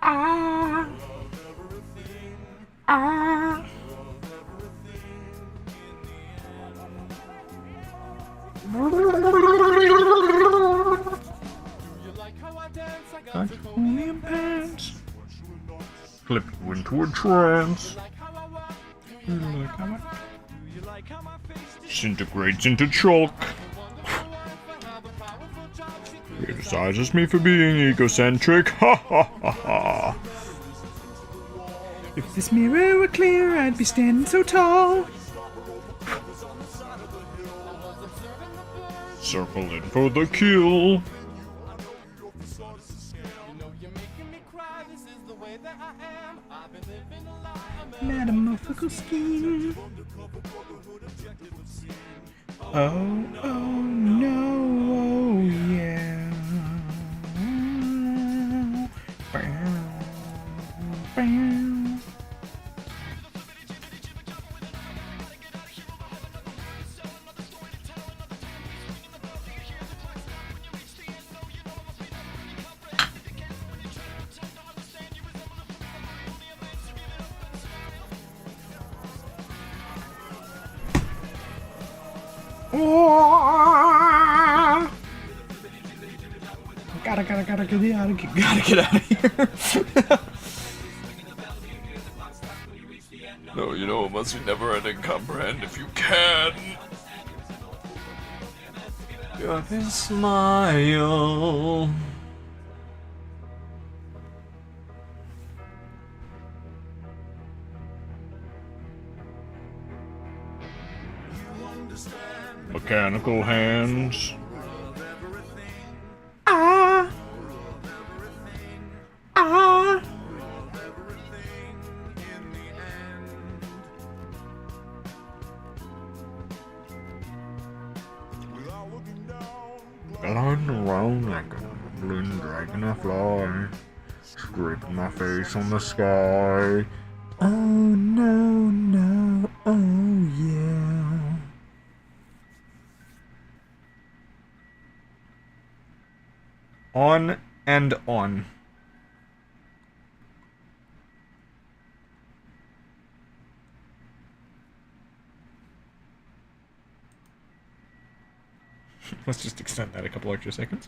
Ah, ah. Got Julian pants. Flip you into a trance. Disintegrates into chalk. Criticizes me for being egocentric. Ha ha ha ha. If this mirror were clear, I'd be standing so tall. Circling for the kill. Metamorphical scheme. Oh, oh no, oh yeah. Bow, bow. Gotta get out of here. No, you know, it must be never-ending. Comprehend if you can. Your smile. Mechanical hands. Ah. Ah. Gliding around like a blue dragonfly, scraping my face on the sky. Oh no, no, oh yeah. On and on. Let's just extend that a couple extra seconds.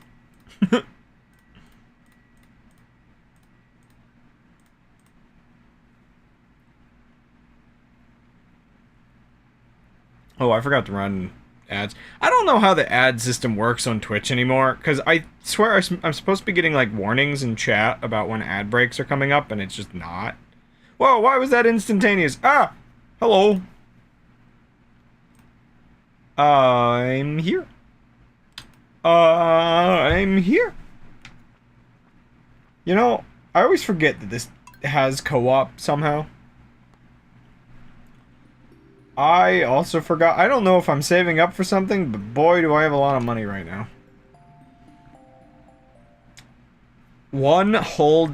Oh, I forgot to run ads. I don't know how the ad system works on Twitch anymore, because I swear I'm supposed to be getting, like, warnings in chat about when ad breaks are coming up, and it's just not. Whoa, why was that instantaneous? Ah! Hello. I'm here. I'm here. You know, I always forget that this has co-op somehow. I also forgot. I don't know if I'm saving up for something, but boy, do I have a lot of money right now. $1 whole.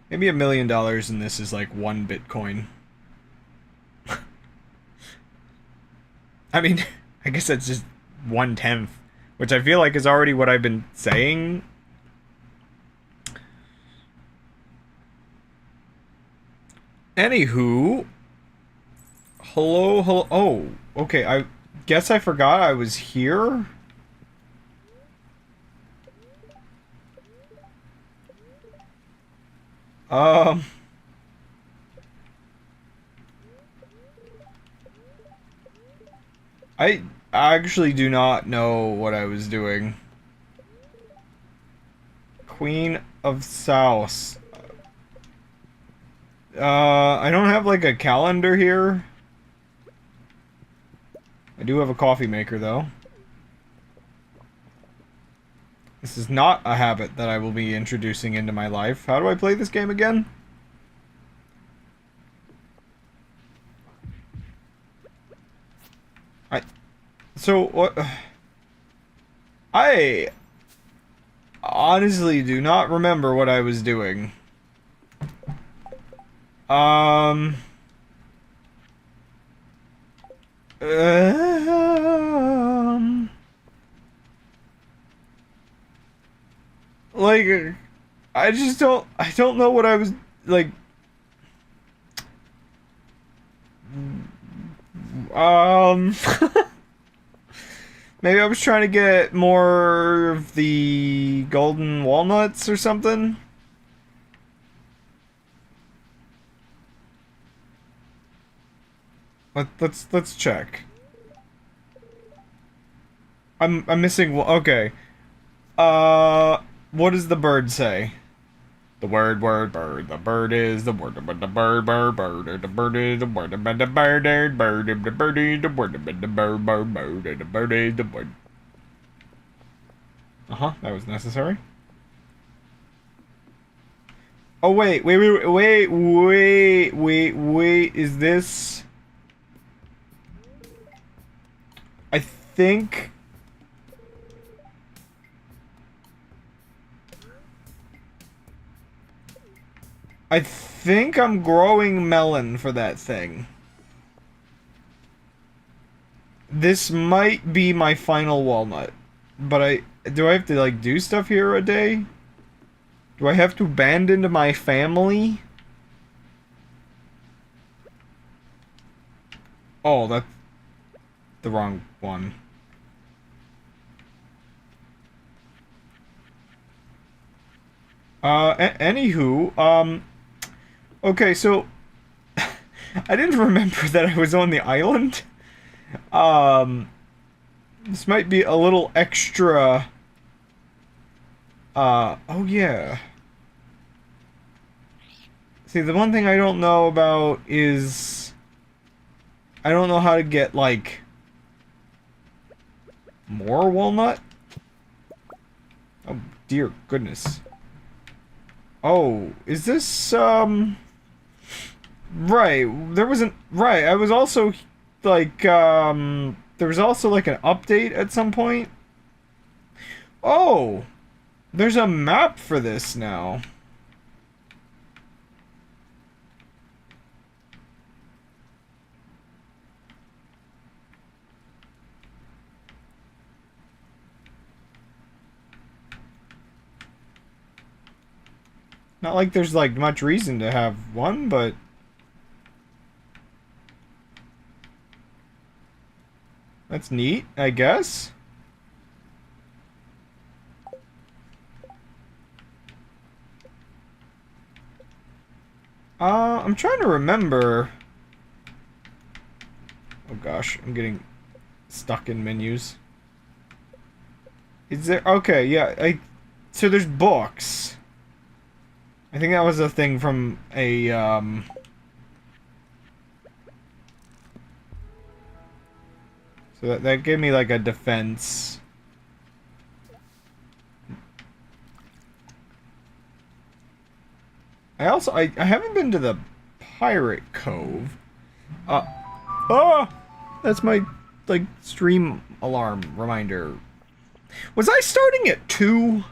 Maybe $1 million and this is like 1 Bitcoin. I mean, I guess that's just 1/10, which I feel like is already what I've been saying. Anywho, hello, hello. Oh, okay. I guess I forgot I was here. I actually do not know what I was doing. Queen of South. I don't have like a calendar here. I do have a coffee maker though. This is not a habit that I will be introducing into my life. How do I play this game again? So, what... I honestly do not remember what I was doing. Um, Like, I just don't. I don't know what I was like. Um, maybe I was trying to get more of the golden walnuts or something. Let's check. I'm missing. Okay. What does the bird say? The bird. The bird is the word. The bird, bird. The bird is the word. The bird, the bird, the bird, the bird is the word. The bird, the bird is the word. Uh-huh, that was necessary. Oh, wait. Is this... I think... I think I'm growing melon for that thing. This might be my final walnut. But do I have to, like, do stuff here a day? Do I have to band into my family? Oh, that's the wrong one. Anywho, okay, so I didn't remember that I was on the island. Um, this might be a little extra. Oh yeah. See, the one thing I don't know about is I don't know how to get, like, more walnut. Oh, dear goodness. Oh, is this, right, there wasn't, right, I was also, like, there was also, like, an update at some point. Oh, there's a map for this now. Not like there's, like, much reason to have one, but... that's neat, I guess. I'm trying to remember... oh gosh, I'm getting stuck in menus. Is there... okay, yeah, so there's books. I think that was a thing from a, so that gave me, like, a defense. I haven't been to the Pirate Cove. That's my, like, stream alarm reminder. Was I starting at 2?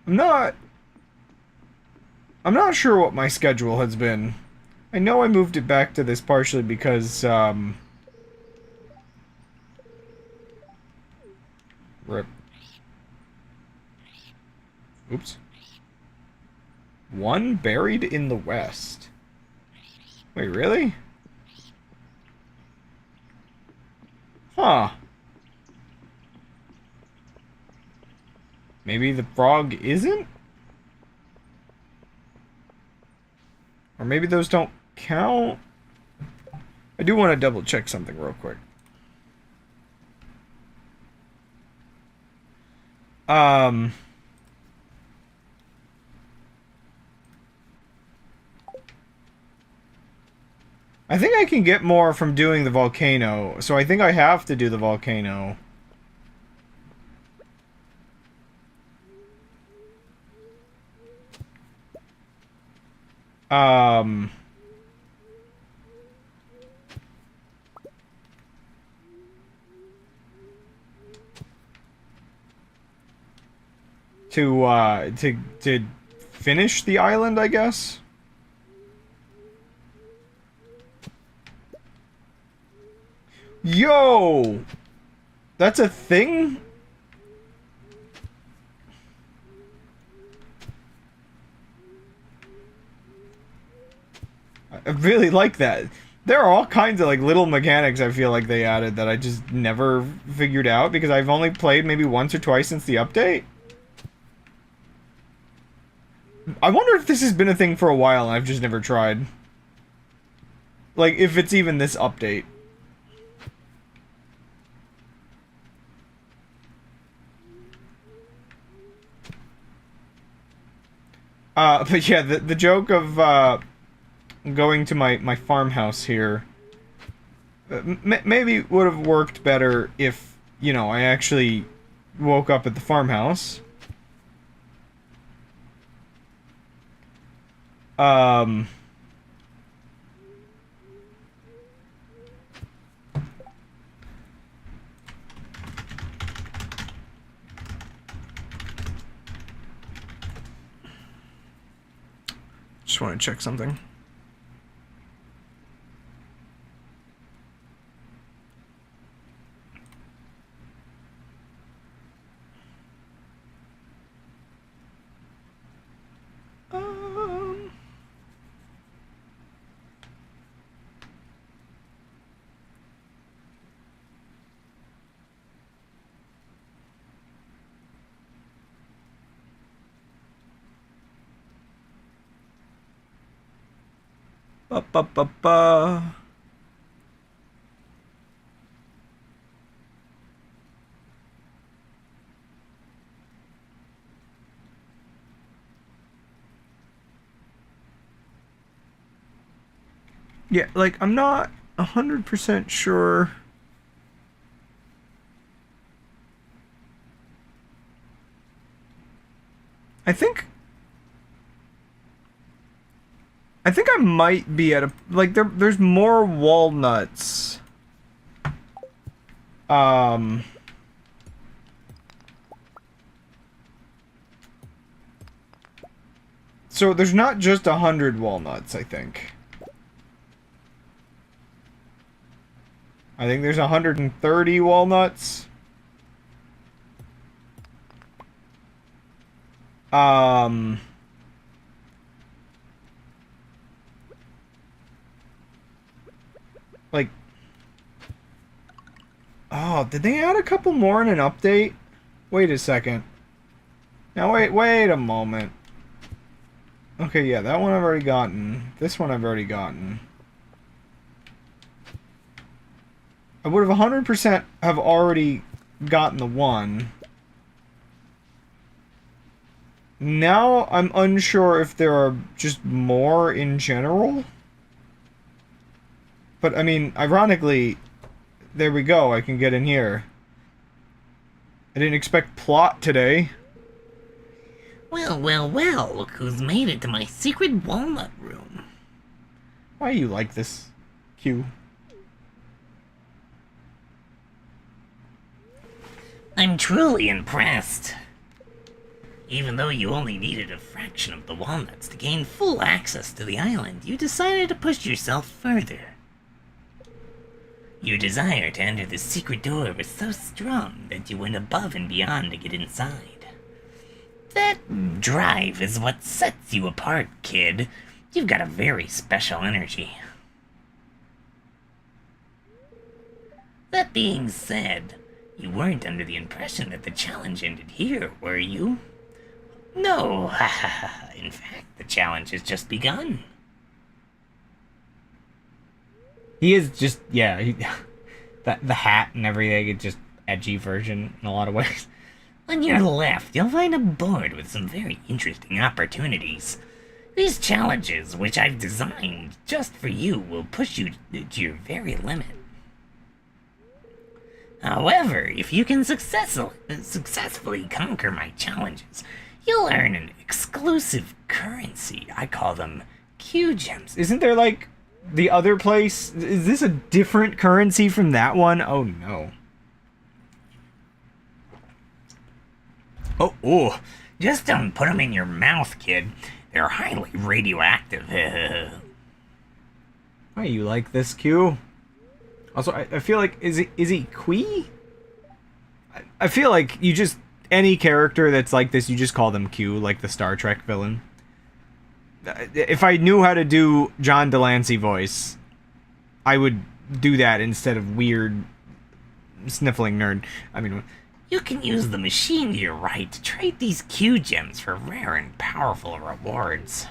I'm not sure what my schedule has been. I know I moved it back to this partially because, rip. Oops. One buried in the west. Wait, really? Huh. Maybe the frog isn't? Or maybe those don't count? I do want to double check something real quick. I think I can get more from doing the volcano, so I think I have to do the volcano. To finish the island, I guess? Yo! That's a thing? I really like that. There are all kinds of like little mechanics I feel like they added that I just never figured out because I've only played maybe once or twice since the update. I wonder if this has been a thing for a while and I've just never tried. Like, if it's even this update. But yeah, the joke of, going to my farmhouse here maybe would have worked better if, you know, I actually woke up at the farmhouse. Just want to check something. Ba ba ba ba. Yeah, like, I'm not 100% sure. I think I might be at a, like, there's more walnuts. So there's not just 100 walnuts, I think. I think there's 130 walnuts. Like, oh, did they add a couple more in an update? Wait a second. Now wait a moment. Okay, yeah, that one I've already gotten. This one I've already gotten. I would have 100% have already gotten the one. Now I'm unsure if there are just more in general. But, I mean, ironically, there we go, I can get in here. I didn't expect plot today. Well, well, well, look who's made it to my secret walnut room. Why you like this, Q? I'm truly impressed. Even though you only needed a fraction of the walnuts to gain full access to the island, you decided to push yourself further. Your desire to enter the secret door was so strong that you went above and beyond to get inside. That drive is what sets you apart, kid. You've got a very special energy. That being said, you weren't under the impression that the challenge ended here, were you? No, in fact, the challenge has just begun. He is just, yeah, the hat and everything, it's just edgy version in a lot of ways. On your left, you'll find a board with some very interesting opportunities. These challenges, which I've designed just for you, will push you to your very limit. However, if you can successfully conquer my challenges, you'll earn an exclusive currency. I call them Q-gems. Isn't there, like, the other place? Is this a different currency from that one? Oh, no. Oh, just don't put them in your mouth, kid. They're highly radioactive. Why you like this, Q? Also, I feel like, is he Quee? I feel like you just any character that's like this, you just call them Q, like the Star Trek villain. If I knew how to do John Delancey voice, I would do that instead of weird sniffling nerd. I mean, You can use the machine to your right to trade these Q gems for rare and powerful rewards.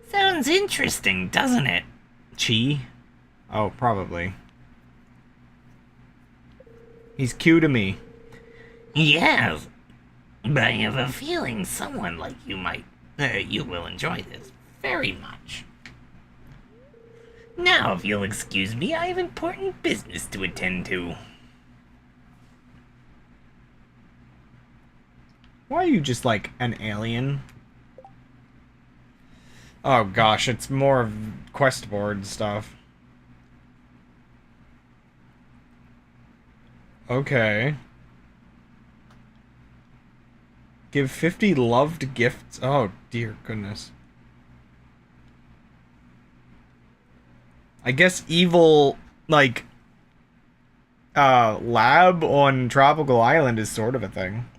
Sounds interesting, doesn't it? Chi? Oh, probably. He's Q to me. Yes, but I have a feeling someone like you will enjoy this very much. Now, if you'll excuse me, I have important business to attend to. Why are you just like an alien? Oh gosh, it's more of quest board stuff. Okay. Give 50 loved gifts. Oh dear goodness. I guess evil, like, lab on Tropical Island is sort of a thing.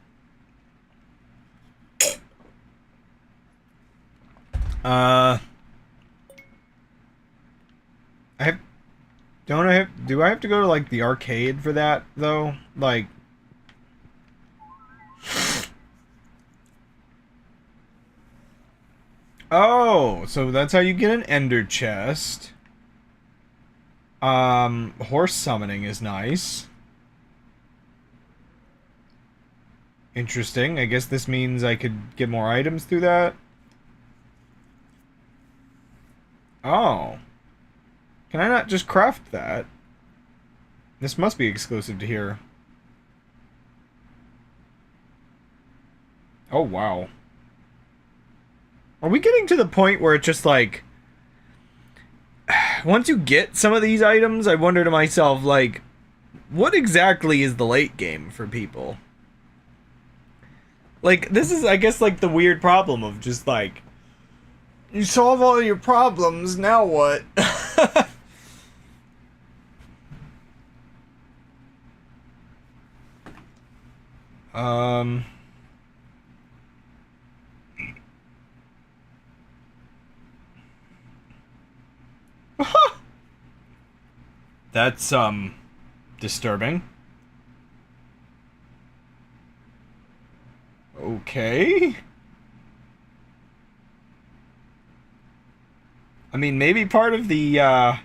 I have, do I have to go to, like, the arcade for that, though? Like, oh, so that's how you get an ender chest. Horse summoning is nice. Interesting. I guess this means I could get more items through that. Oh. Can I not just craft that? This must be exclusive to here. Oh, wow. Are we getting to the point where it's just like... Once you get some of these items, I wonder to myself, like... What exactly is the late game for people? Like, this is, I guess, like, the weird problem of just, like... You solve all your problems, now what? That's, disturbing. Okay. I mean, maybe part of the,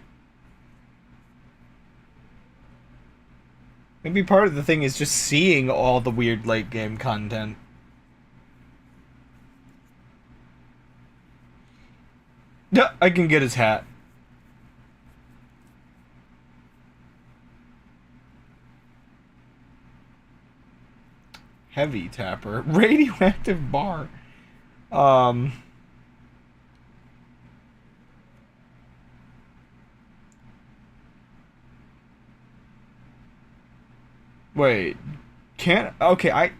maybe part of the thing is just seeing all the weird late game content. Yeah, I can get his hat. Heavy tapper. Radioactive bar. Wait. Can't... Okay,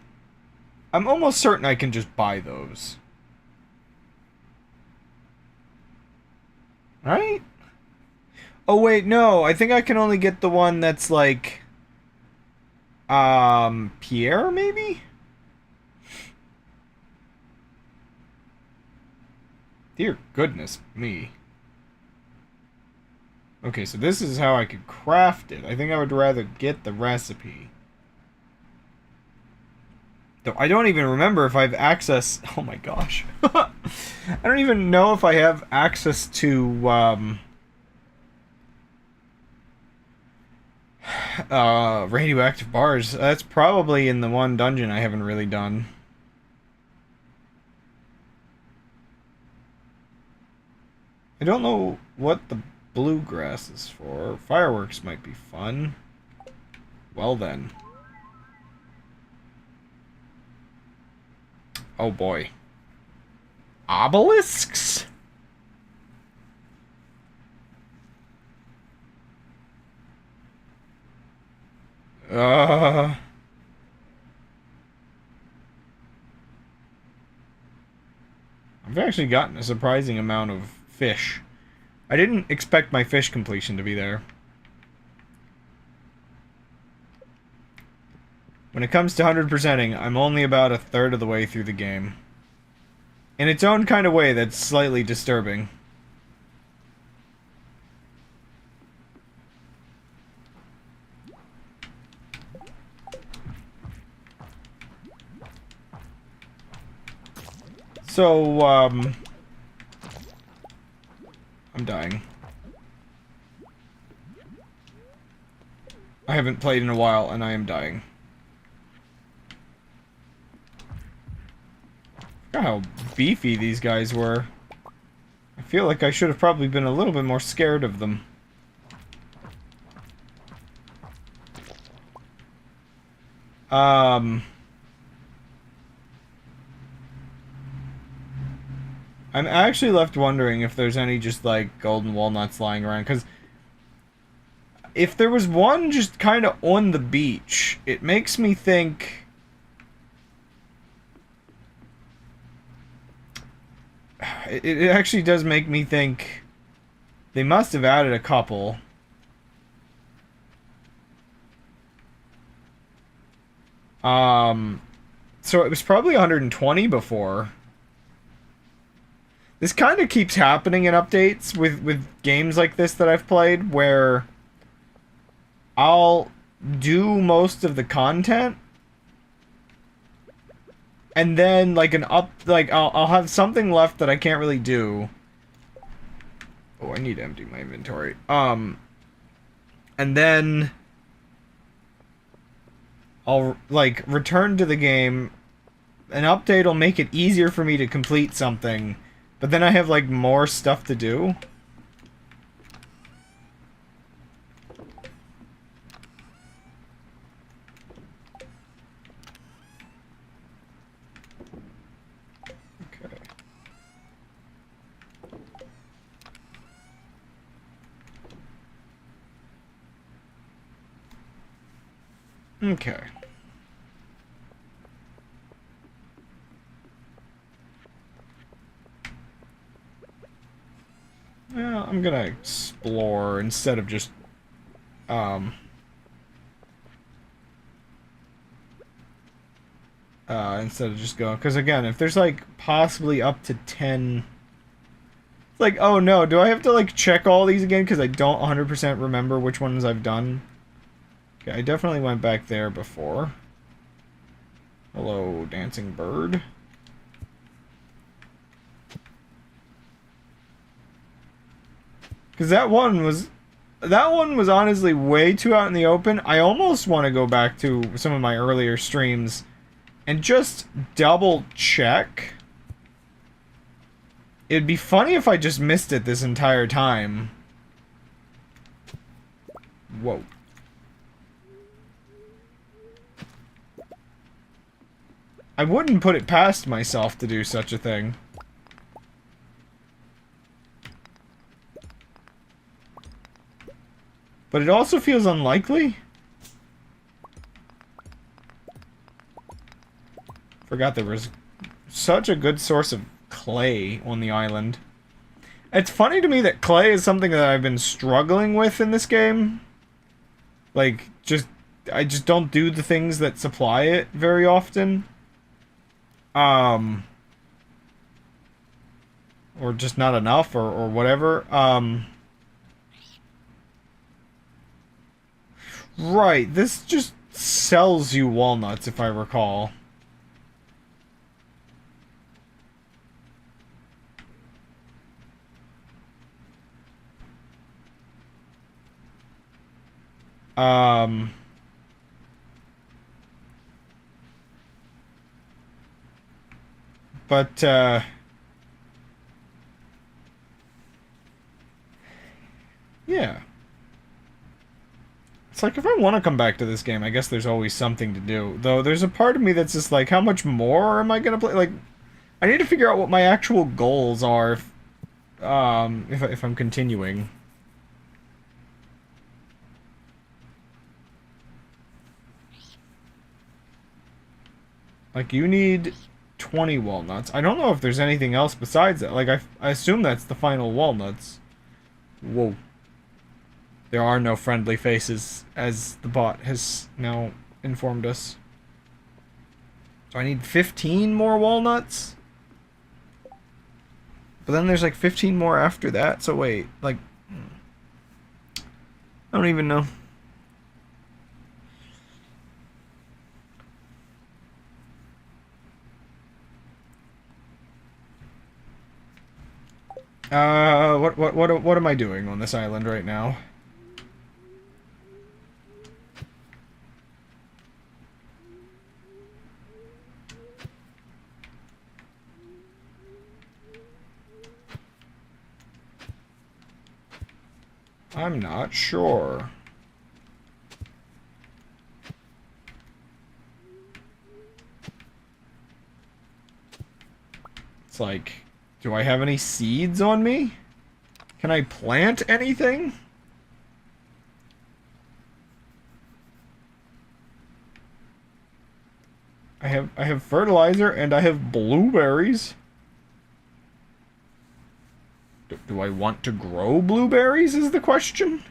I'm almost certain I can just buy those. Right? Oh, wait, no. I think I can only get the one that's like... Pierre, maybe? Dear goodness me. Okay, so this is how I could craft it. I think I would rather get the recipe. Though I don't even remember if I have access... Oh my gosh. I don't even know if I have access to, radioactive bars. That's probably in the one dungeon I haven't really done. I don't know what the bluegrass is for. Fireworks might be fun. Well then. Oh boy. Obelisks? I've actually gotten a surprising amount of fish. I didn't expect my fish completion to be there. When it comes to 100%ing, I'm only about a third of the way through the game. In its own kind of way that's slightly disturbing. So, I'm dying. I haven't played in a while, and I am dying. Look how beefy these guys were. I feel like I should have probably been a little bit more scared of them. I'm actually left wondering if there's any just, like, golden walnuts lying around, because if there was one just kind of on the beach, it makes me think... It actually does make me think they must have added a couple. So it was probably 120 before. This kind of keeps happening in updates with games like this that I've played, where I'll do most of the content, and then like I'll have something left that I can't really do. Oh, I need to empty my inventory. And then I'll like return to the game. An update will make it easier for me to complete something, but then I have like more stuff to do. Okay. Well, I'm gonna explore instead of just, instead of just going, because again, if there's like possibly up to 10, it's like, oh no, do I have to like check all these again because I don't 100% remember which ones I've done? Okay, I definitely went back there before. Hello, dancing bird. Because that one was honestly way too out in the open. I almost want to go back to some of my earlier streams and just double check. It'd be funny if I just missed it this entire time. Whoa. I wouldn't put it past myself to do such a thing. But it also feels unlikely. Forgot there was such a good source of clay on the island. It's funny to me that clay is something that I've been struggling with in this game. Like, I just don't do the things that supply it very often. Or just not enough, or whatever. Right, this just sells you walnuts, if I recall. But, yeah. It's like, if I want to come back to this game, I guess there's always something to do. Though, there's a part of me that's just like, how much more am I gonna play? Like, I need to figure out what my actual goals are if I'm continuing. Like, you need 20 walnuts. I don't know if there's anything else besides that. Like, I assume that's the final walnuts. Whoa. There are no friendly faces, as the bot has now informed us. So I need 15 more walnuts? But then there's like 15 more after that, so wait, like... I don't even know. What am I doing on this island right now? I'm not sure. It's like, do I have any seeds on me? Can I plant anything? I have fertilizer and I have blueberries. Do I want to grow blueberries is the question?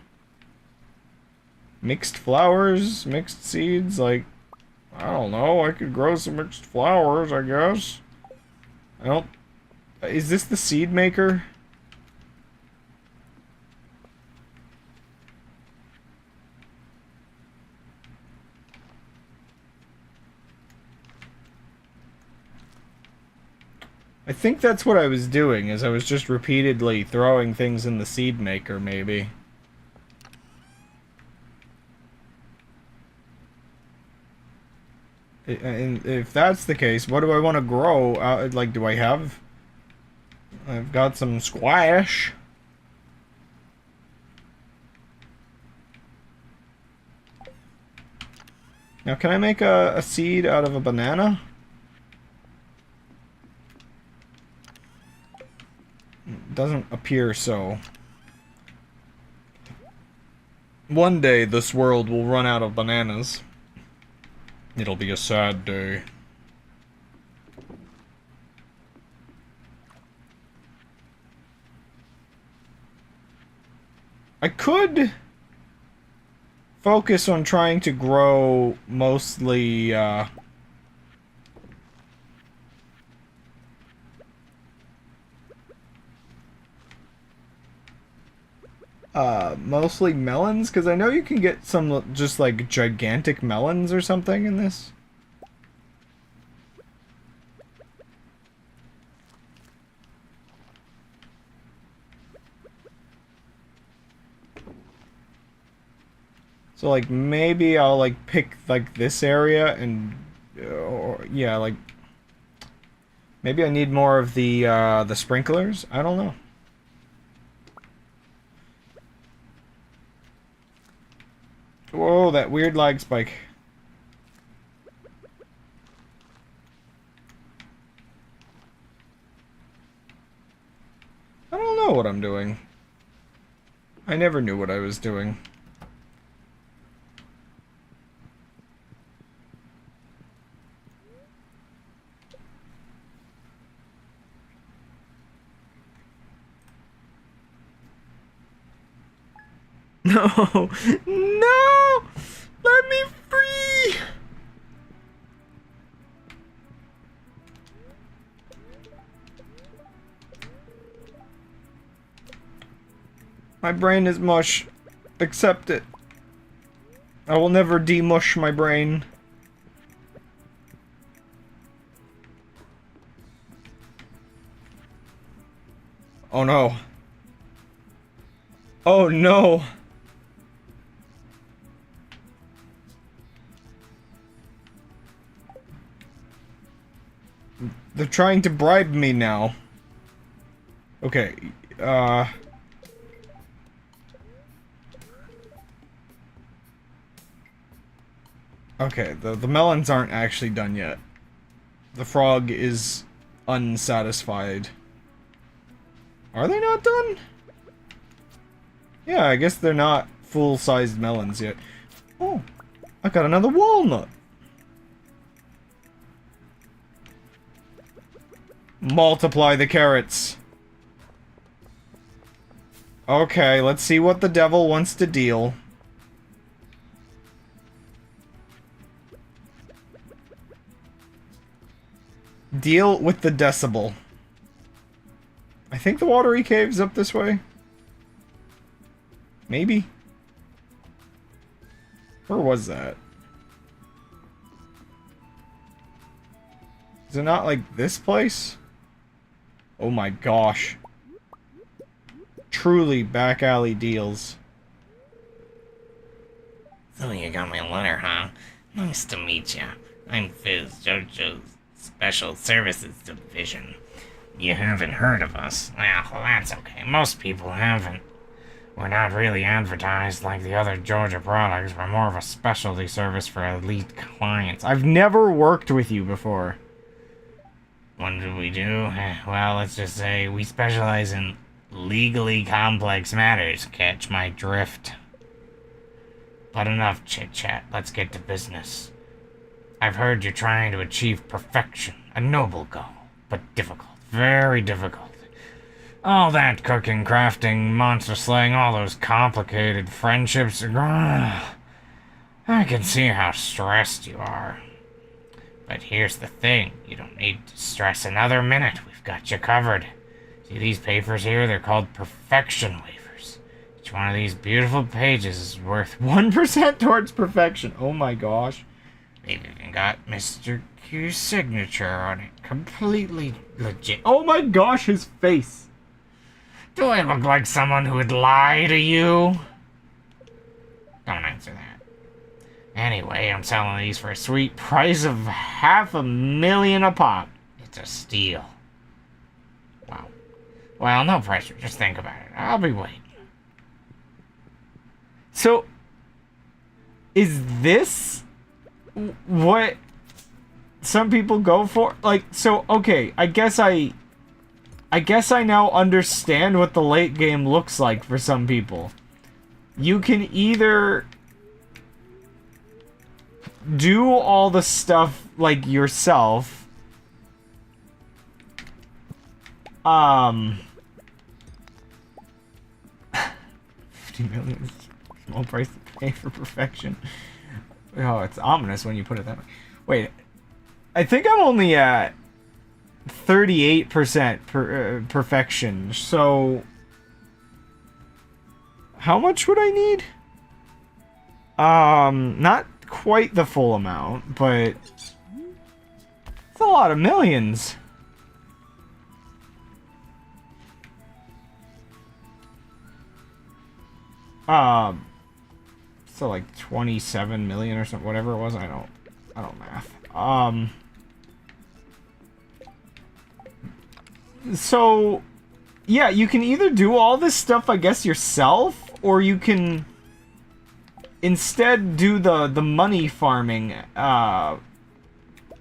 Mixed flowers, mixed seeds, like, I don't know, I could grow some mixed flowers, I guess. I don't... Is this the seed maker? I think that's what I was doing, is I was just repeatedly throwing things in the seed maker, maybe. And if that's the case, what do I want to grow? Like, do I have... I've got some squash. Now, can I make a seed out of a banana? Doesn't appear so. One day, this world will run out of bananas. It'll be a sad day. I could focus on trying to grow mostly, mostly melons, because I know you can get some just like gigantic melons or something in this. So like maybe I'll like pick like this area and or yeah, like maybe I need more of the sprinklers. I don't know. Whoa, that weird lag spike. I don't know what I'm doing. I never knew what I was doing. No! No! Let me free! My brain is mush. Accept it. I will never demush my brain. Oh no. Oh no. They're trying to bribe me now. Okay, okay, the melons aren't actually done yet. The frog is unsatisfied. Are they not done? Yeah, I guess they're not full-sized melons yet. Oh, I got another walnut. Multiply the carrots. Okay, let's see what the devil wants to deal. Deal with the decibel. I think the watery cave's up this way. Maybe? Where was that? Is it not like this place? Oh my gosh. Truly back alley deals. So you got my letter, huh? Nice to meet you. I'm Fizz, JoJo's Special Services Division. You haven't heard of us? Well, that's okay. Most people haven't. We're not really advertised like the other Georgia products. We're more of a specialty service for elite clients. I've never worked with you before. What do we do? Well, let's just say we specialize in legally complex matters. Catch my drift. But enough chit-chat. Let's get to business. I've heard you're trying to achieve perfection. A noble goal, but difficult. Very difficult. All that cooking, crafting, monster slaying, all those complicated friendships. I can see how stressed you are. But here's the thing. You don't need to stress another minute. We've got you covered. See these papers here? They're called perfection waivers. Each one of these beautiful pages is worth 1% towards perfection. Oh my gosh. They've even got Mr. Q's signature on it. Completely legit. Oh my gosh, his face. Do I look like someone who would lie to you? Don't answer that. Anyway, I'm selling these for a sweet price of $500,000 a pop. It's a steal. Wow. Well, no pressure. Just think about it. I'll be waiting. So, is this what some people go for? Like, so, okay, I guess I now understand what the late game looks like for some people. You can either do all the stuff, like, yourself. 50 million is a small price to pay for perfection. Oh, it's ominous when you put it that way. Wait, I think I'm only at 38% perfection, so how much would I need? Not quite the full amount, but it's a lot of millions. So like 27 million or something, whatever it was. I don't math. So yeah, you can either do all this stuff, I guess, yourself, or you can instead do the money farming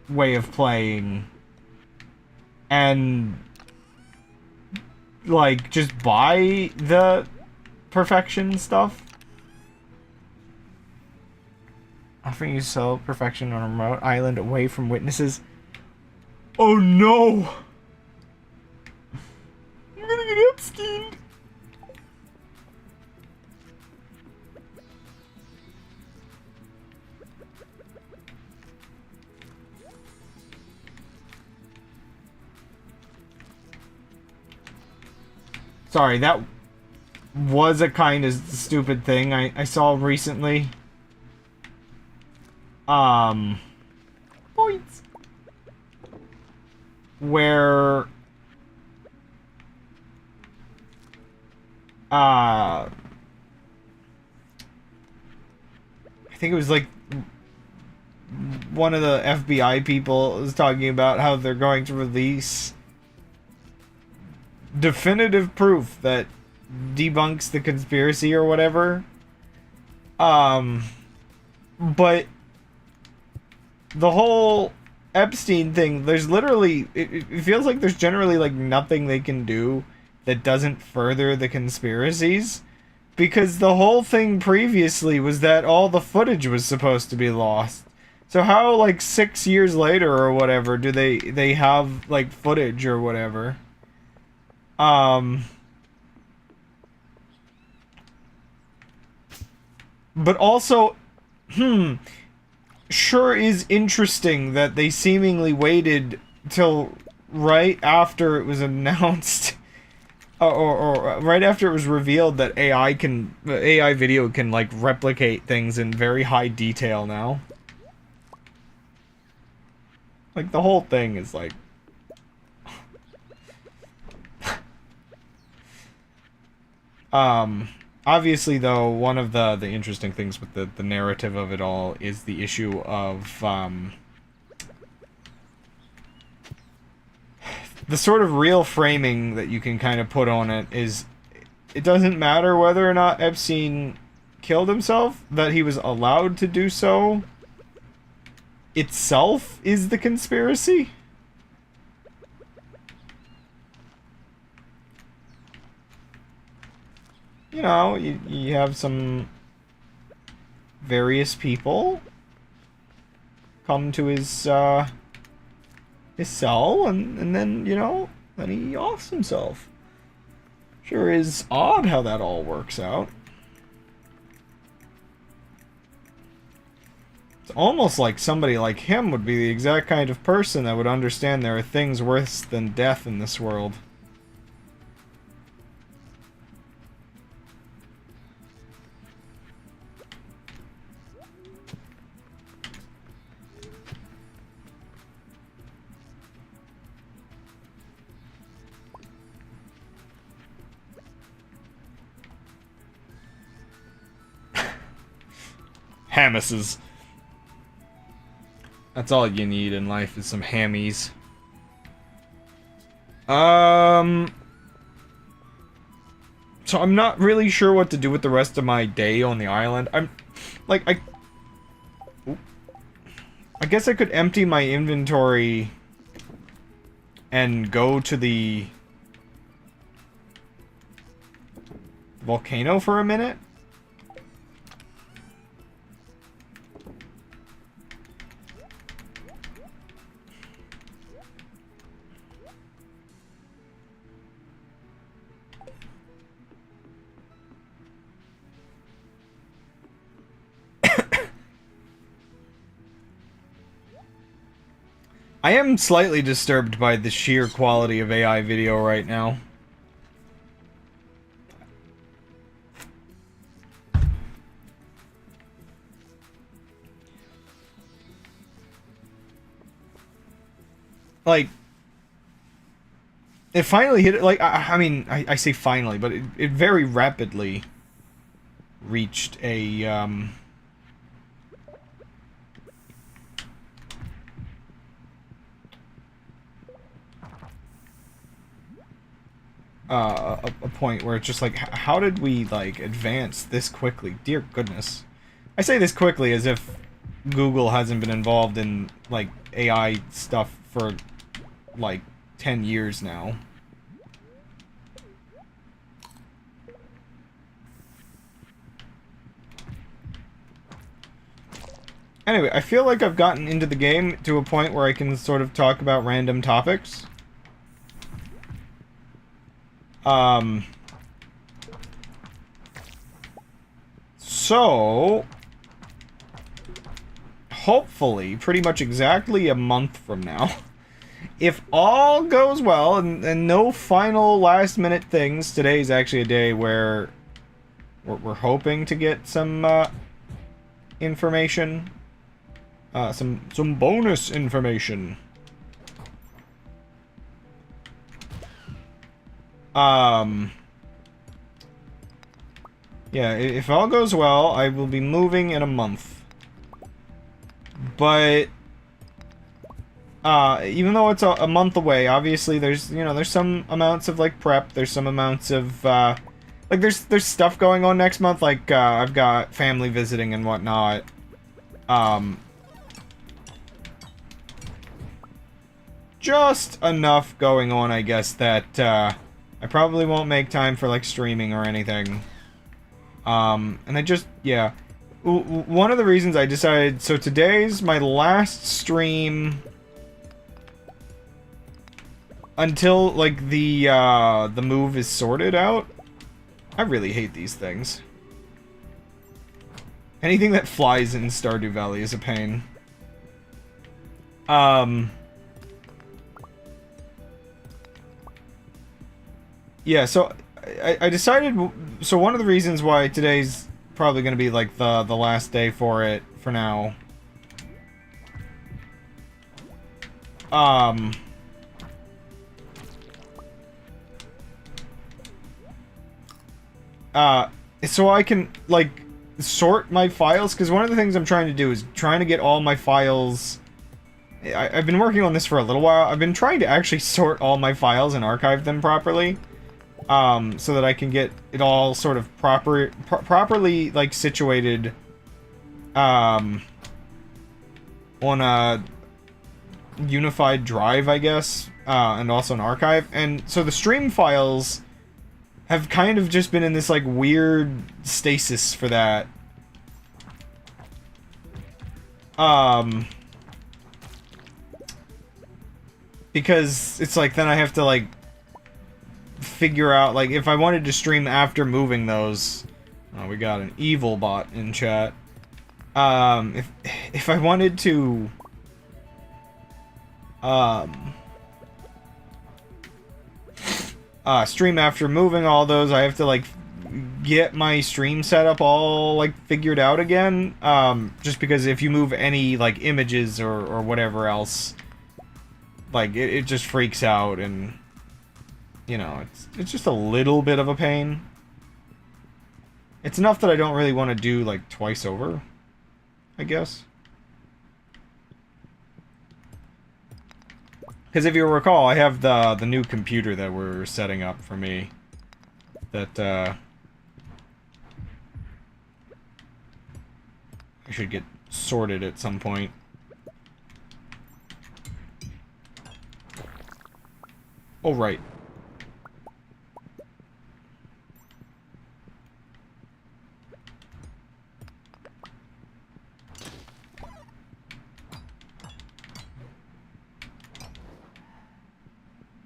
way of playing and like just buy the perfection stuff. Offering you to sell perfection on a remote island away from witnesses. Oh no! I'm gonna get Epstein. Sorry, that was a kind of stupid thing I saw recently. Points. Where I think it was like one of the FBI people was talking about how they're going to release definitive proof that debunks the conspiracy or whatever. But the whole Epstein thing, there's literally, it feels like there's generally like nothing they can do that doesn't further the conspiracies, because the whole thing previously was that all the footage was supposed to be lost. So how, like 6 years later or whatever, do they have like footage or whatever? But also, sure is interesting that they seemingly waited till right after it was announced, or right after it was revealed that AI video can like replicate things in very high detail now. Like the whole thing is like. Obviously, though, one of the interesting things with the narrative of it all is the issue of, the sort of real framing that you can kind of put on it is, it doesn't matter whether or not Epstein killed himself, that he was allowed to do so itself is the conspiracy. You know, you have some various people come to his cell, and then, you know, then he offs himself. Sure is odd how that all works out. It's almost like somebody like him would be the exact kind of person that would understand there are things worse than death in this world. Hammuses. That's all you need in life is some hammies. So I'm not really sure what to do with the rest of my day on the island. I'm like I guess I could empty my inventory and go to the volcano for a minute. I am slightly disturbed by the sheer quality of AI video right now. Like, it finally hit it, like, I mean, I say finally, but it very rapidly reached a point where it's just like, how did we, like, advance this quickly? Dear goodness. I say this quickly as if Google hasn't been involved in, like, AI stuff for, like, 10 years now. Anyway, I feel like I've gotten into the game to a point where I can sort of talk about random topics. So, hopefully, pretty much exactly a month from now, if all goes well and no final last minute things, today's actually a day where we're hoping to get some information, some bonus information. Yeah, if all goes well, I will be moving in a month. But even though it's a month away, obviously there's, you know, there's some amounts of, like, prep, there's some amounts of, like, there's stuff going on next month, like, I've got family visiting and whatnot. Just enough going on, I guess, that, I probably won't make time for, like, streaming or anything. And I just, yeah. One of the reasons I decided, so today's my last stream until, like, the move is sorted out. I really hate these things. Anything that flies in Stardew Valley is a pain. yeah, so I decided. So one of the reasons why today's probably going to be like the last day for it for now. Um. So I can like sort my files, because one of the things I'm trying to do is trying to get all my files. I've been working on this for a little while. I've been trying to actually sort all my files and archive them properly. So that I can get it all sort of properly like situated on a unified drive, I guess, and also an archive. And so the stream files have kind of just been in this like weird stasis for that. Because it's like then I have to like figure out, like, if I wanted to stream after moving those. Oh, we got an evil bot in chat. If I wanted to stream after moving all those, I have to like get my stream setup all like figured out again. Just because if you move any like images or whatever else, like it just freaks out, and you know, it's just a little bit of a pain. It's enough that I don't really want to do like twice over, I guess. Because if you recall, I have the new computer that we're setting up for me. That I should get sorted at some point. Oh, right.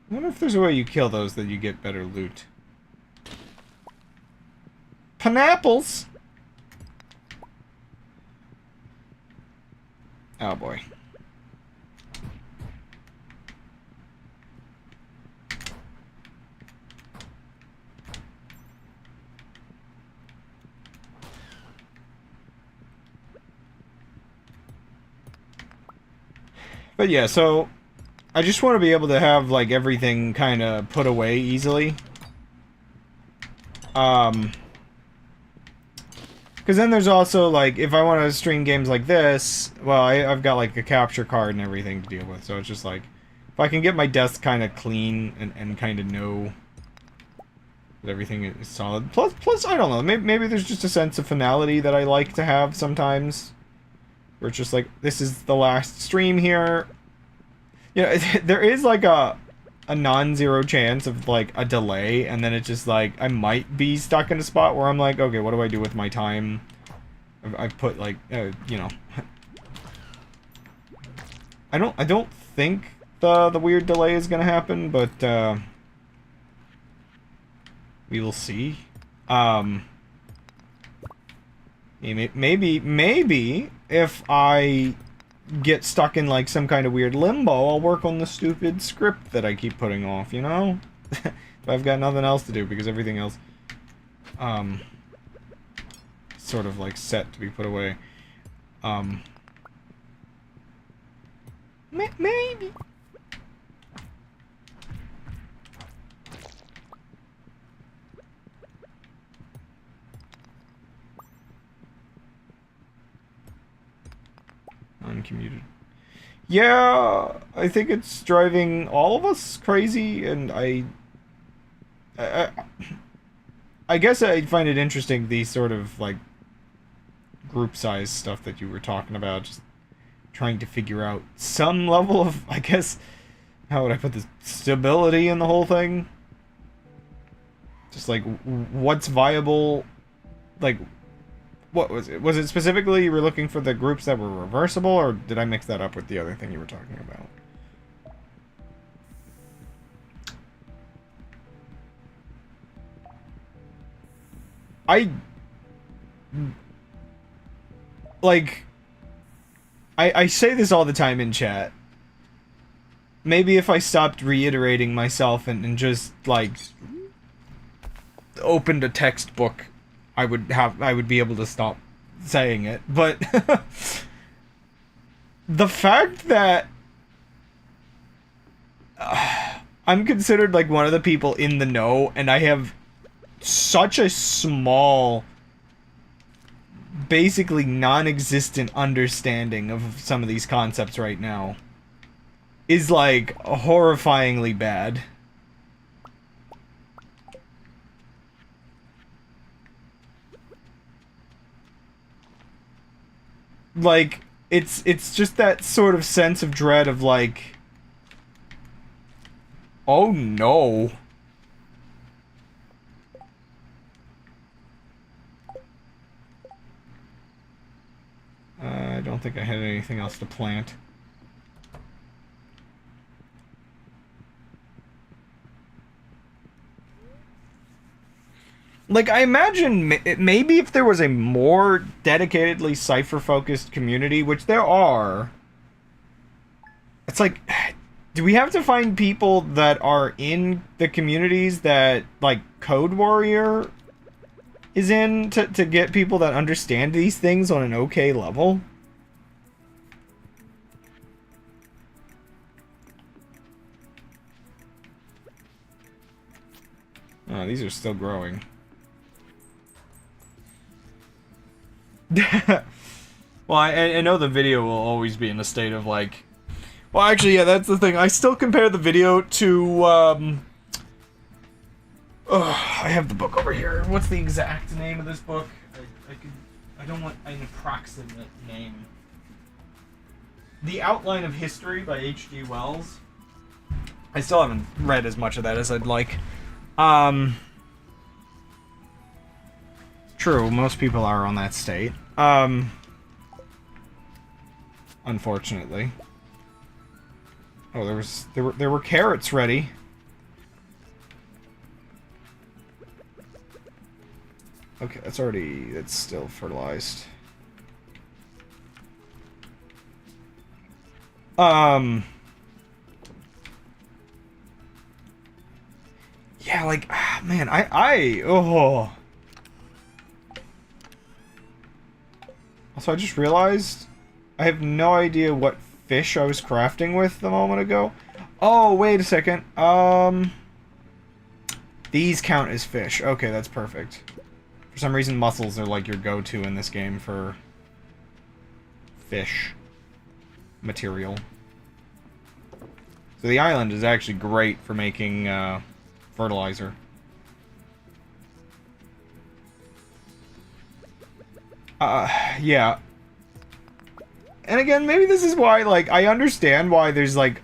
I wonder if there's a way you kill those that you get better loot. Pineapples! Oh boy. But yeah, so I just want to be able to have like everything kind of put away easily. Because then there's also like, if I want to stream games like this, well, I've got like a capture card and everything to deal with, so it's just like, if I can get my desk kind of clean and kind of know that everything is solid. Plus, I don't know, maybe there's just a sense of finality that I like to have sometimes. Where it's just like, this is the last stream here. You know, there is like a non-zero chance of like a delay, and then it's just like, I might be stuck in a spot where I'm like, okay, what do I do with my time? I've put like, you know. I don't think the weird delay is gonna happen, but we will see. Maybe if I get stuck in like some kind of weird limbo, I'll work on the stupid script that I keep putting off, you know? If I've got nothing else to do, because everything else sort of like set to be put away. Maybe. Uncommuted. Yeah, I think it's driving all of us crazy, and I guess I find it interesting, these sort of like group size stuff that you were talking about, just trying to figure out some level of, I guess, how would I put this, stability in the whole thing. Just like, what's viable, like, what was it? Was it specifically you were looking for the groups that were reversible, or did I mix that up with the other thing you were talking about? I say this all the time in chat. Maybe if I stopped reiterating myself and just, like, opened a textbook, I would be able to stop saying it. But the fact that I'm considered like one of the people in the know, and I have such a small, basically non-existent understanding of some of these concepts right now, is like horrifyingly bad. Like, it's just that sort of sense of dread of like, oh no. I don't think I had anything else to plant. Like, I imagine maybe if there was a more dedicatedly cipher-focused community, which there are, it's like, do we have to find people that are in the communities that, like, Code Warrior is in to get people that understand these things on an okay level? Oh, these are still growing. Well, I know the video will always be in a state of like... Well, actually, yeah, that's the thing. I still compare the video to, I have the book over here. What's the exact name of this book? I don't want an approximate name. The Outline of History by H.G. Wells. I still haven't read as much of that as I'd like. True, most people are on that state. Unfortunately. Oh, there were carrots ready. Okay, that's still fertilized. Yeah, like, man, oh. Also, I just realized I have no idea what fish I was crafting with a moment ago. Oh, wait a second. These count as fish. Okay, that's perfect. For some reason, mussels are like your go-to in this game for fish material. So the island is actually great for making fertilizer. Yeah. And again, maybe this is why, like, I understand why there's, like,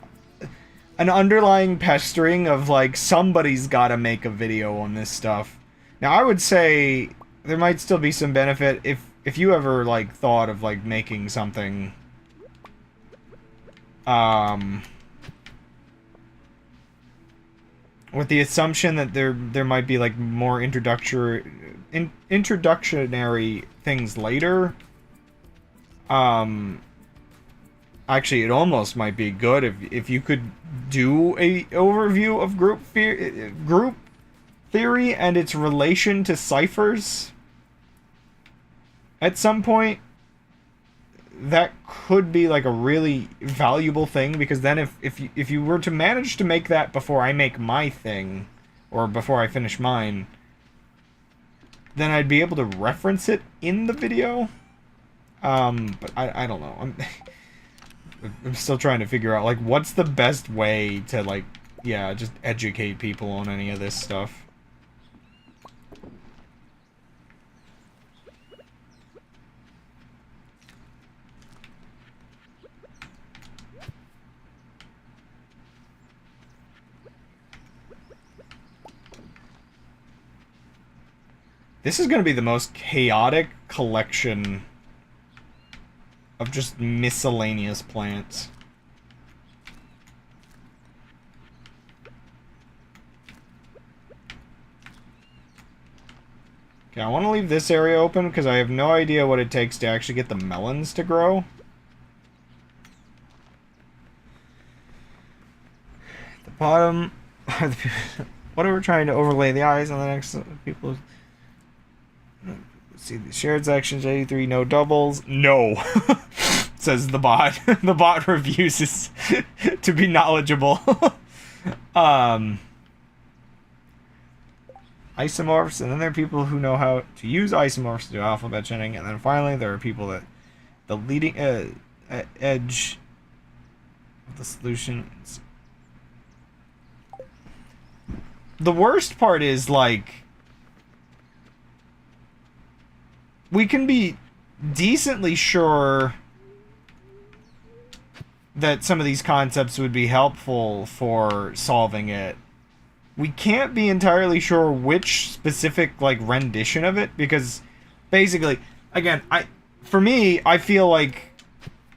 an underlying pestering of, like, somebody's gotta make a video on this stuff. Now, I would say there might still be some benefit if you ever, like, thought of, like, making something, with the assumption that there might be, like, more introductionary things later. Actually, it almost might be good if you could do a overview of group theory and its relation to ciphers at some point. That could be like a really valuable thing, because then if you were to manage to make that before I make my thing, or before I finish mine, then I'd be able to reference it in the video. But I don't know. I'm still trying to figure out, like, what's the best way to, like, yeah, just educate people on any of this stuff. This is going to be the most chaotic collection of just miscellaneous plants. Okay, I want to leave this area open because I have no idea what it takes to actually get the melons to grow. The bottom... whatever, trying to overlay the eyes on the next people. Let's see the shared sections. 83, no doubles. No, says the bot. The bot refuses to be knowledgeable. Isomorphs, and then there are people who know how to use isomorphs to do alphabet chinning, and then finally there are people that the leading edge of the solution. The worst part is, like, we can be decently sure that some of these concepts would be helpful for solving it. We can't be entirely sure which specific, like, rendition of it, because basically, again, for me, I feel like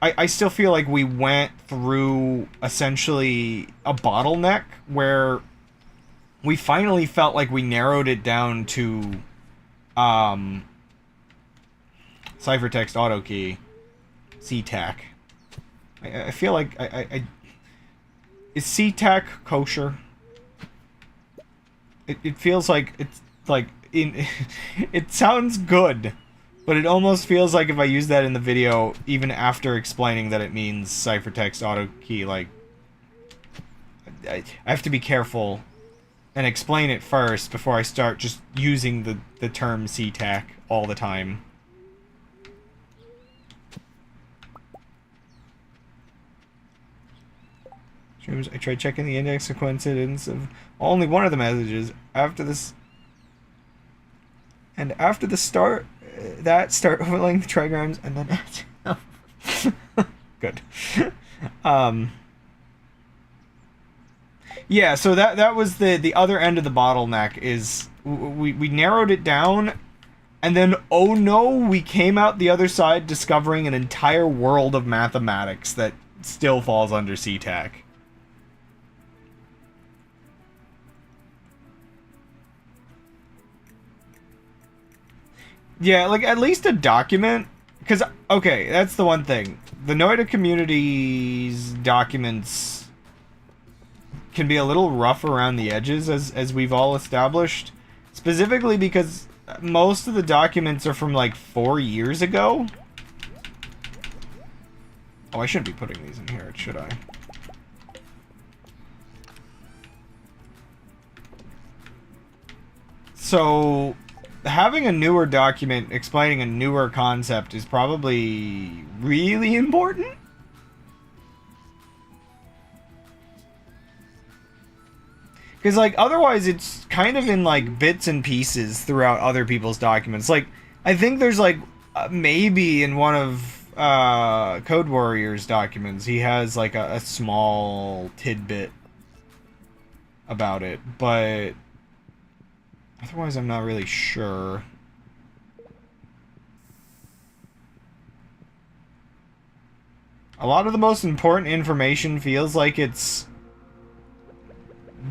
I still feel like we went through essentially a bottleneck where we finally felt like we narrowed it down to ciphertext autokey CTAC. I feel like is CTAC kosher? It feels like it's like it sounds good, but it almost feels like if I use that in the video, even after explaining that it means ciphertext autokey, like I have to be careful and explain it first before I start just using the term CTAC all the time. I tried checking the index coincidence of only one of the messages after this, and after the start overlaying the trigrams, and then good. Yeah, so that was the other end of the bottleneck. Is we narrowed it down, and then oh no, we came out the other side discovering an entire world of mathematics that still falls under CTAC. Yeah, like, at least a document. Because, okay, that's the one thing. The Noida community's documents can be a little rough around the edges, as we've all established. Specifically because most of the documents are from, like, 4 years ago. Oh, I shouldn't be putting these in here, should I? So having a newer document explaining a newer concept is probably really important. Because, like, otherwise it's kind of in, like, bits and pieces throughout other people's documents. Like, I think there's, like, maybe in one of Code Warrior's documents, he has, like, a small tidbit about it, but otherwise, I'm not really sure. A lot of the most important information feels like it's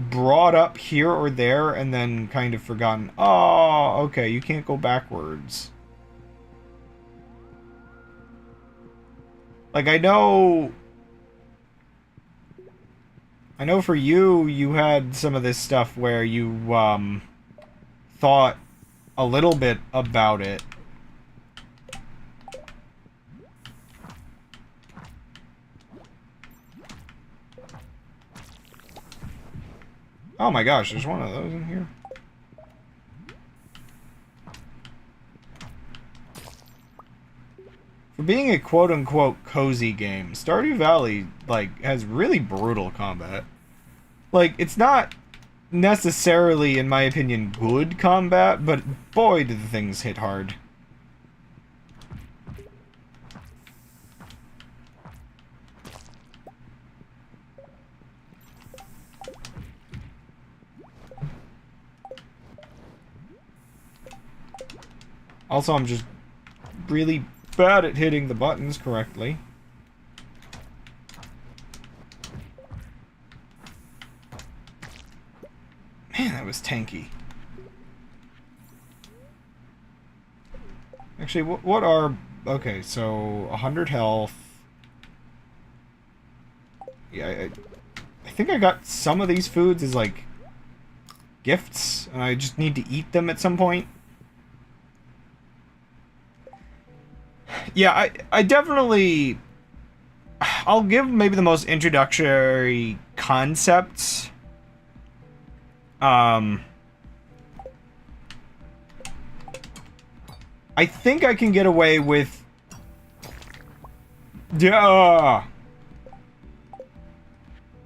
brought up here or there and then kind of forgotten. Oh, okay, you can't go backwards. Like, I know for you, you had some of this stuff where you, thought a little bit about it. Oh my gosh, there's one of those in here. For being a quote-unquote cozy game, Stardew Valley, like, has really brutal combat. Like, it's not necessarily, in my opinion, good combat, but boy, do the things hit hard. Also, I'm just really bad at hitting the buttons correctly. Man, that was tanky. Actually, what are... Okay, so 100 health. Yeah, I think I got some of these foods as, like, gifts, and I just need to eat them at some point. Yeah, I definitely... I'll give maybe the most introductory concepts. I think I can get away with...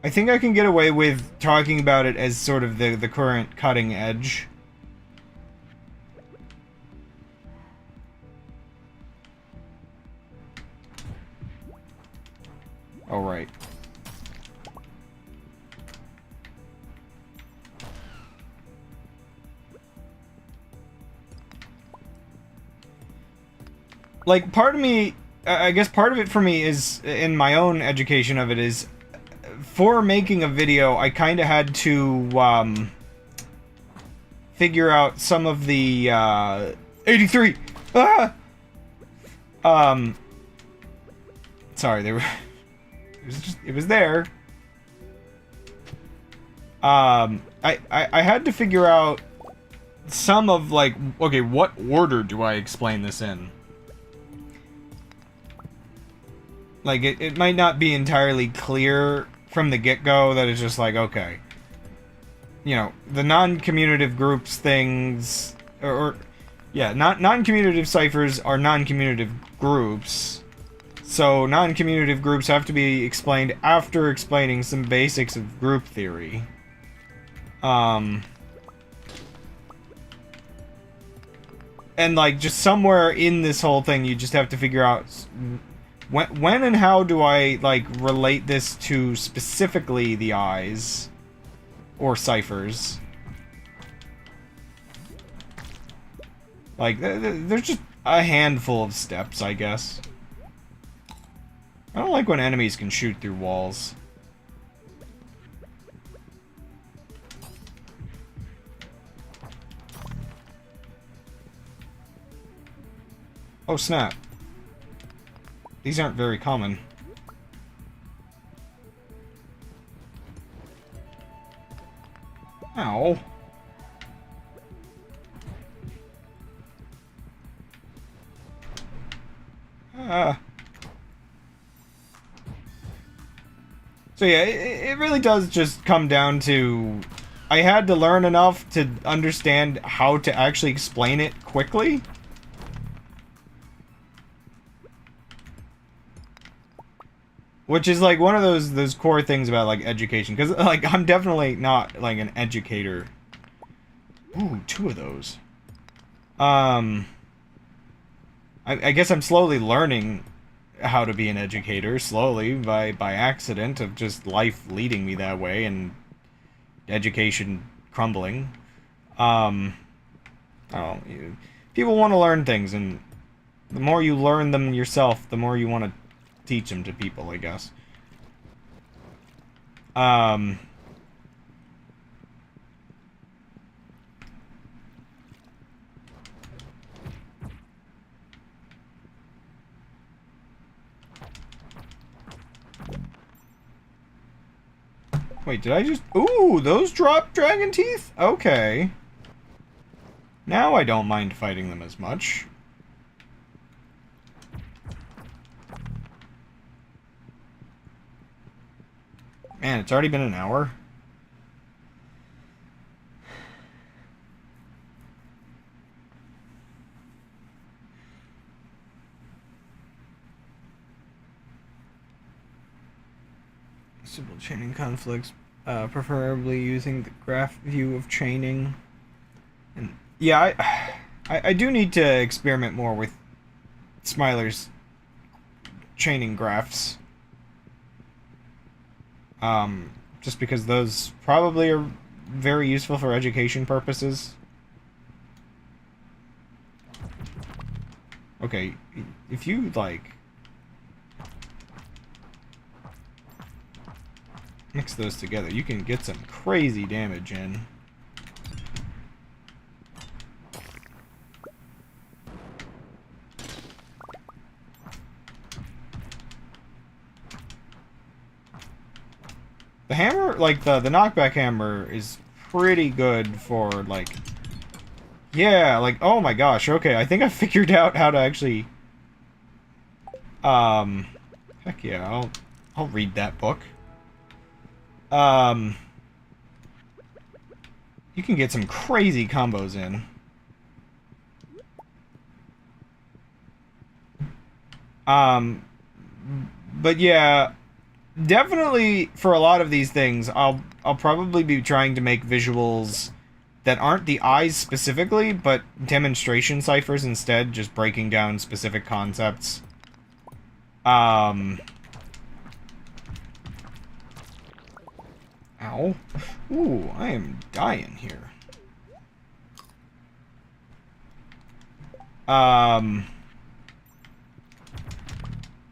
I think I can get away with talking about it as sort of the current cutting edge. All right. Like, part of me, I guess part of it for me is, in my own education of it, is for making a video, I kind of had to figure out some of the 83. Ah! Sorry, there were. It was there. I had to figure out some of, like, okay, what order do I explain this in? Like, it might not be entirely clear from the get-go that it's just like, okay, you know, the non-commutative groups things, yeah, non-commutative ciphers are non-commutative groups. So non-commutative groups have to be explained after explaining some basics of group theory. And like, just somewhere in this whole thing, you just have to figure out when and how do I, like, relate this to specifically the eyes or ciphers. Like, there's just a handful of steps, I guess. I don't like when enemies can shoot through walls. Oh, snap. These aren't very common. Ow. So yeah, it really does just come down to... I had to learn enough to understand how to actually explain it quickly. Which is, like, one of those core things about, like, education. Because, like, I'm definitely not, like, an educator. Ooh, 2 of those. I guess I'm slowly learning how to be an educator, slowly, by accident, of just life leading me that way, and education crumbling. I don't know, people want to learn things, and the more you learn them yourself, the more you want to teach them to people, I guess. Wait, did I just... Ooh, those drop dragon teeth? Okay. Now I don't mind fighting them as much. Man, it's already been an hour. Simple chaining conflicts, preferably using the graph view of chaining. And yeah, I do need to experiment more with Smiler's chaining graphs. Just because those probably are very useful for education purposes. Okay, if you, like, mix those together, you can get some crazy damage in. The hammer, like the knockback hammer, is pretty good for, like... Yeah, like, oh my gosh, okay, I think I figured out how to actually... Heck yeah, I'll read that book. You can get some crazy combos in. But yeah, definitely for a lot of these things, I'll probably be trying to make visuals that aren't the eyes specifically, but demonstration ciphers instead, just breaking down specific concepts. Ow. Ooh, I am dying here.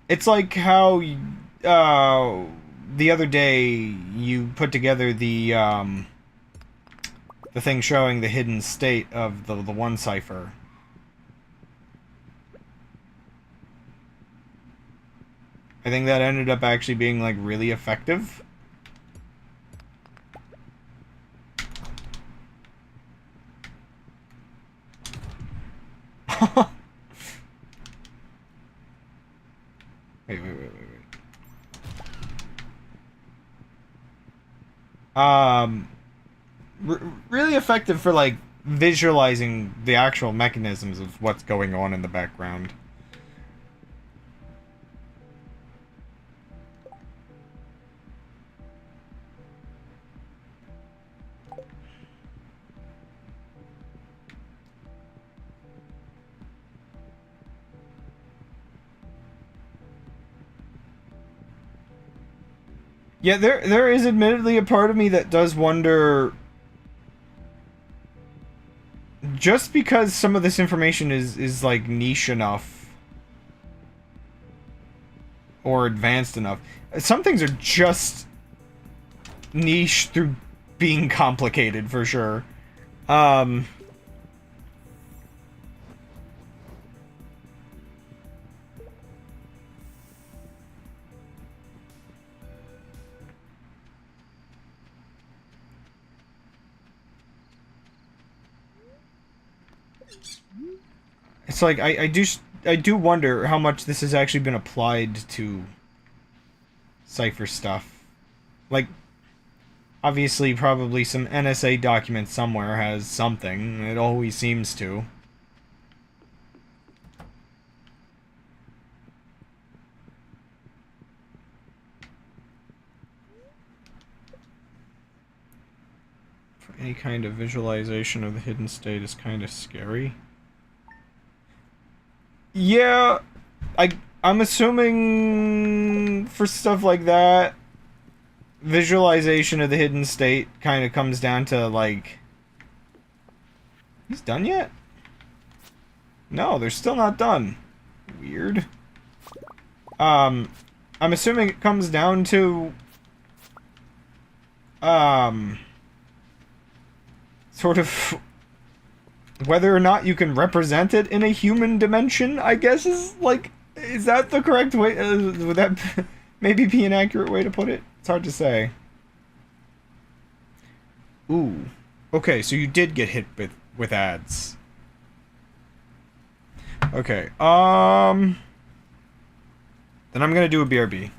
It's like how, the other day you put together the thing showing the hidden state of the one cipher. I think that ended up actually being, like, really effective. Wait. Really effective for, like, visualizing the actual mechanisms of what's going on in the background. Yeah, there is admittedly a part of me that does wonder, just because some of this information is like niche enough or advanced enough. Some things are just niche through being complicated for sure. It's like I do wonder how much this has actually been applied to cipher stuff. Like, obviously, probably some NSA document somewhere has something. It always seems to. For any kind of visualization of the hidden state is kind of scary. Yeah, I'm assuming for stuff like that, visualization of the hidden state kind of comes down to, like... He's done yet? No, they're still not done. Weird. I'm assuming it comes down to... Sort of... whether or not you can represent it in a human dimension, I guess is, like... Is that the correct way? Would that maybe be an accurate way to put it? It's hard to say. Ooh. Okay, so you did get hit with ads. Okay, then I'm gonna do a BRB.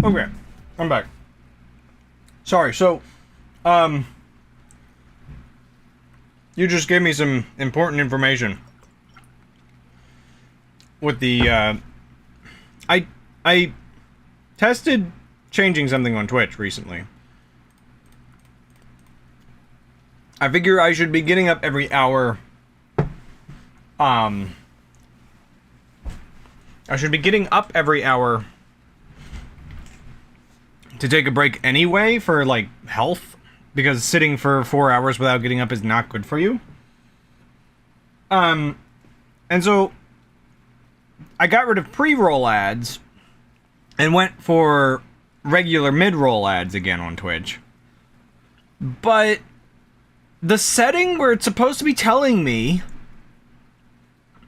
Okay, I'm back. Sorry, so, you just gave me some important information. With the, I tested changing something on Twitch recently. I figure I should be getting up every hour. I should be getting up every hour to take a break anyway for, like, health. Because sitting for 4 hours without getting up is not good for you. And so I got rid of pre-roll ads and went for regular mid-roll ads again on Twitch. But the setting where it's supposed to be telling me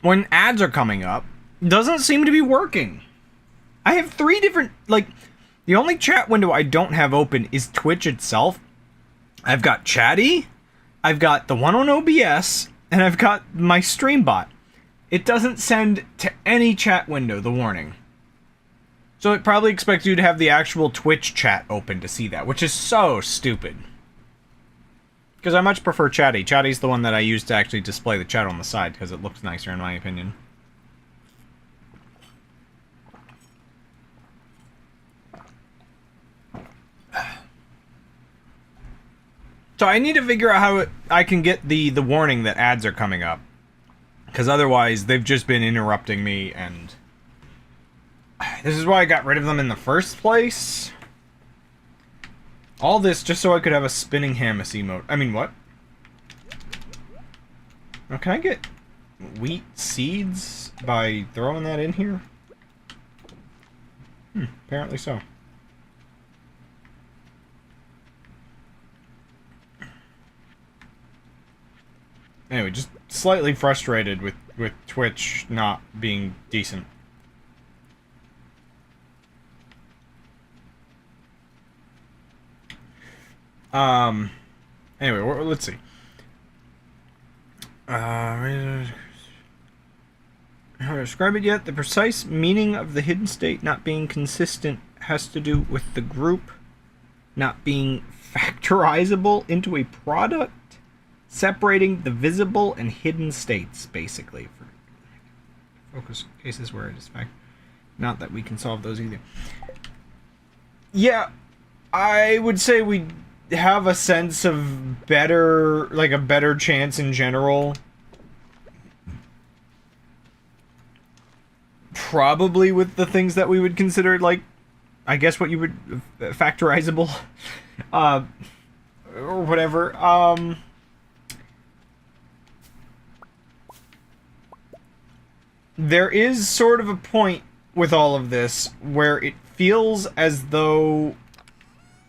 when ads are coming up doesn't seem to be working. I have 3 different, like, the only chat window I don't have open is Twitch itself. I've got Chatty, I've got the one on OBS, and I've got my stream bot. It doesn't send to any chat window the warning. So it probably expects you to have the actual Twitch chat open to see that, which is so stupid. Because I much prefer Chatty. Chatty's the one that I use to actually display the chat on the side, because it looks nicer in my opinion. So I need to figure out how I can get the warning that ads are coming up. Because otherwise, they've just been interrupting me, and this is why I got rid of them in the first place. All this just so I could have a spinning Hamas emote. I mean, what? Oh, can I get wheat seeds by throwing that in here? Apparently so. Anyway, just slightly frustrated with Twitch not being decent. Anyway, let's see. Haven't described it yet. The precise meaning of the hidden state not being consistent has to do with the group not being factorizable into a product. Separating the visible and hidden states, basically. For focus cases where it is fact. Not that we can solve those either. Yeah, I would say we have a sense of better, like a better chance in general. Probably with the things that we would consider, like, I guess what you would, factorizable. Or whatever. There is sort of a point with all of this where it feels as though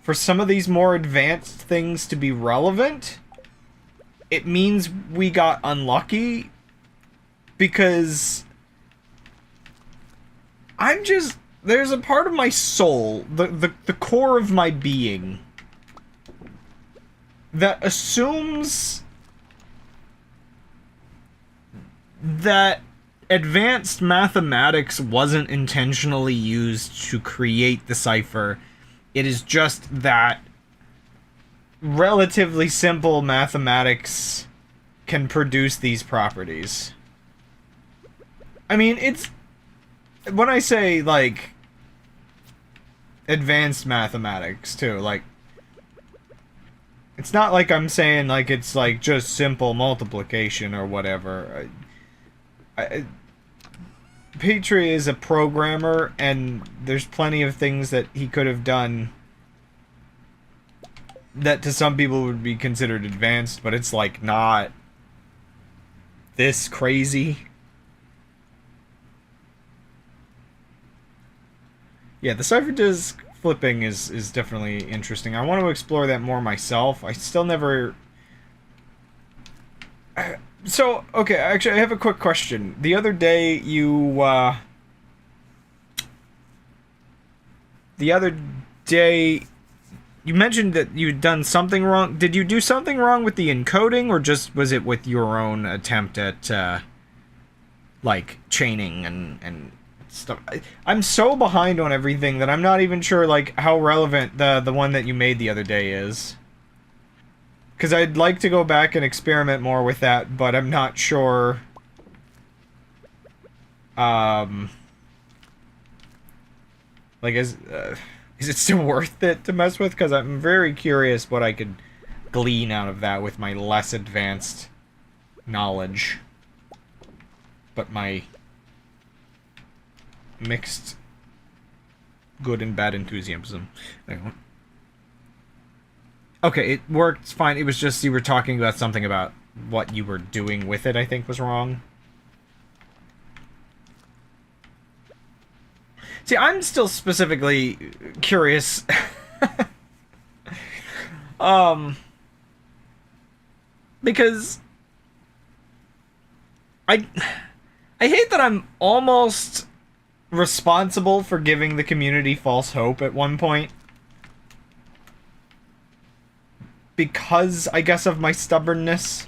for some of these more advanced things to be relevant, it means we got unlucky because there's a part of my soul, the core of my being that assumes that advanced mathematics wasn't intentionally used to create the cipher. It is just that relatively simple mathematics can produce these properties. I mean, it's... When I say, like, advanced mathematics, too, like... It's not like I'm saying, like, it's, like, just simple multiplication or whatever. Petrie is a programmer, and there's plenty of things that he could have done that to some people would be considered advanced, but it's like not this crazy. Yeah, the cipherdisk flipping is definitely interesting. I want to explore that more myself. I still never... So, okay, actually, I have a quick question. The other day, you mentioned that you'd done something wrong. Did you do something wrong with the encoding, or just was it with your own attempt at, like, chaining and stuff. I'm so behind on everything that I'm not even sure like how relevant the one that you made the other day is. Because I'd like to go back and experiment more with that, but I'm not sure. Like, is it still worth it to mess with? Because I'm very curious what I could glean out of that with my less advanced knowledge. But my mixed good and bad enthusiasm. Okay, it worked fine. It was just you were talking about something about what you were doing with it, I think was wrong. See, I'm still specifically curious. Because I hate that I'm almost responsible for giving the community false hope at one point. Because, I guess, of my stubbornness.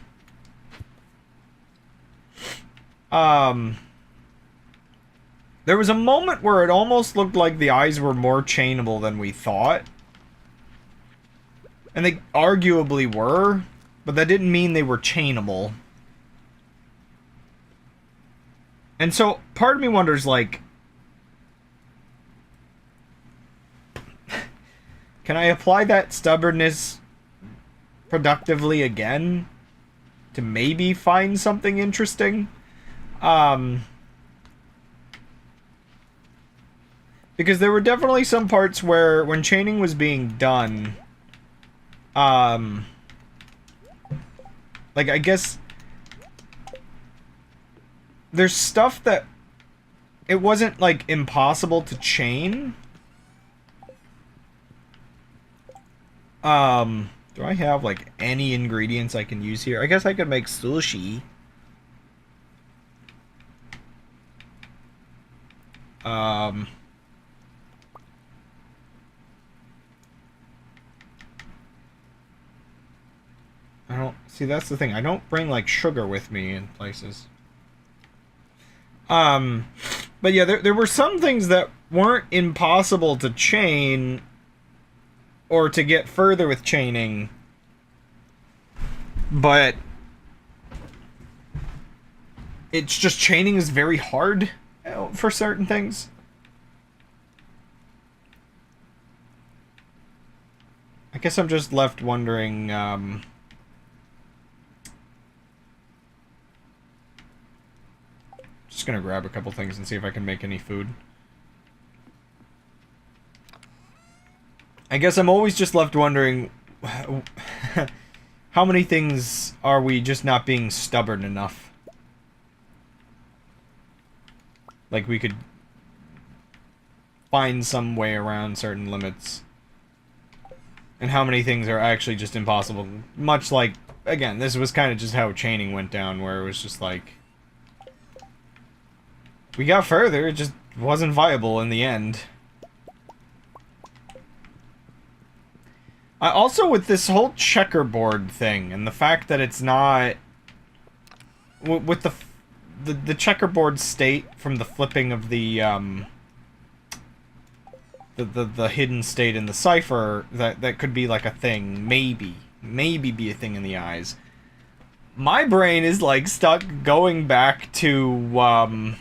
There was a moment where it almost looked like the eyes were more chainable than we thought. And they arguably were, but that didn't mean they were chainable. And so, part of me wonders, like... can I apply that stubbornness productively again? To maybe find something interesting? Because there were definitely some parts where, when chaining was being done, like, I guess, there's stuff that, it wasn't, like, impossible to chain. Do I have, like, any ingredients I can use here? I guess I could make sushi. I don't... see, that's the thing. I don't bring, like, sugar with me in places. But yeah, there were some things that weren't impossible to chain or to get further with chaining. But it's just chaining is very hard for certain things. I guess I'm just left wondering, just gonna grab a couple things and see if I can make any food. I guess I'm always just left wondering how many things are we just not being stubborn enough? Like we could find some way around certain limits. And how many things are actually just impossible. Much like, again, this was kind of just how chaining went down, where it was just like... we got further, it just wasn't viable in the end. Also, with this whole checkerboard thing, and the fact that it's not... with the checkerboard state from the flipping of the hidden state in the cipher, that could be like a thing, maybe be a thing in the eyes. My brain is like stuck going back to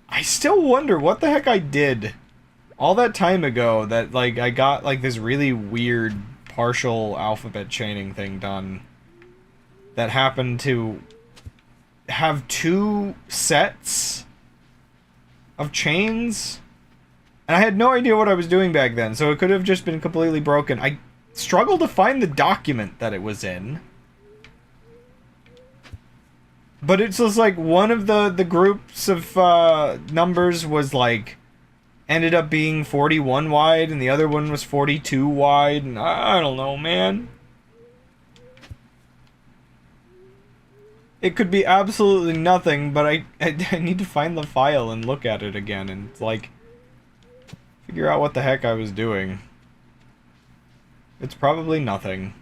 I still wonder what the heck I did all that time ago that like I got like this really weird partial alphabet chaining thing done that happened to have 2 sets of chains. And I had no idea what I was doing back then, so it could have just been completely broken. I struggled to find the document that it was in. But it's just like one of the groups of numbers was like, ended up being 41 wide, and the other one was 42 wide, and I don't know, man. It could be absolutely nothing, but I need to find the file and look at it again, and like... figure out what the heck I was doing. It's probably nothing.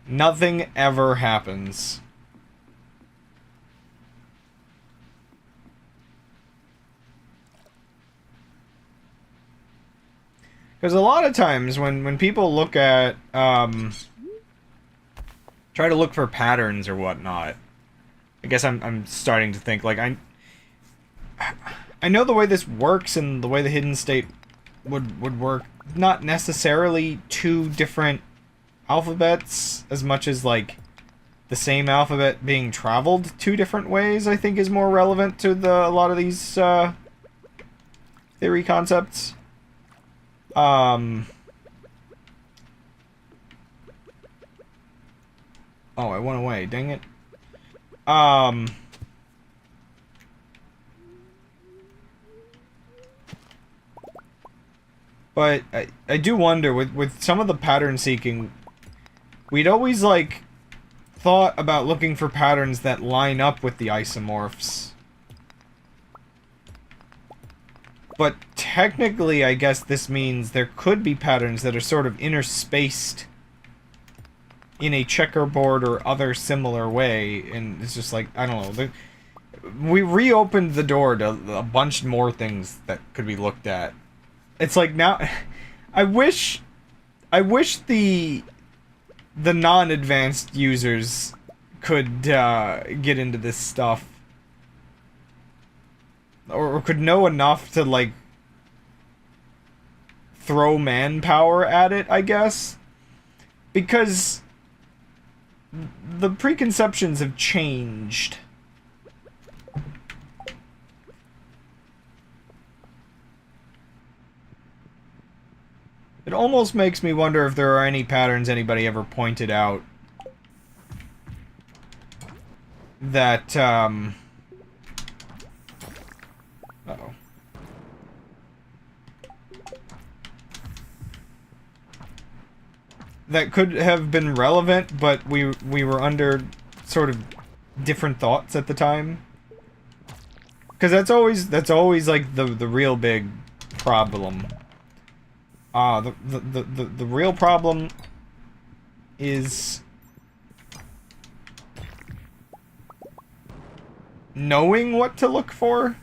Nothing ever happens. Because a lot of times when people look at, try to look for patterns or whatnot, I guess I'm starting to think, like, I know the way this works and the way the hidden state would work, not necessarily two different alphabets as much as, like, the same alphabet being traveled two different ways, I think is more relevant to a lot of these, theory concepts. Oh, I went away, dang it. But I do wonder, with some of the pattern seeking, we'd always, like, thought about looking for patterns that line up with the isomorphs. But technically, I guess this means there could be patterns that are sort of interspaced in a checkerboard or other similar way, and it's just like, I don't know. We reopened the door to a bunch more things that could be looked at. It's like now, I wish the non-advanced users could get into this stuff, or could know enough to, like, throw manpower at it, I guess, because the preconceptions have changed. It almost makes me wonder if there are any patterns anybody ever pointed out that, uh-oh. That could have been relevant, but we were under sort of different thoughts at the time. Because that's always like the real big problem. The real problem is knowing what to look for.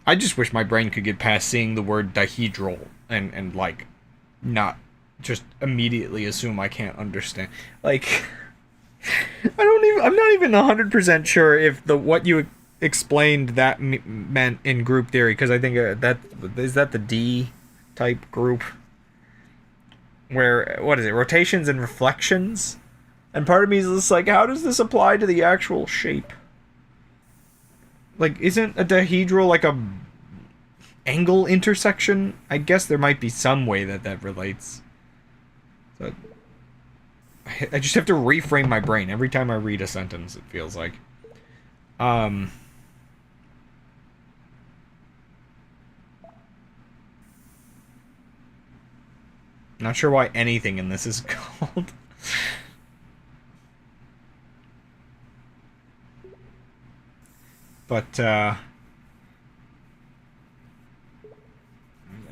I just wish my brain could get past seeing the word dihedral and like not just immediately assume I can't understand. Like, I'm not even 100% sure if what you explained that meant in group theory, because I think is that the D type group where, what is it, rotations and reflections? And part of me is just like, how does this apply to the actual shape? Like, isn't a dihedral like a angle intersection? I guess there might be some way that relates. But I just have to reframe my brain every time I read a sentence, it feels like. Not sure why anything in this is called. But, it's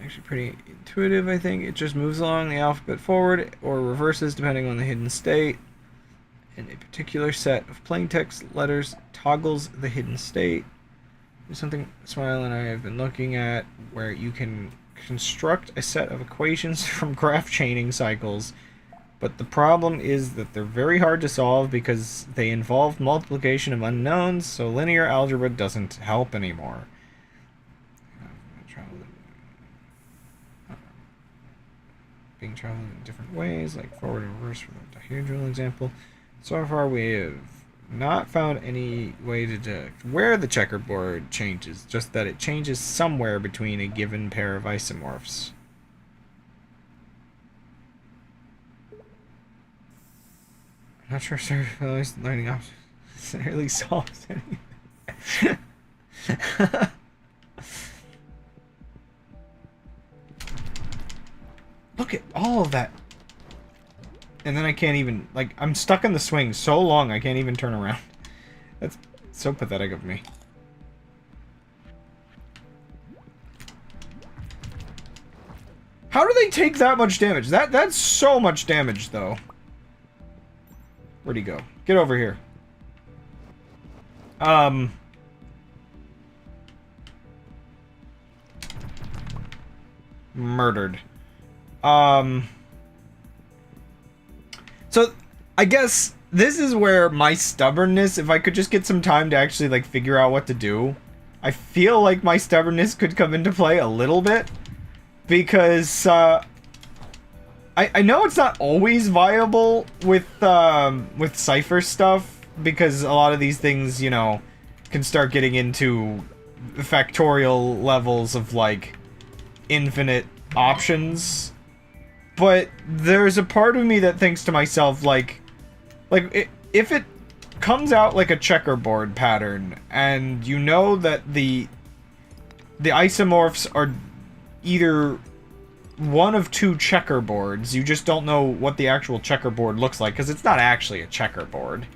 actually pretty intuitive, I think. It just moves along the alphabet forward or reverses depending on the hidden state. And a particular set of plain text letters toggles the hidden state. There's something Smile and I have been looking at where you can construct a set of equations from graph chaining cycles, but the problem is that they're very hard to solve because they involve multiplication of unknowns, so linear algebra doesn't help anymore. Being traveled in different ways, like forward and reverse for the dihedral example. So far we have not found any way to detect where the checkerboard changes, just that it changes somewhere between a given pair of isomorphs. I'm not sure Stardew Valley's lighting up necessarily solves anything. Look at all of that. And then I can't even, like, I'm stuck in the swing so long I can't even turn around. That's so pathetic of me. How do they take that much damage? That's so much damage, though. Where'd he go? Get over here. murdered. So, I guess this is where my stubbornness, if I could just get some time to actually, like, figure out what to do, I feel like my stubbornness could come into play a little bit. Because, I know it's not always viable with Cypher stuff, because a lot of these things, you know, can start getting into factorial levels of, like, infinite options. But there's a part of me that thinks to myself, like if it comes out like a checkerboard pattern, and you know that the isomorphs are either one of two checkerboards, you just don't know what the actual checkerboard looks like, because it's not actually a checkerboard.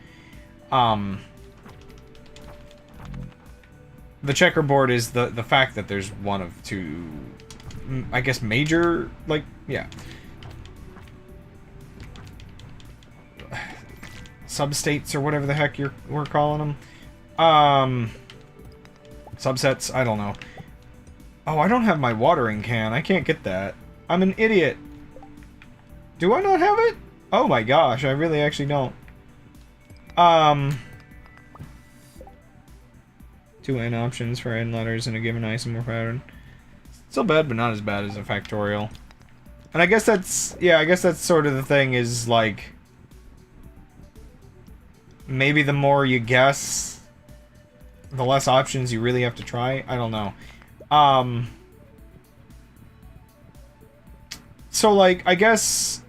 The checkerboard is the fact that there's one of two, I guess, major, like, yeah. Substates or whatever the heck we're calling them. Subsets, I don't know. Oh, I don't have my watering can. I can't get that. I'm an idiot. Do I not have it? Oh my gosh, I really actually don't. 2 N options for N letters in a given isomorph pattern. Still bad, but not as bad as a factorial. And I guess that's, yeah, I guess that's sort of the thing, is like, maybe the more you guess, the less options you really have to try. I don't know. So, like, I guess...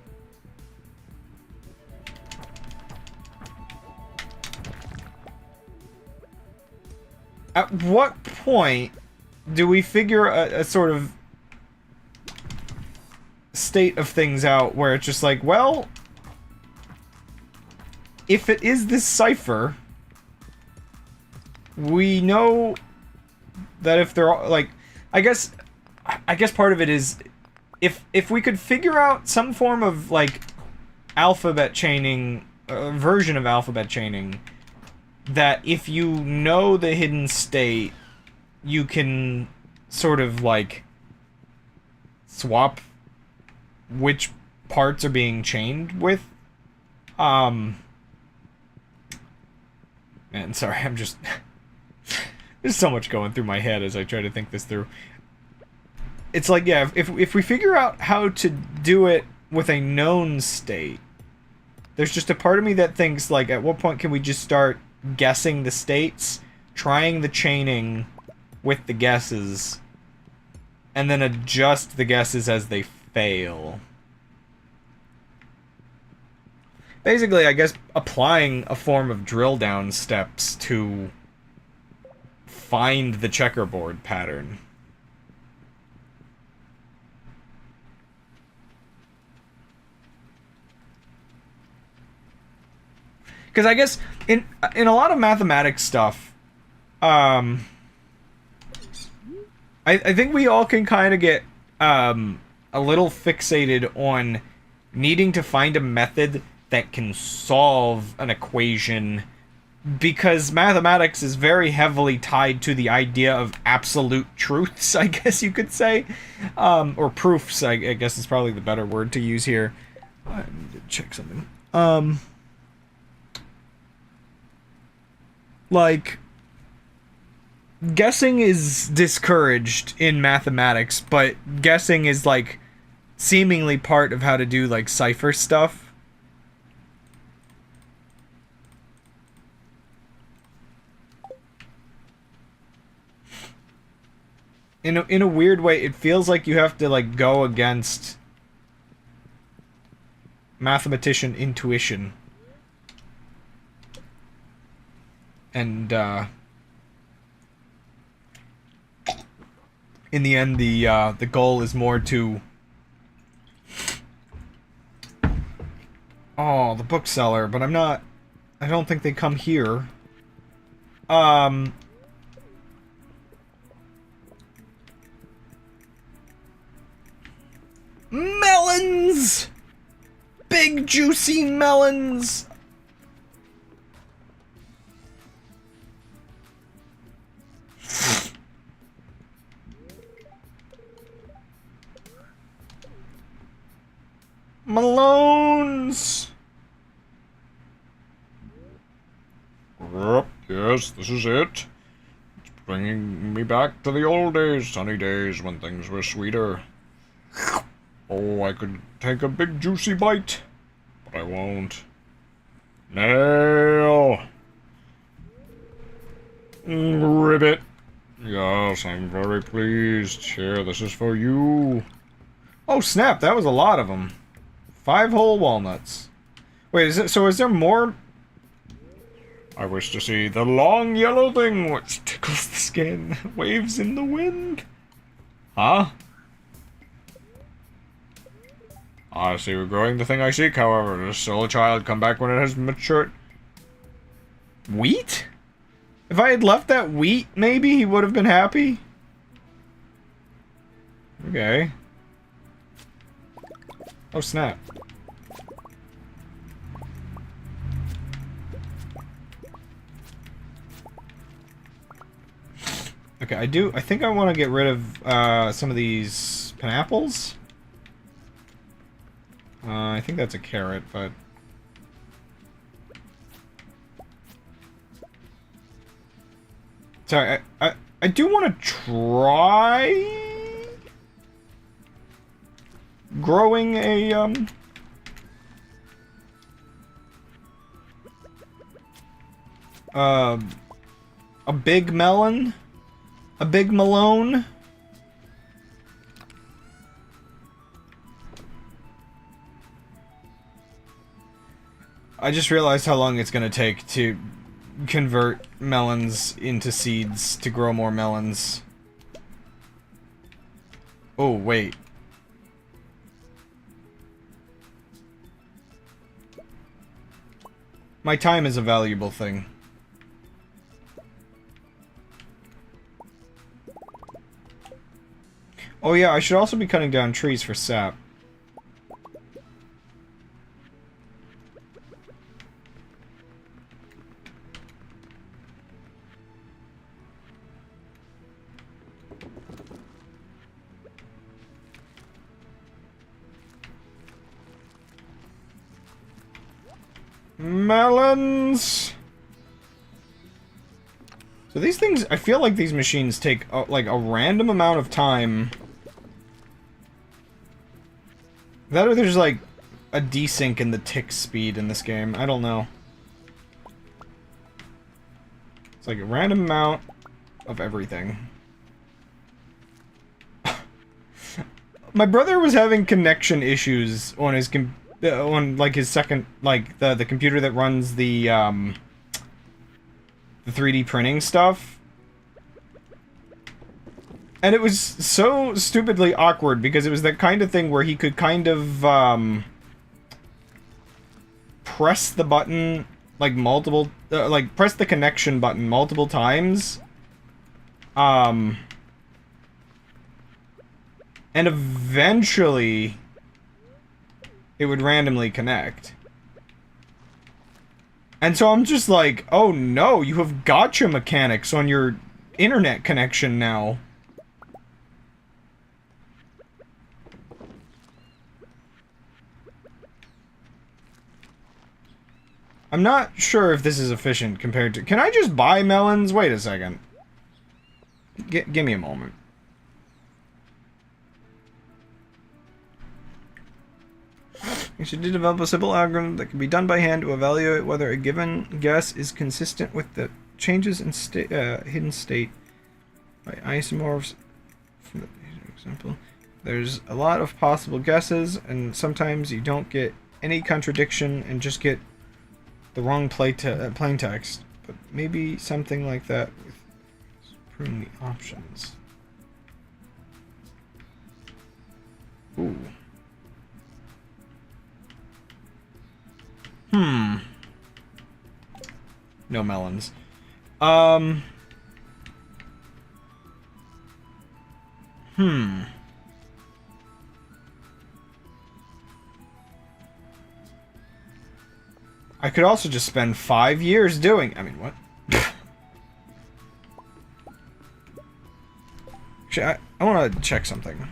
At what point do we figure a sort of state of things out where it's just like, well, if it is this cipher, we know that if they're all, like, I guess part of it is if we could figure out some form of, like, alphabet chaining, version of alphabet chaining, that if you know the hidden state, you can sort of, like, swap which parts are being chained with. Man, sorry, I'm just... There's so much going through my head as I try to think this through. It's like, yeah, if we figure out how to do it with a known state, there's just a part of me that thinks, like, at what point can we just start guessing the states, trying the chaining with the guesses, and then adjust the guesses as they fail. Basically, I guess, applying a form of drill down steps to find the checkerboard pattern. Because I guess in a lot of mathematics stuff, I think we all can kind of get a little fixated on needing to find a method that can solve an equation, because mathematics is very heavily tied to the idea of absolute truths, I guess you could say, or proofs, I guess is probably the better word to use here. I need to check something. Like, guessing is discouraged in mathematics, but guessing is, like, seemingly part of how to do, like, cipher stuff. In a weird way, it feels like you have to, like, go against mathematician intuition. And, in the end, the goal is more to... Oh, the bookseller, but I'm not... I don't think they come here. Melons! Big, juicy melons! Malones! Yep, yes, this is it. It's bringing me back to the old days, sunny days when things were sweeter. Oh, I could take a big juicy bite, but I won't. Nail! Ribbit! Yes, I'm very pleased. Here, this is for you. Oh snap, that was a lot of them. 5 whole walnuts. Wait, is there more? I wish to see the long yellow thing which tickles the skin, waves in the wind. Huh? I see we're growing the thing I seek, however. Does still a child come back when it has matured? Wheat? If I had left that wheat, maybe he would have been happy? Okay. Oh snap. Okay, I think I want to get rid of some of these pineapples. I think that's a carrot, but... Sorry, I do want to try... growing a big melon? A big Malone? I just realized how long it's gonna take to convert melons into seeds to grow more melons. Oh, wait. My time is a valuable thing. Oh yeah, I should also be cutting down trees for sap. Melons! So these things, I feel like these machines take like a random amount of time. That or there's like a desync in the tick speed in this game. I don't know. It's like a random amount of everything. My brother was having connection issues on his on like his second, like the computer that runs the 3D printing stuff. And it was so stupidly awkward because it was that kind of thing where he could kind of press the button like multiple like press the connection button multiple times. And eventually it would randomly connect. And so I'm just like, oh no, you have gotcha mechanics on your internet connection now. I'm not sure if this is efficient compared to... Can I just buy melons? Wait a second. Give me a moment. You should develop a simple algorithm that can be done by hand to evaluate whether a given guess is consistent with the changes in hidden state by isomorphs. For example, there's a lot of possible guesses, and sometimes you don't get any contradiction and just get the wrong plain text. But maybe something like that with improving the options. Ooh. No melons. I could also just spend 5 years doing... I mean, what? Actually, I want to check something.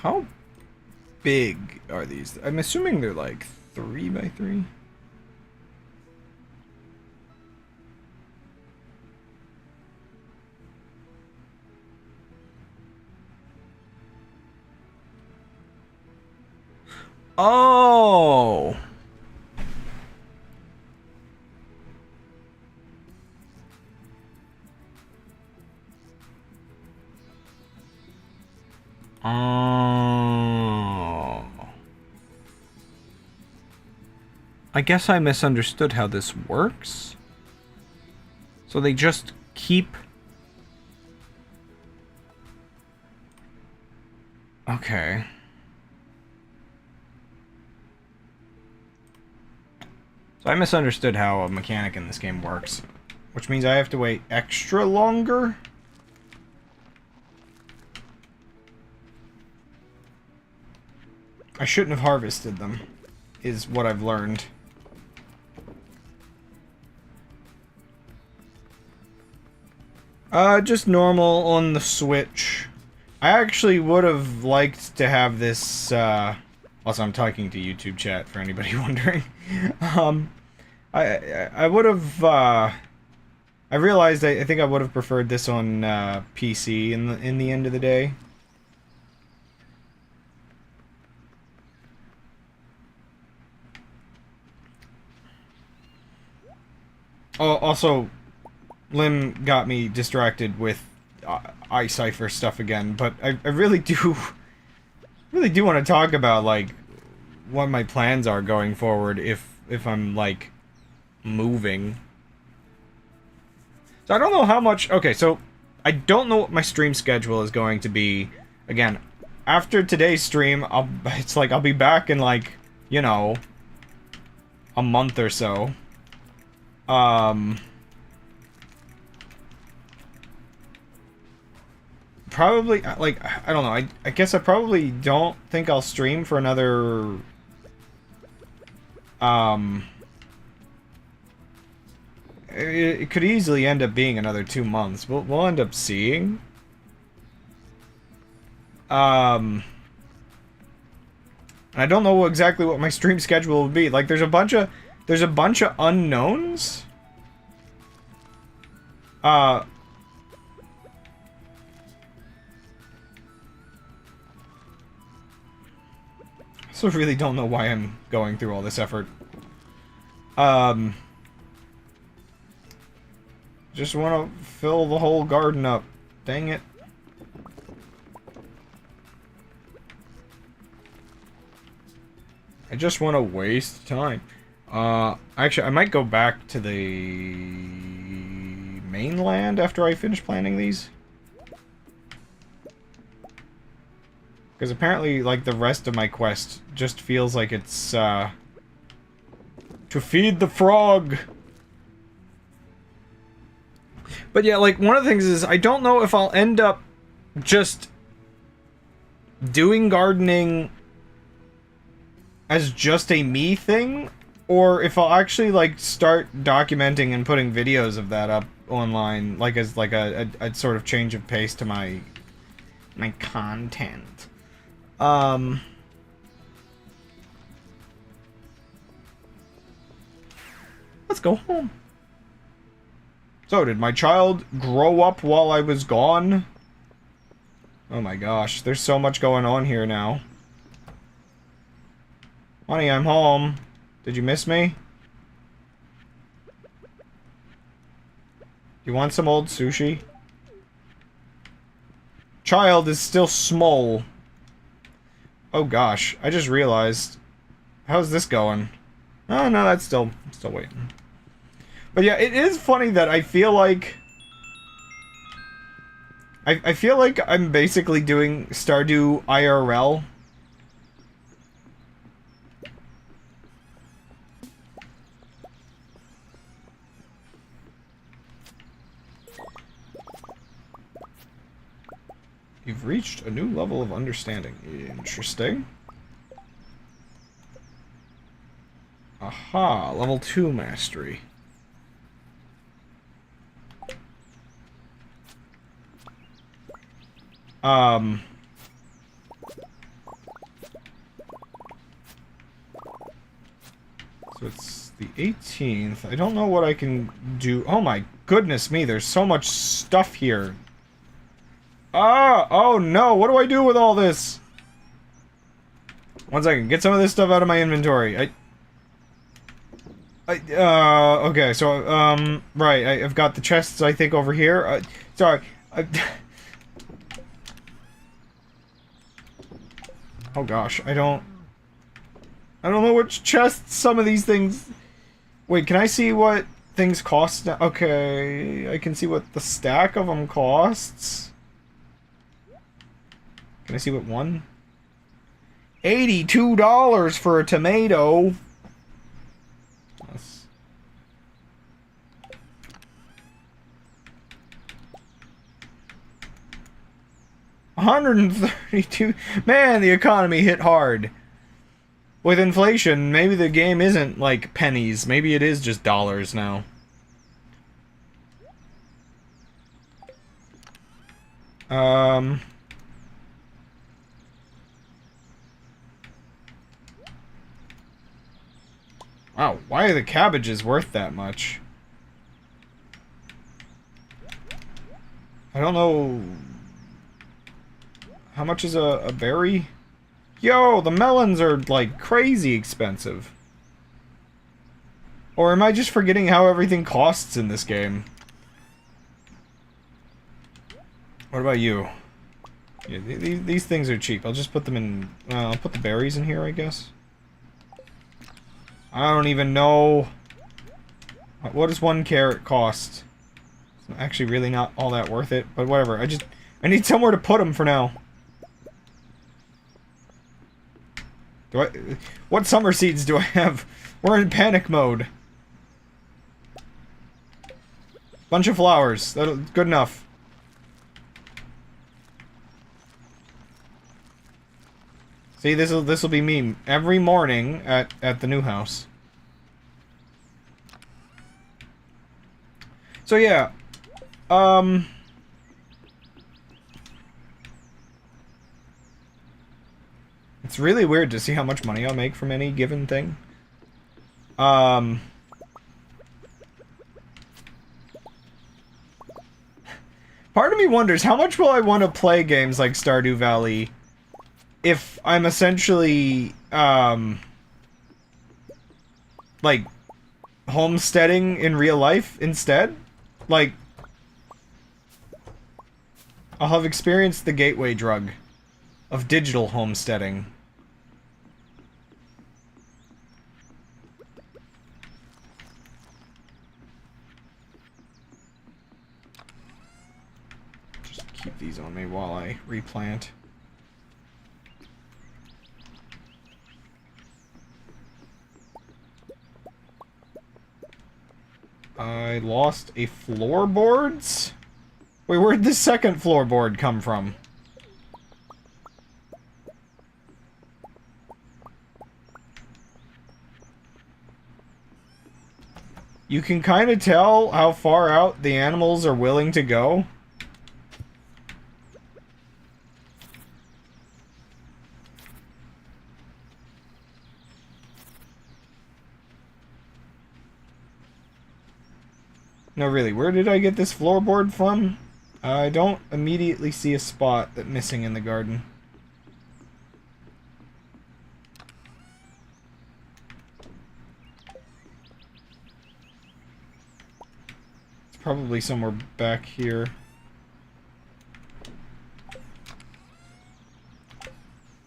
How big are these? I'm assuming they're like 3 by 3. Oh. Oh. I guess I misunderstood how this works. So they just keep... Okay. So I misunderstood how a mechanic in this game works. Which means I have to wait extra longer? I shouldn't have harvested them, is what I've learned. Just normal on the Switch. I actually would have liked to have this, also I'm talking to YouTube chat for anybody wondering. I would have, I realized I think I would have preferred this on, PC in the end of the day. Oh, also, Lim got me distracted with iCipher stuff again, but I really do want to talk about, like, what my plans are going forward if I'm, like, moving. So I don't know how much... Okay, so I don't know what my stream schedule is going to be. Again, after today's stream, it's like I'll be back in, like, you know, a month or so. Probably, like, I don't know, I guess I probably don't think I'll stream for another, it could easily end up being another 2 months. We'll end up seeing. And I don't know exactly what my stream schedule will be. Like, there's a bunch of unknowns. I also really don't know why I'm going through all this effort. Just want to fill the whole garden up. Dang it. I just want to waste time. Actually, I might go back to the mainland after I finish planting these. Because apparently, like, the rest of my quest just feels like it's, to feed the frog! But yeah, like, one of the things is, I don't know if I'll end up just doing gardening as just a me thing, or if I'll actually, like, start documenting and putting videos of that up online, like, as, like, a sort of change of pace to my content. Let's go home. So, did my child grow up while I was gone? Oh my gosh, there's so much going on here now. Honey, I'm home. Did you miss me? You want some old sushi? Child is still small. Oh gosh, I just realized. How's this going? Oh no, that's still waiting. But yeah, it is funny that I feel like I feel like I'm basically doing Stardew IRL. You've reached a new level of understanding. Interesting. Aha, level 2 mastery. So it's the 18th. I don't know what I can do. Oh my goodness me, there's so much stuff here. Ah! Oh no, what do I do with all this? One second, get some of this stuff out of my inventory. Okay, so, right, I've got the chests, I think, over here. Sorry. Oh gosh, I don't know which chests some of these things... Wait, can I see what things cost now? Okay, I can see what the stack of them costs. Can I see what one? $82 for a tomato. That's... $132. Man, the economy hit hard. With inflation, maybe the game isn't like pennies. Maybe it is just dollars now. Wow, why are the cabbages worth that much? I don't know... How much is a berry? Yo, the melons are, like, crazy expensive. Or am I just forgetting how everything costs in this game? What about you? Yeah, these things are cheap. I'll just put them in... I'll put the berries in here, I guess. I don't even know... What does 1 carrot cost? It's actually really not all that worth it, but whatever. I need somewhere to put them for now. What summer seeds do I have? We're in panic mode. Bunch of flowers. That's good enough. See, this'll be me every morning at the new house. So yeah, it's really weird to see how much money I'll make from any given thing. Part of me wonders, how much will I want to play games like Stardew Valley if I'm essentially, like, homesteading in real life instead? Like, I'll have experienced the gateway drug of digital homesteading. Just keep these on me while I replant. I lost a floorboards? Wait, where'd the second floorboard come from? You can kind of tell how far out the animals are willing to go. No, really, where did I get this floorboard from? I don't immediately see a spot that's missing in the garden. It's probably somewhere back here.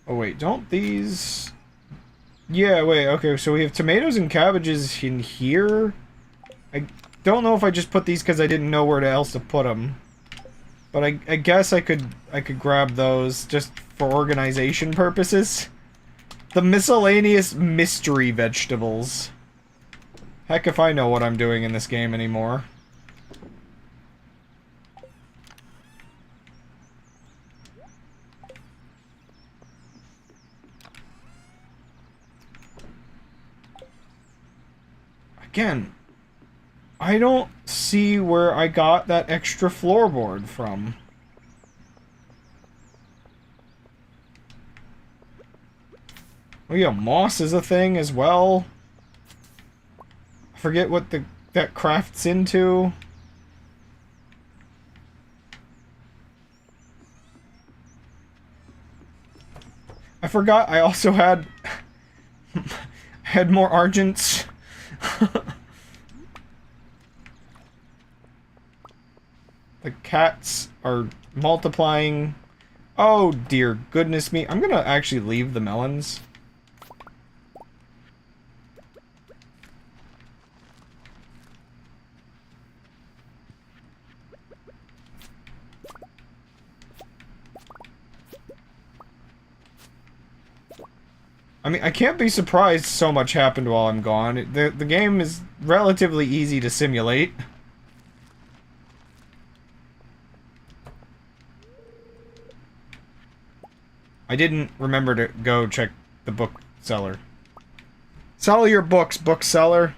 Oh wait, don't these... Yeah, wait, okay, so we have tomatoes and cabbages in here. I don't know if I just put these because I didn't know where else to put them. But I guess I could grab those just for organization purposes. The miscellaneous mystery vegetables. Heck if I know what I'm doing in this game anymore. Again, I don't see where I got that extra floorboard from. Oh yeah, moss is a thing as well. forget what that crafts into. I forgot I also had had more argents. The cats are multiplying. Oh dear goodness me. I'm gonna actually leave the melons. I mean, I can't be surprised so much happened while I'm gone. The game is relatively easy to simulate. I didn't remember to go check the bookseller. Sell your books, bookseller.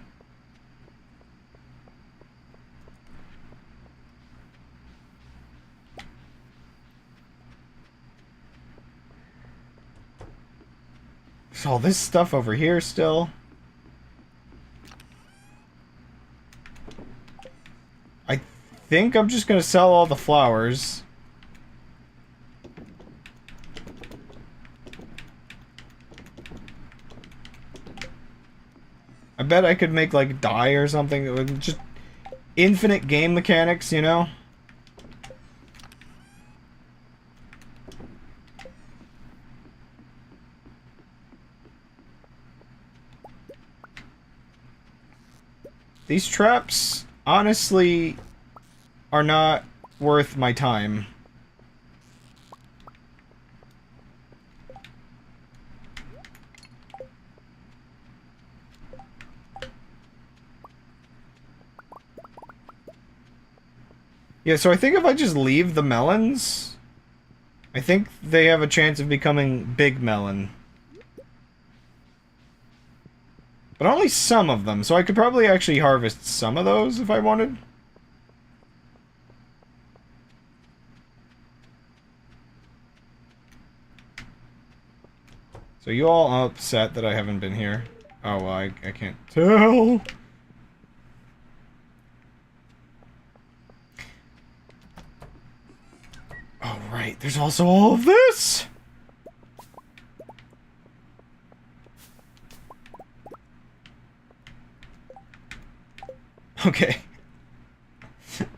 There's all this stuff over here still. I think I'm just gonna sell all the flowers. I bet I could make like dye or something with just infinite game mechanics, you know? These traps, honestly, are not worth my time. Yeah, so I think if I just leave the melons, I think they have a chance of becoming big melon. But only some of them, so I could probably actually harvest some of those if I wanted. So you all upset that I haven't been here? Oh, well, I can't tell. Oh, right, there's also all of this! Okay.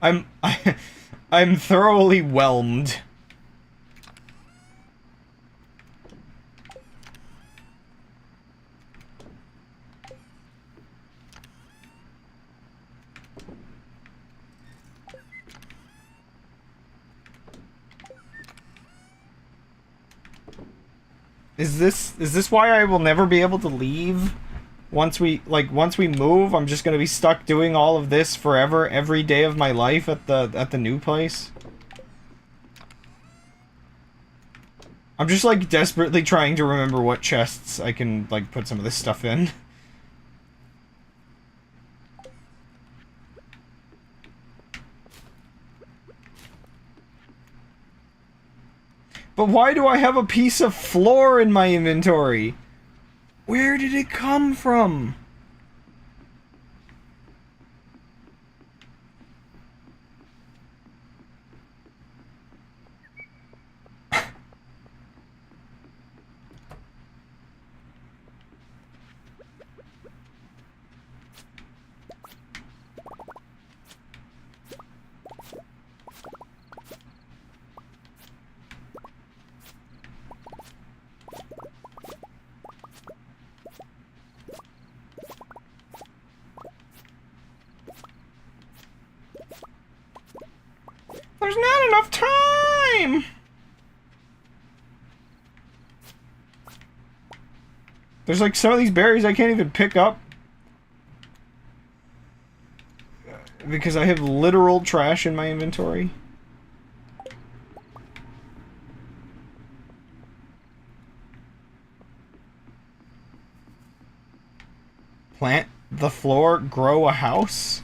I'm thoroughly whelmed. Is this why I will never be able to leave? Once we move, I'm just gonna be stuck doing all of this forever, every day of my life at the new place. I'm just like desperately trying to remember what chests I can like put some of this stuff in. But why do I have a piece of floor in my inventory? Where did it come from? There's not enough time! There's like some of these berries I can't even pick up. Because I have literal trash in my inventory. Plant the floor, grow a house?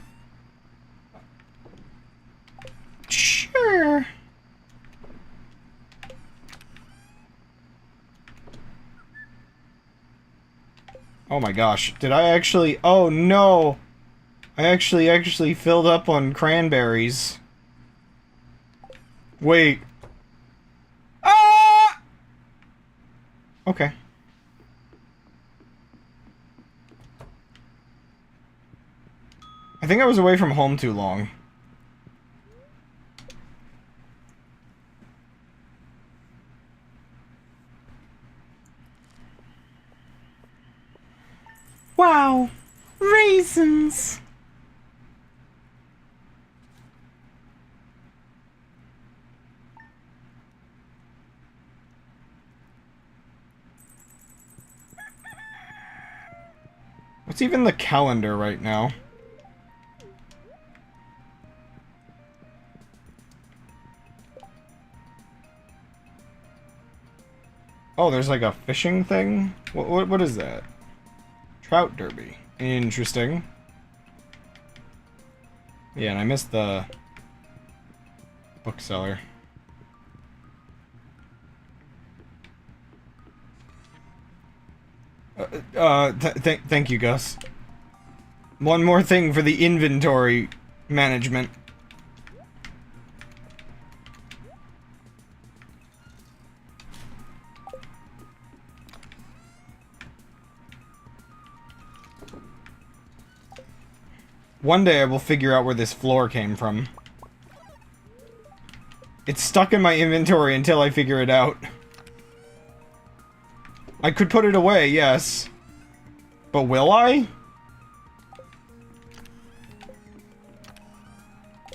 Sure. Oh my gosh, did I actually... Oh no! I actually filled up on cranberries. Wait. Ah! Okay. I think I was away from home too long. Wow. Raisins. What's even the calendar right now? Oh, there's like a fishing thing? What is that? Trout derby. Interesting. Yeah, and I missed the bookseller. Thank you, Gus. One more thing for the inventory management. One day I will figure out where this floor came from. It's stuck in my inventory until I figure it out. I could put it away, yes. But will I?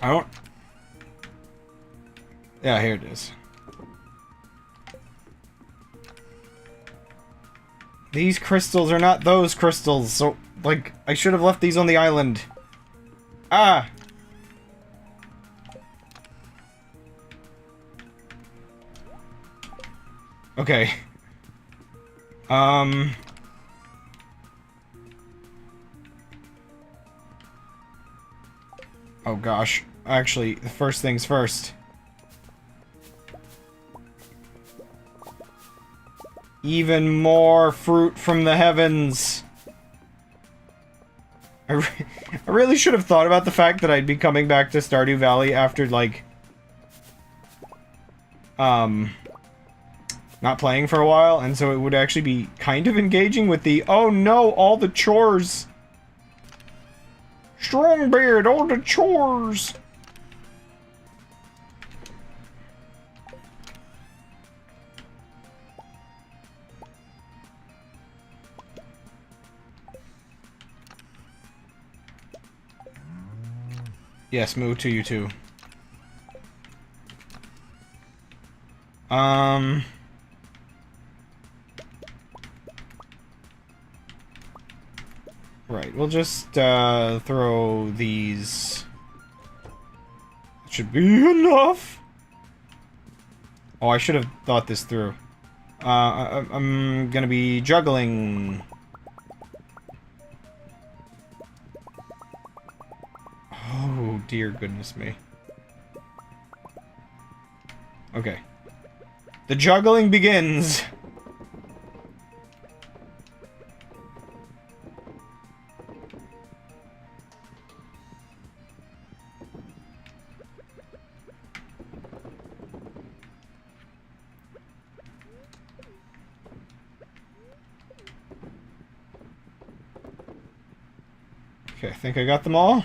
I don't... Yeah, here it is. These crystals are not those crystals, so, like, I should have left these on the island. Ah! Okay. Oh gosh. Actually, the first things first. Even more fruit from the heavens. I really should have thought about the fact that I'd be coming back to Stardew Valley after, like... not playing for a while, and so it would actually be kind of engaging with the, oh no, all the chores! Strongbeard, all the chores! Yes, move to you too. Right, we'll just, throw these... Should be enough! Oh, I should have thought this through. I'm gonna be juggling... Oh, dear goodness me. Okay. The juggling begins! Okay, I think I got them all.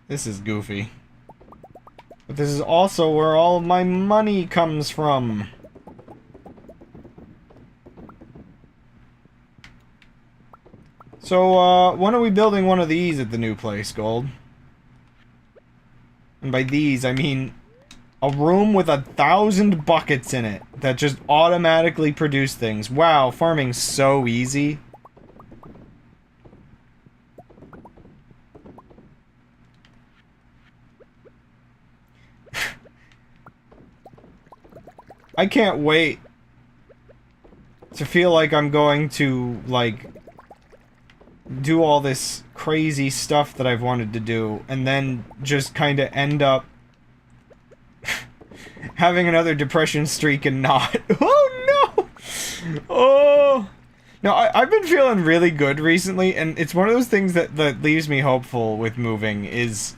This is goofy. But this is also where all of my money comes from. So, when are we building one of these at the new place, Gold? And by these, I mean a room with 1,000 buckets in it that just automatically produce things. Wow, farming's so easy. I can't wait to feel like I'm going to, like, do all this crazy stuff that I've wanted to do, and then just kind of end up having another depression streak and not. Oh no! Oh! No, I've been feeling really good recently, and it's one of those things that leaves me hopeful with moving, is...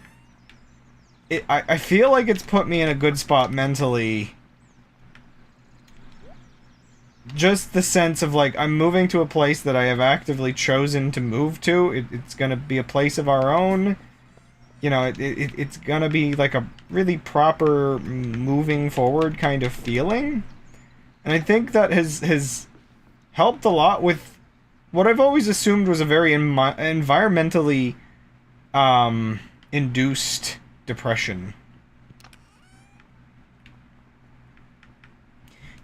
I feel like it's put me in a good spot mentally. Just the sense of, like, I'm moving to a place that I have actively chosen to move to. It's gonna be a place of our own. You know, it's gonna be, like, a really proper moving forward kind of feeling. And I think that has helped a lot with what I've always assumed was a very environmentally induced depression.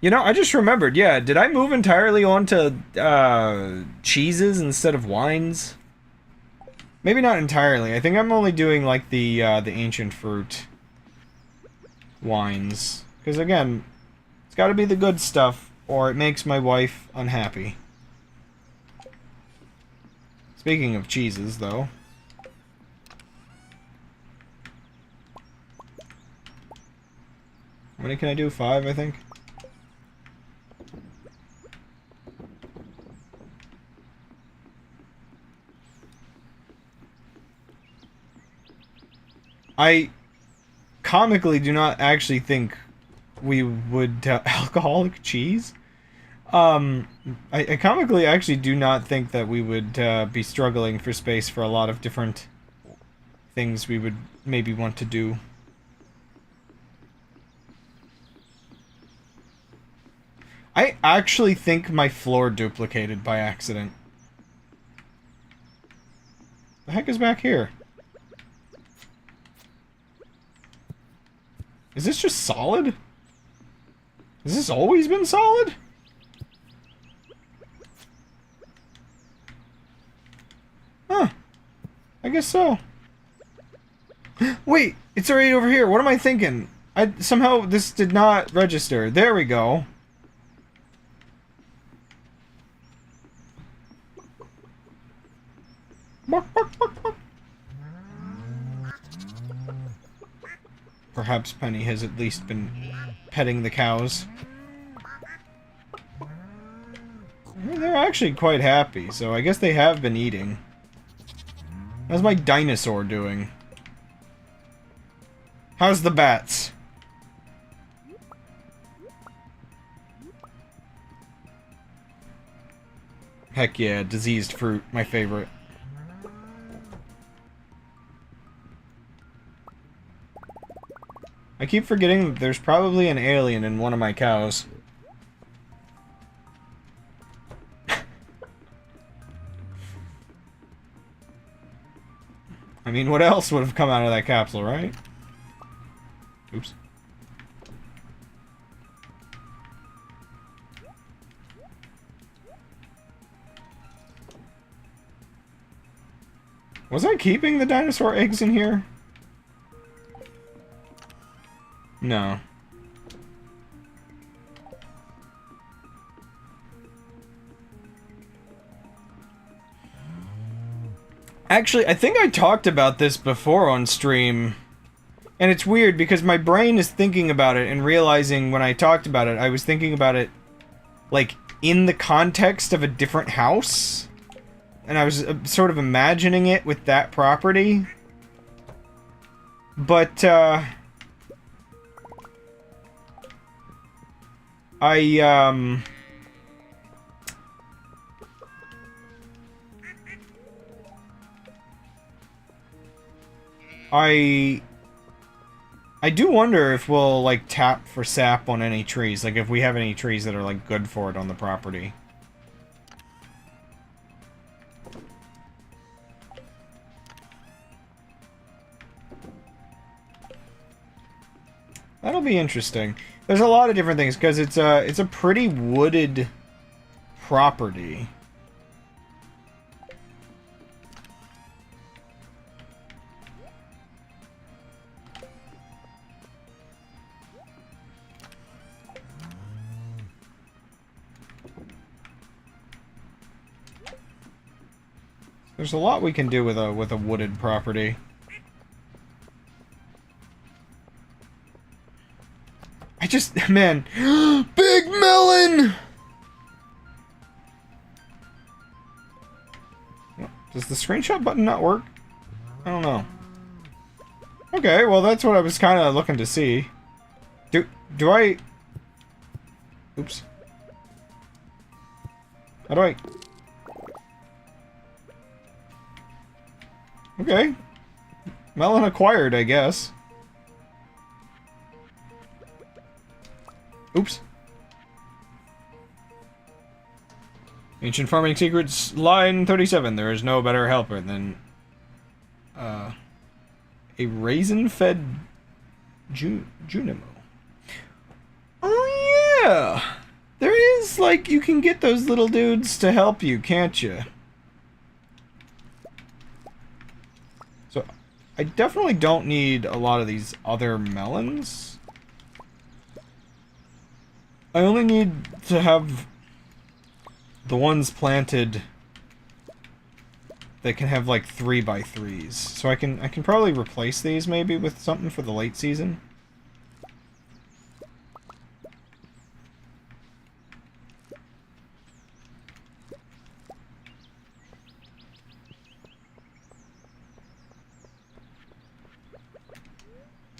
You know, I just remembered, yeah, did I move entirely onto cheeses instead of wines? Maybe not entirely. I think I'm only doing like the ancient fruit wines. Because again, it's gotta be the good stuff, or it makes my wife unhappy. Speaking of cheeses, though. How many can I do? 5, I think? I comically do not actually think we would... alcoholic cheese? I comically actually do not think that we would be struggling for space for a lot of different things we would maybe want to do. I actually think my floor duplicated by accident. The heck is back here? Is this just solid? Has this always been solid? Huh. I guess so. Wait, it's already over here. What am I thinking? Somehow this did not register. There we go. Bark, bark, bark, bark. Perhaps Penny has at least been petting the cows. They're actually quite happy, so I guess they have been eating. How's my dinosaur doing? How's the bats? Heck yeah, diseased fruit, my favorite. I keep forgetting that there's probably an alien in one of my cows. I mean, what else would have come out of that capsule, right? Oops. Was I keeping the dinosaur eggs in here? No. Actually, I think I talked about this before on stream. And it's weird because my brain is thinking about it and realizing when I talked about it, I was thinking about it, like, in the context of a different house. And I was sort of imagining it with that property. But, I do wonder if we'll, like, tap for sap on any trees. Like, if we have any trees that are, like, good for it on the property. That'll be interesting. There's a lot of different things, because it's a pretty wooded property. There's a lot we can do with a wooded property. I just, man, big melon! Does the screenshot button not work? I don't know. Okay, well that's what I was kind of looking to see. Do I... Oops. How do I... Okay. Melon acquired, I guess. Oops. Ancient Farming Secrets, line 37. There is no better helper than... a raisin-fed Junimo. Oh, yeah! There is, like, you can get those little dudes to help you, can't you? So, I definitely don't need a lot of these other melons. I only need to have the ones planted that can have like 3x3s. So I can probably replace these maybe with something for the late season.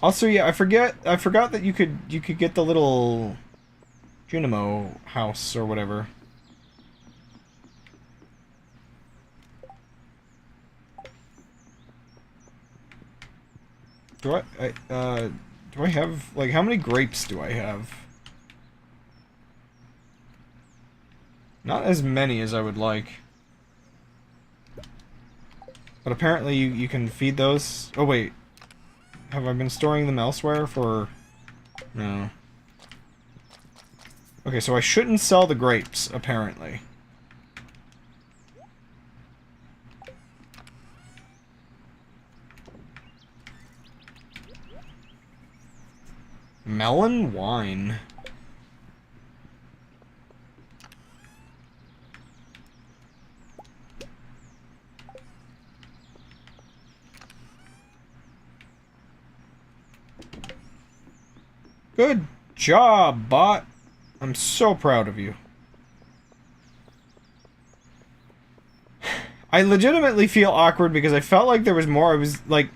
Also, yeah, I forgot that you could get the little Junimo house or whatever. Do I have, like, how many grapes do I have? Not as many as I would like. But apparently you can feed those. Oh wait. Have I been storing them elsewhere for... No. Okay, so I shouldn't sell the grapes, apparently. Melon wine. Good job, bot. I'm so proud of you. I legitimately feel awkward because I felt like there was more. I was like...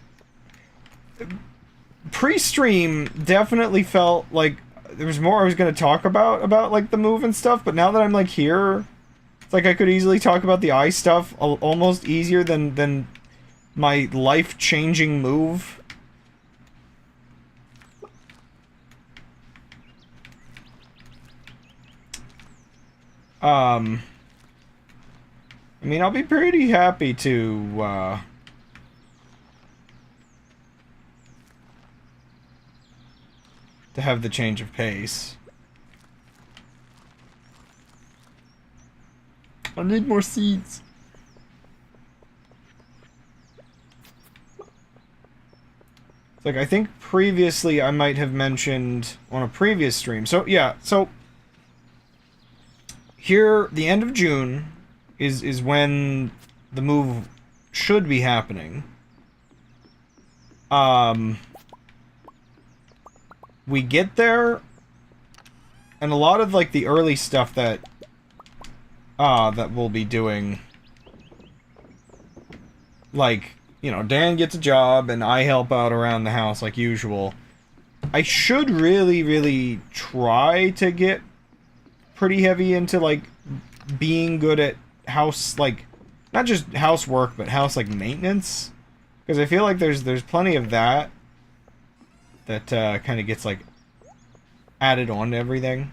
Pre-stream definitely felt like there was more I was going to talk about like the move and stuff, but now that I'm like here, it's like I could easily talk about the eye stuff almost easier than my life-changing move. I mean, I'll be pretty happy to have the change of pace. I need more seeds. It's like, I think previously I might have mentioned on a previous stream. So, yeah, so here, the end of June is when the move should be happening. We get there, and a lot of like the early stuff that we'll be doing, like, you know, Dan gets a job and I help out around the house like usual. I should really try to get pretty heavy into like being good at house, like, not just housework but house like maintenance, because I feel like there's plenty of that kind of gets like added on to everything.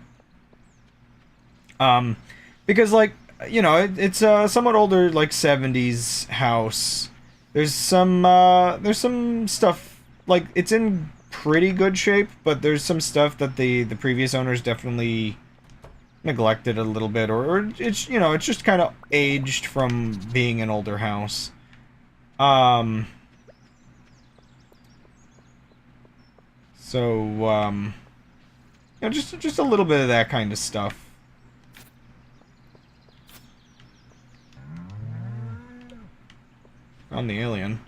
Because, like, you know, it's a somewhat older, like, 70s house. There's some stuff, like, it's in pretty good shape, but there's some stuff that the previous owners definitely neglected a little bit, or it's, you know, it's just kind of aged from being an older house. So, you know, just a little bit of that kind of stuff. On the alien.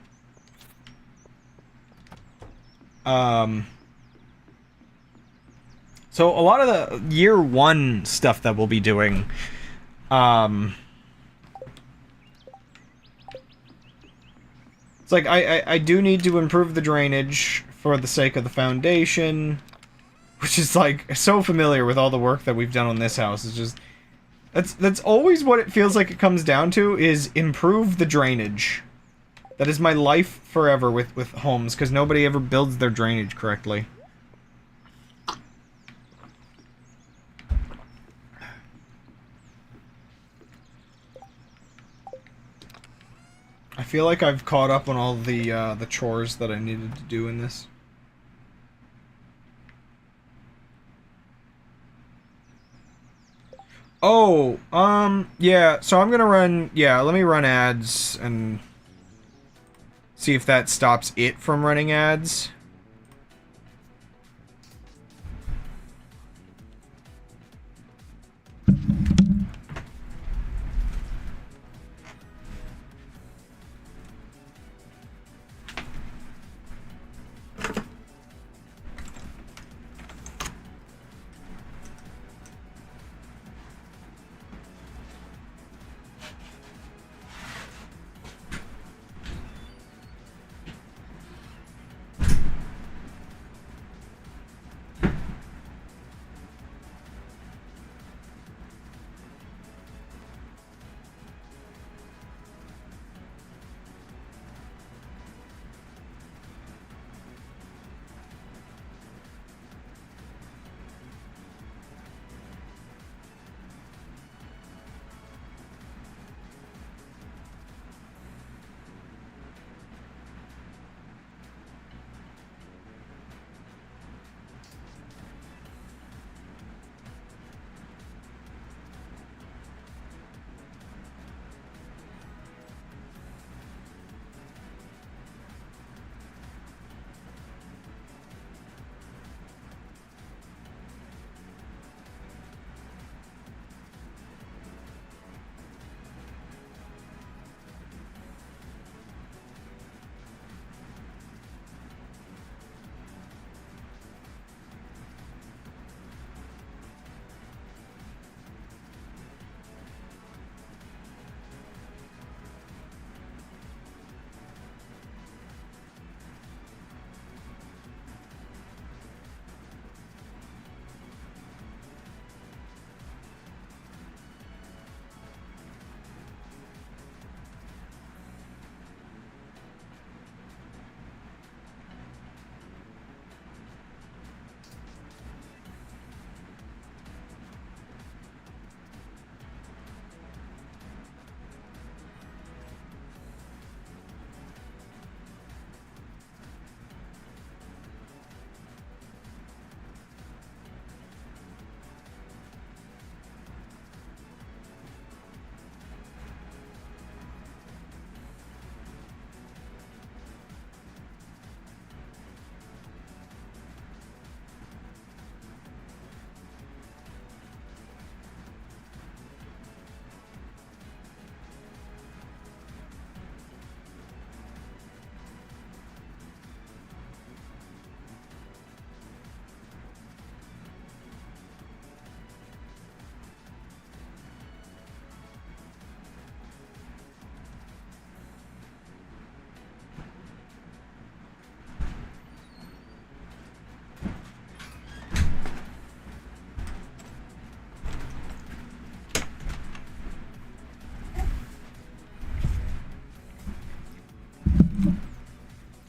So a lot of the year one stuff that we'll be doing, It's like, I do need to improve the drainage for the sake of the foundation, which is, like, so familiar with all the work that we've done on this house. It's just... That's always what it feels like it comes down to, is improve the drainage. That is my life forever with homes, because nobody ever builds their drainage correctly. I feel like I've caught up on all the chores that I needed to do in this. Oh, yeah, so I'm gonna run, yeah, let me run ads and see if that stops it from running ads.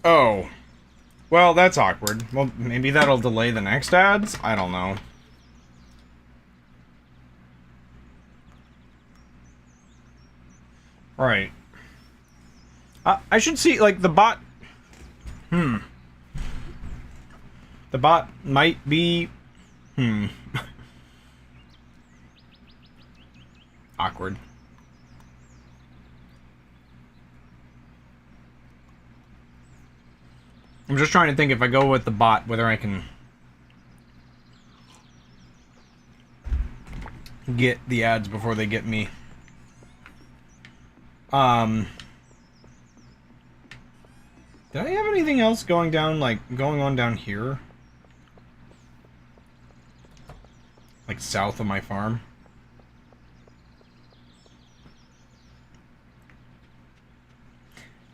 Oh. Well, that's awkward. Well, maybe that'll delay the next ads? I don't know. Right. I should see, like, the bot... The bot might be... Awkward. I'm just trying to think if I go with the bot, whether I can get the ads before they get me. Did I have anything else going down, like, going on down here? Like, south of my farm?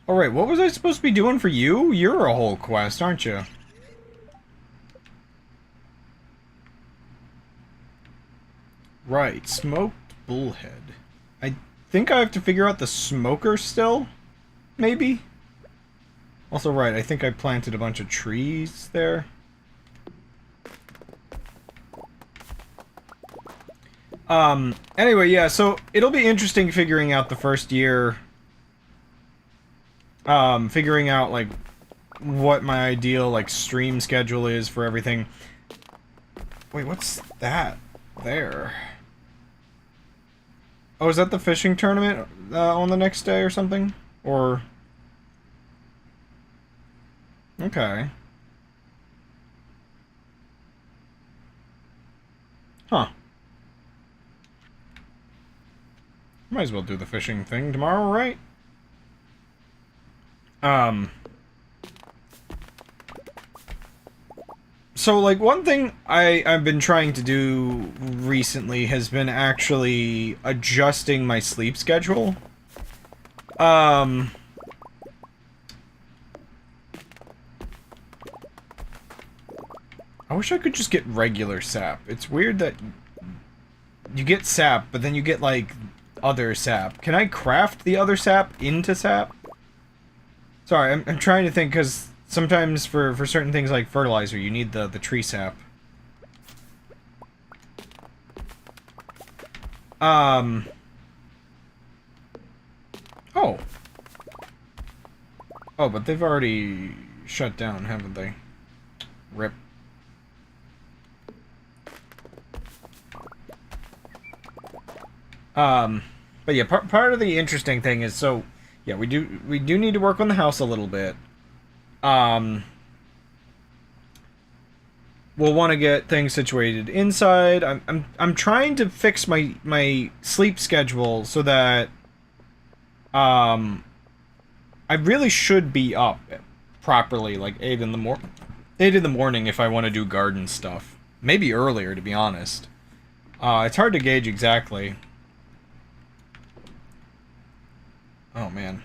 Alright, what was I supposed to be doing for you? You're a whole quest, aren't you? Right, smoked bullhead. I think I have to figure out the smoker still? Maybe? Also, right, I think I planted a bunch of trees there. Anyway, yeah, so it'll be interesting figuring out the first year. Figuring out, like, what my ideal, like, stream schedule is for everything. Wait, what's that there? Oh, is that the fishing tournament on the next day or something? Or... Okay. Huh. Might as well do the fishing thing tomorrow, right? So, like, one thing I've been trying to do recently has been actually adjusting my sleep schedule. I wish I could just get regular sap. It's weird that you get sap, but then you get, like, other sap. Can I craft the other sap into sap? Sorry, I'm trying to think, because sometimes for certain things like fertilizer, you need the tree sap. Oh. Oh, but they've already shut down, haven't they? Rip. But yeah, part of the interesting thing is, so, yeah, we do need to work on the house a little bit. We'll want to get things situated inside. I'm trying to fix my sleep schedule so that, I really should be up properly, like 8 in the morning if I want to do garden stuff. Maybe earlier, to be honest. It's hard to gauge exactly. Oh man,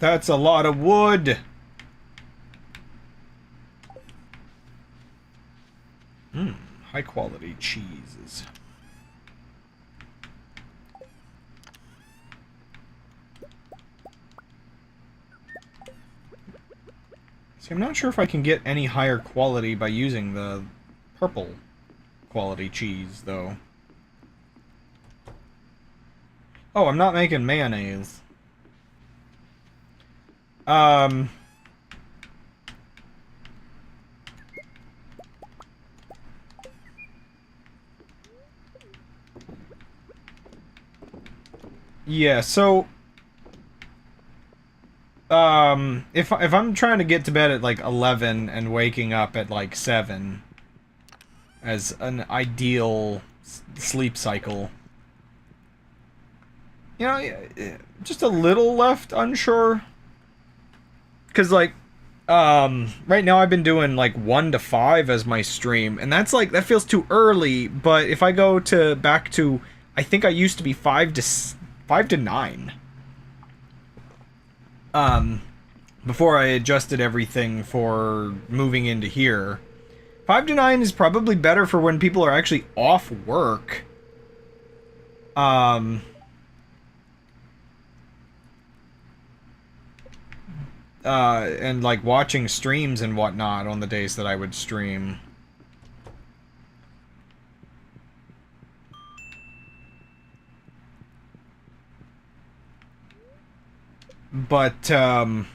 that's a lot of wood. High quality cheeses. See, I'm not sure if I can get any higher quality by using the purple quality cheese, though. Oh, I'm not making mayonnaise. Yeah, so if I'm trying to get to bed at like 11 and waking up at like 7 as an ideal sleep cycle, you know, just a little left unsure. Cause like, right now I've been doing like 1 to 5 as my stream, and that's like, that feels too early. But if I go to back to, I think I used to be 5 to 9. Before I adjusted everything for moving into here. 5 to 9 is probably better for when people are actually off work. And like watching streams and whatnot on the days that I would stream. But, oh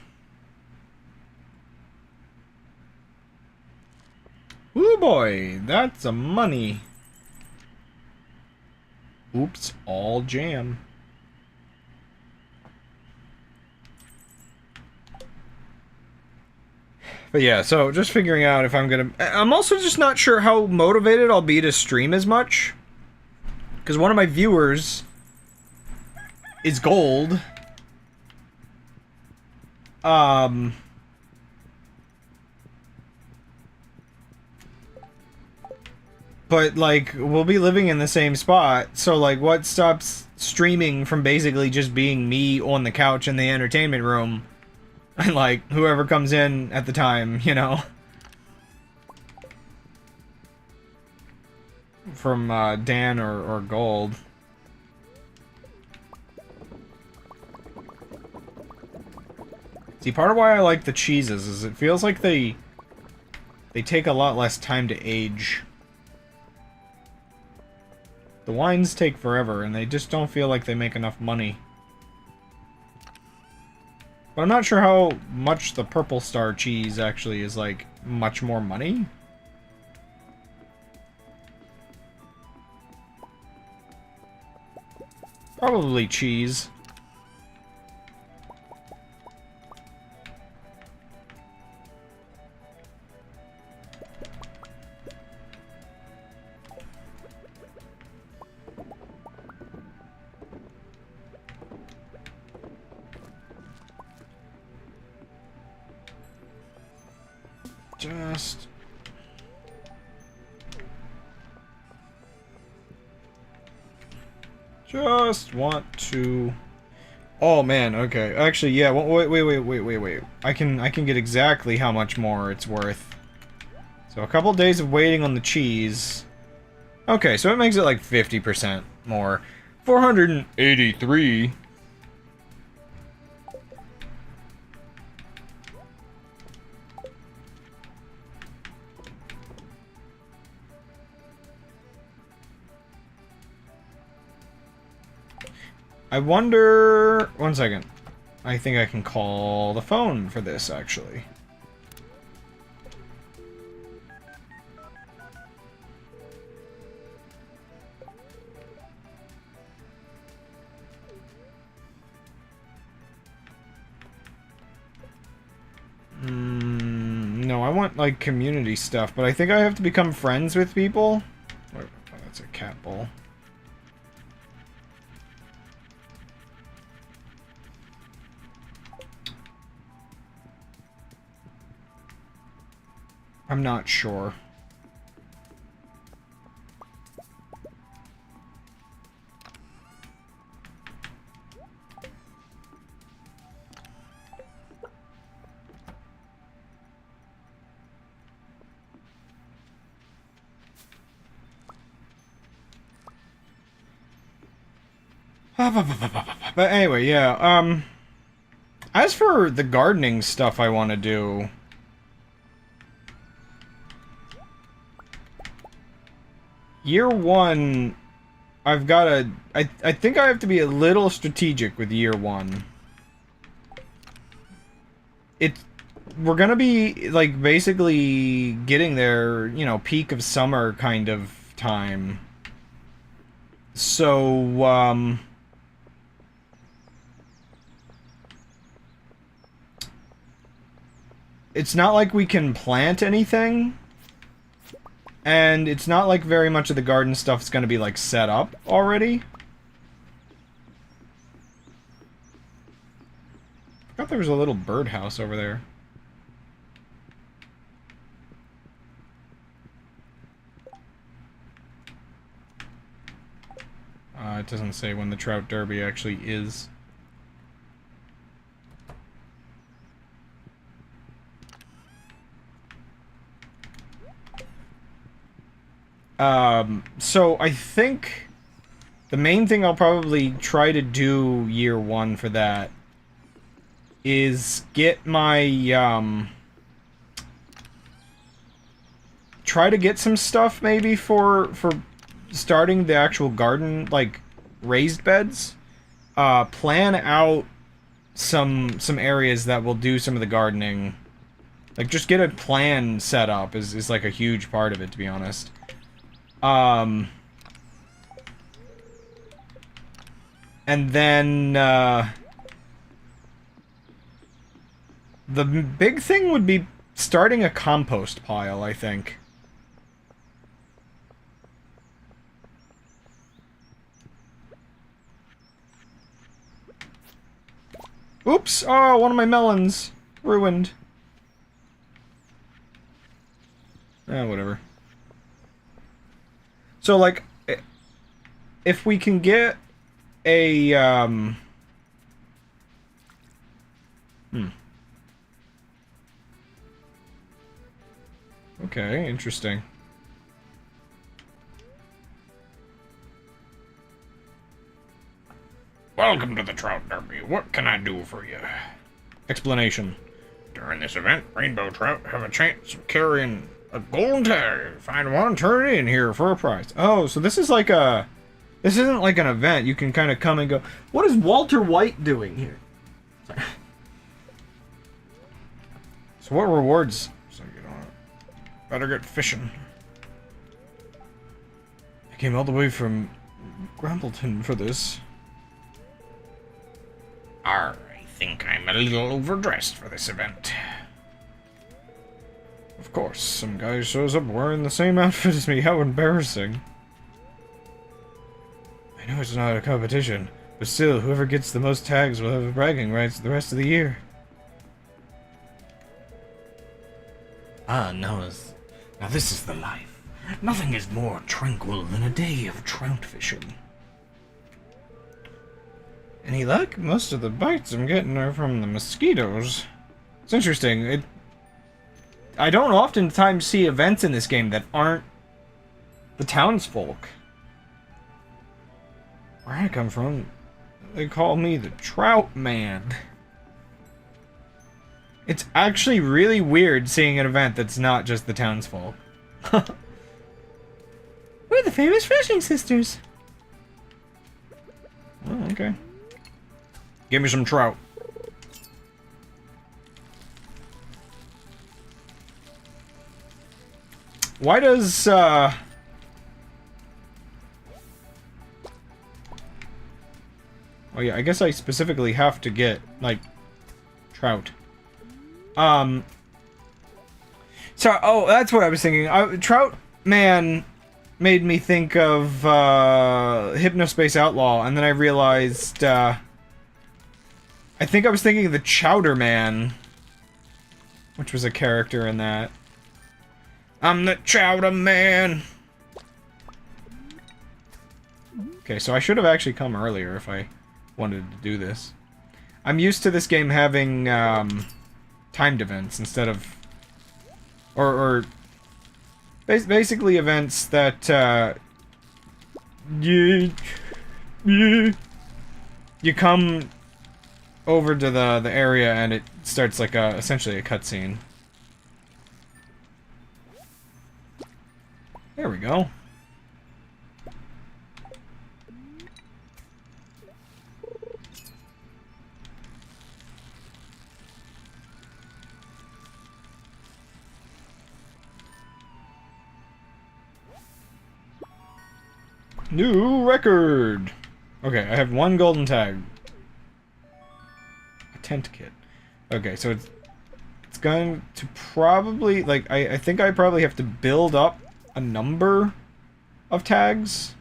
boy, that's a money. Oops, all jam. But yeah, so just figuring out if I'm gonna... I'm also just not sure how motivated I'll be to stream as much. Because one of my viewers is gold. But, like, we'll be living in the same spot, so, like, what stops streaming from basically just being me on the couch in the entertainment room And, like, whoever comes in at the time, you know? From, Dan or Gold. See, part of why I like the cheeses is it feels like they take a lot less time to age. The wines take forever, and they just don't feel like they make enough money. But I'm not sure how much the Purple Star cheese actually is, like, much more money. Probably cheese. Just want to... Oh man, okay. Actually, yeah. Wait. I can get exactly how much more it's worth. So a couple days of waiting on the cheese. Okay, so it makes it like 50% more. 483. I wonder... One second. I think I can call the phone for this, actually. No, I want, like, community stuff, but I think I have to become friends with people. Oh, that's a cat bowl. I'm not sure. But anyway, yeah, as for the gardening stuff I want to do... Year one, I've got to... I think I have to be a little strategic with year one. We're gonna be, like, basically getting there, you know, peak of summer kind of time. So, it's not like we can plant anything. And it's not like very much of the garden stuff's gonna be, like, set up already. I thought there was a little birdhouse over there. It doesn't say when the Trout Derby actually is. So I think the main thing I'll probably try to do year one for that is get my, try to get some stuff maybe for starting the actual garden, like, raised beds. Plan out some areas that will do some of the gardening. Like, just get a plan set up is like a huge part of it, to be honest. And then, the big thing would be starting a compost pile, I think. Oops! Oh, one of my melons. Ruined. Whatever. So, like, if we can get a, Okay, interesting. Welcome to the Trout Derby. What can I do for you? Explanation. During this event, rainbow trout have a chance of carrying a golden tag. Find one, turn it in here for a prize. Oh, so this is like a... This isn't like an event. You can kind of come and go. What is Walter White doing here? Sorry. So what rewards... So you know, better get fishing. I came all the way from Grumbleton for this. I think I'm a little overdressed for this event. Of course, some guy shows up wearing the same outfit as me. How embarrassing. I know it's not a competition, but still, whoever gets the most tags will have bragging rights the rest of the year. Ah, now this is the life. Nothing is more tranquil than a day of trout fishing. Any luck? Most of the bites I'm getting are from the mosquitoes. It's interesting. I don't oftentimes see events in this game that aren't the townsfolk. Where I come from, they call me the Trout Man. It's actually really weird seeing an event that's not just the townsfolk. We're the famous fishing sisters. Oh, okay. Give me some trout. Why does, Oh yeah, I guess I specifically have to get, like, trout. So, oh, that's what I was thinking. Trout Man made me think of, Hypnospace Outlaw, and then I realized, I think I was thinking of the Chowder Man, which was a character in that. I'm the Chowder Man. Okay, so I should have actually come earlier if I wanted to do this. I'm used to this game having timed events instead of, or basically events that you come over to the area and it starts like essentially a cutscene. There we go. New record! Okay, I have one golden tag. A tent kit. Okay, so it's going to probably, like, I think I probably have to build up a number of tags.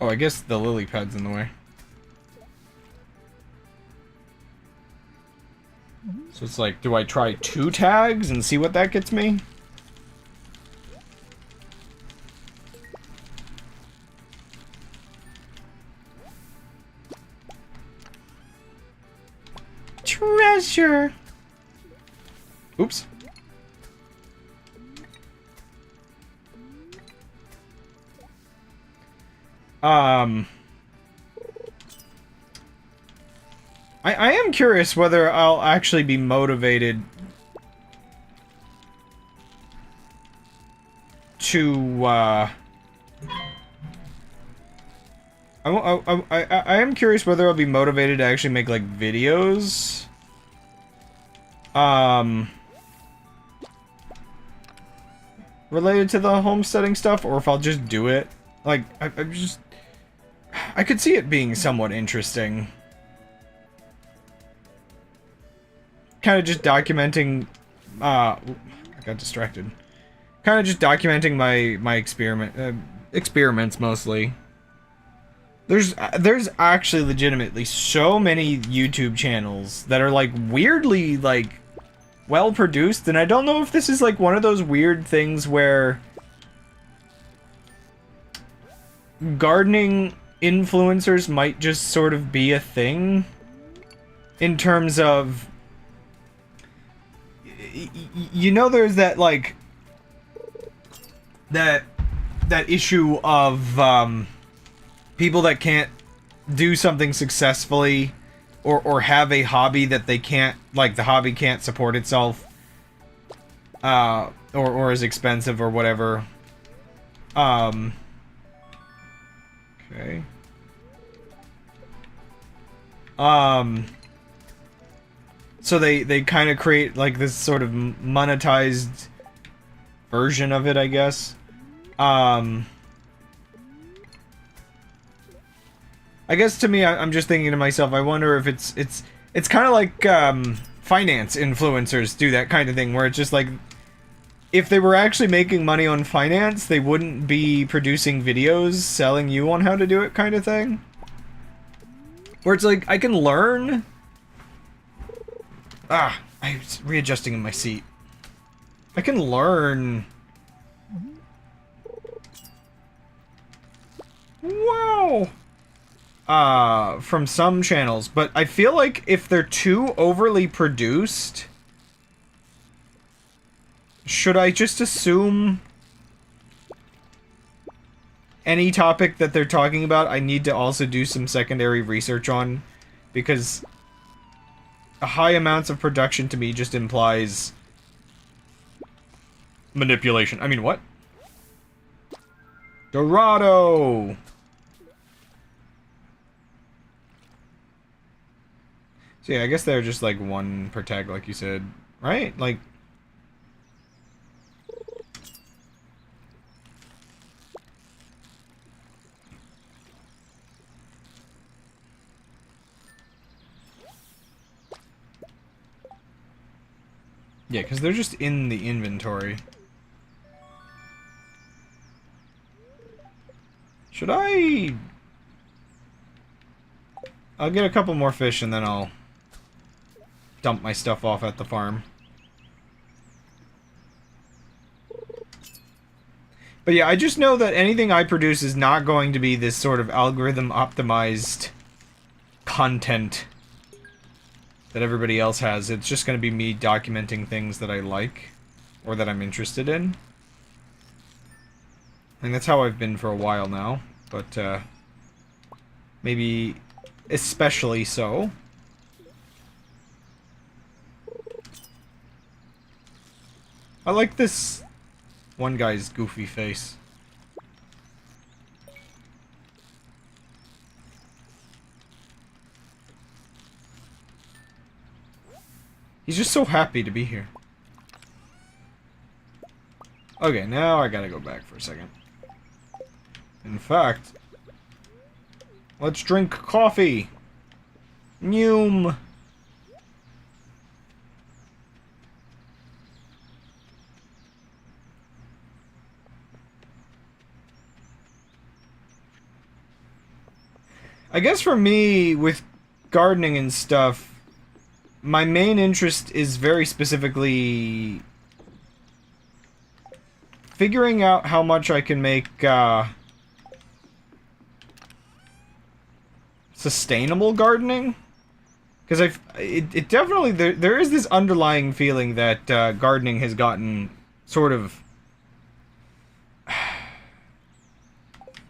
Oh, I guess the lily pad's in the way. So it's like, do I try 2 tags and see what that gets me? Treasure! Oops. I am curious whether I'll actually be motivated to, I am curious whether I'll be motivated to actually make, like, videos. Related to the homesteading stuff, or if I'll just do it. Like, I could see it being somewhat interesting. Kind of just documenting, I got distracted. Kind of just documenting my experiments mostly. There's actually legitimately so many YouTube channels that are like weirdly like well produced, and I don't know if this is like one of those weird things where gardening influencers might just sort of be a thing in terms of you know there's that like that issue of people that can't do something successfully or have a hobby that they can't, like, the hobby can't support itself, or is expensive or whatever. Okay. So they kind of create, like, this sort of monetized version of it, I guess. I guess to me, I'm just thinking to myself, I wonder if it's kind of like finance influencers do that kind of thing, where it's just like, if they were actually making money on finance, they wouldn't be producing videos selling you on how to do it kind of thing. Where it's like, I can learn... Ah, I was readjusting in my seat. I can learn... Wow! From some channels, but I feel like if they're too overly produced, should I just assume any topic that they're talking about I need to also do some secondary research on? Because high amounts of production to me just implies manipulation. I mean, what? Dorado! So yeah, I guess they're just like one per tag, like you said, right? Like... Yeah, because they're just in the inventory. Should I... I'll get a couple more fish and then I'll dump my stuff off at the farm. But yeah, I just know that anything I produce is not going to be this sort of algorithm-optimized content that everybody else has. It's just going to be me documenting things that I like or that I'm interested in. And that's how I've been for a while now, but maybe especially so. I like this one guy's goofy face. He's just so happy to be here. Okay, now I gotta go back for a second. In fact, let's drink coffee. Noom. I guess for me, with gardening and stuff, my main interest is very specifically figuring out how much I can make sustainable gardening. Because it definitely, there is this underlying feeling that gardening has gotten sort of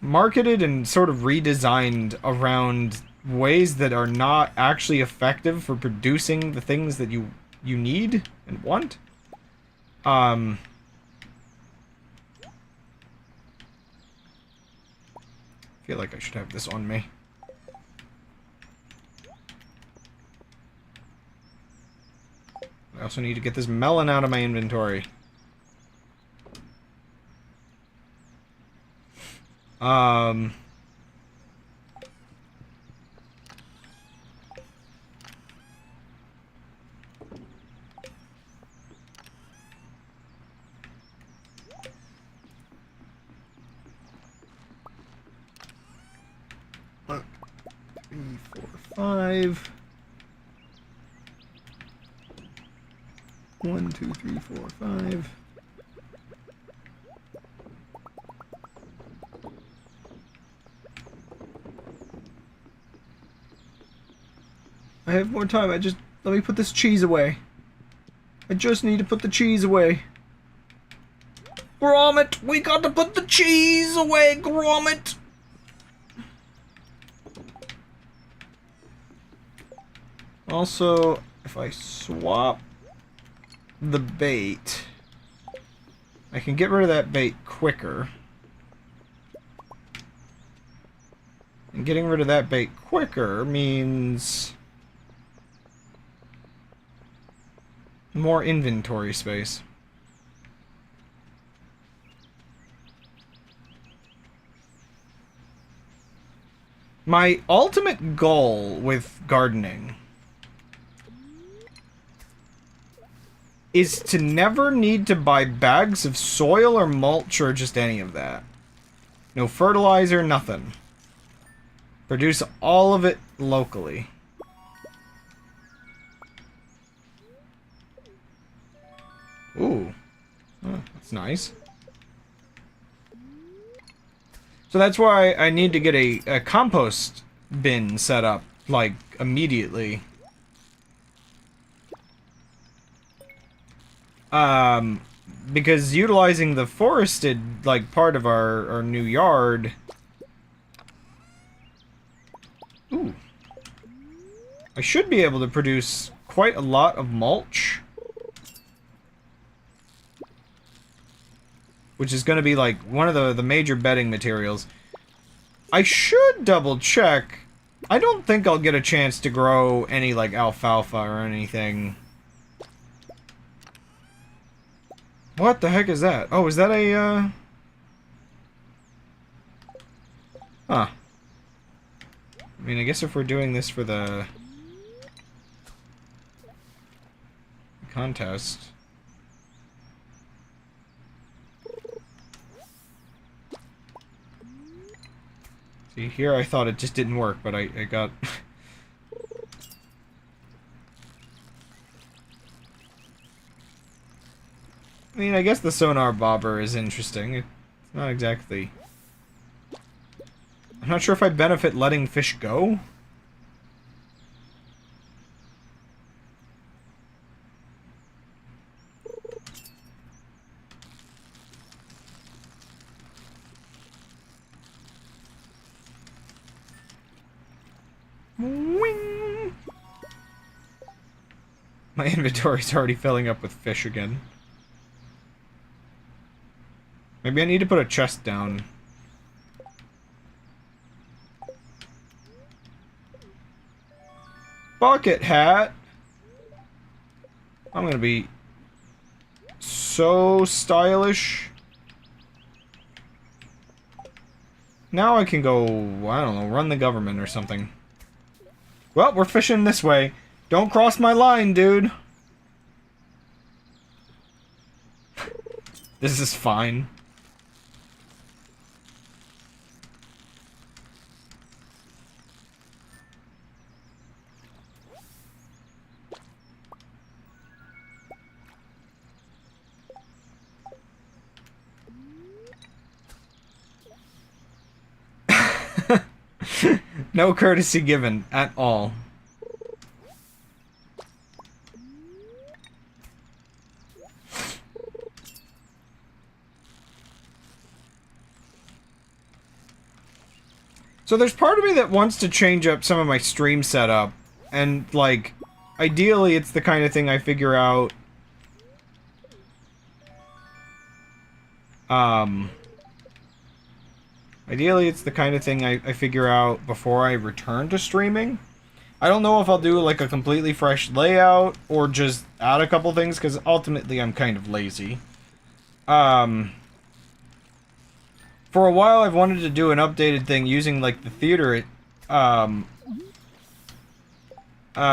marketed and sort of redesigned around ways that are not actually effective for producing the things that you need and want. I feel like I should have this on me. I also need to get this melon out of my inventory. 5. 1, 2, 3, 4, 5. I have more time. Let me put this cheese away. I just need to put the cheese away. Gromit, we got to put the cheese away, Gromit. Also, if I swap the bait, I can get rid of that bait quicker. And getting rid of that bait quicker means more inventory space. My ultimate goal with gardening is to never need to buy bags of soil or mulch or just any of that. No fertilizer, nothing. Produce all of it locally. Ooh. Oh, that's nice. So that's why I need to get a compost bin set up, like, immediately. Because utilizing the forested, like, part of our new yard... Ooh. I should be able to produce quite a lot of mulch. Which is going to be, like, one of the major bedding materials. I should double check. I don't think I'll get a chance to grow any, like, alfalfa or anything. What the heck is that? Oh, is that a, Huh. I mean, I guess if we're doing this for the contest... See, here I thought it just didn't work, but I got... I mean, I guess the sonar bobber is interesting. It's not exactly... I'm not sure if I benefit letting fish go. Wing. My inventory's already filling up with fish again. Maybe I need to put a chest down. Bucket hat. I'm gonna be so stylish. Now I can go, I don't know, run the government or something. Well, we're fishing this way. Don't cross my line, dude. This is fine. No courtesy given at all. So there's part of me that wants to change up some of my stream setup, and like, ideally it's the kind of thing I figure out ideally, it's the kind of thing I figure out before I return to streaming. I don't know if I'll do, like, a completely fresh layout, or just add a couple things, because ultimately I'm kind of lazy. For a while I've wanted to do an updated thing using, like, the theater,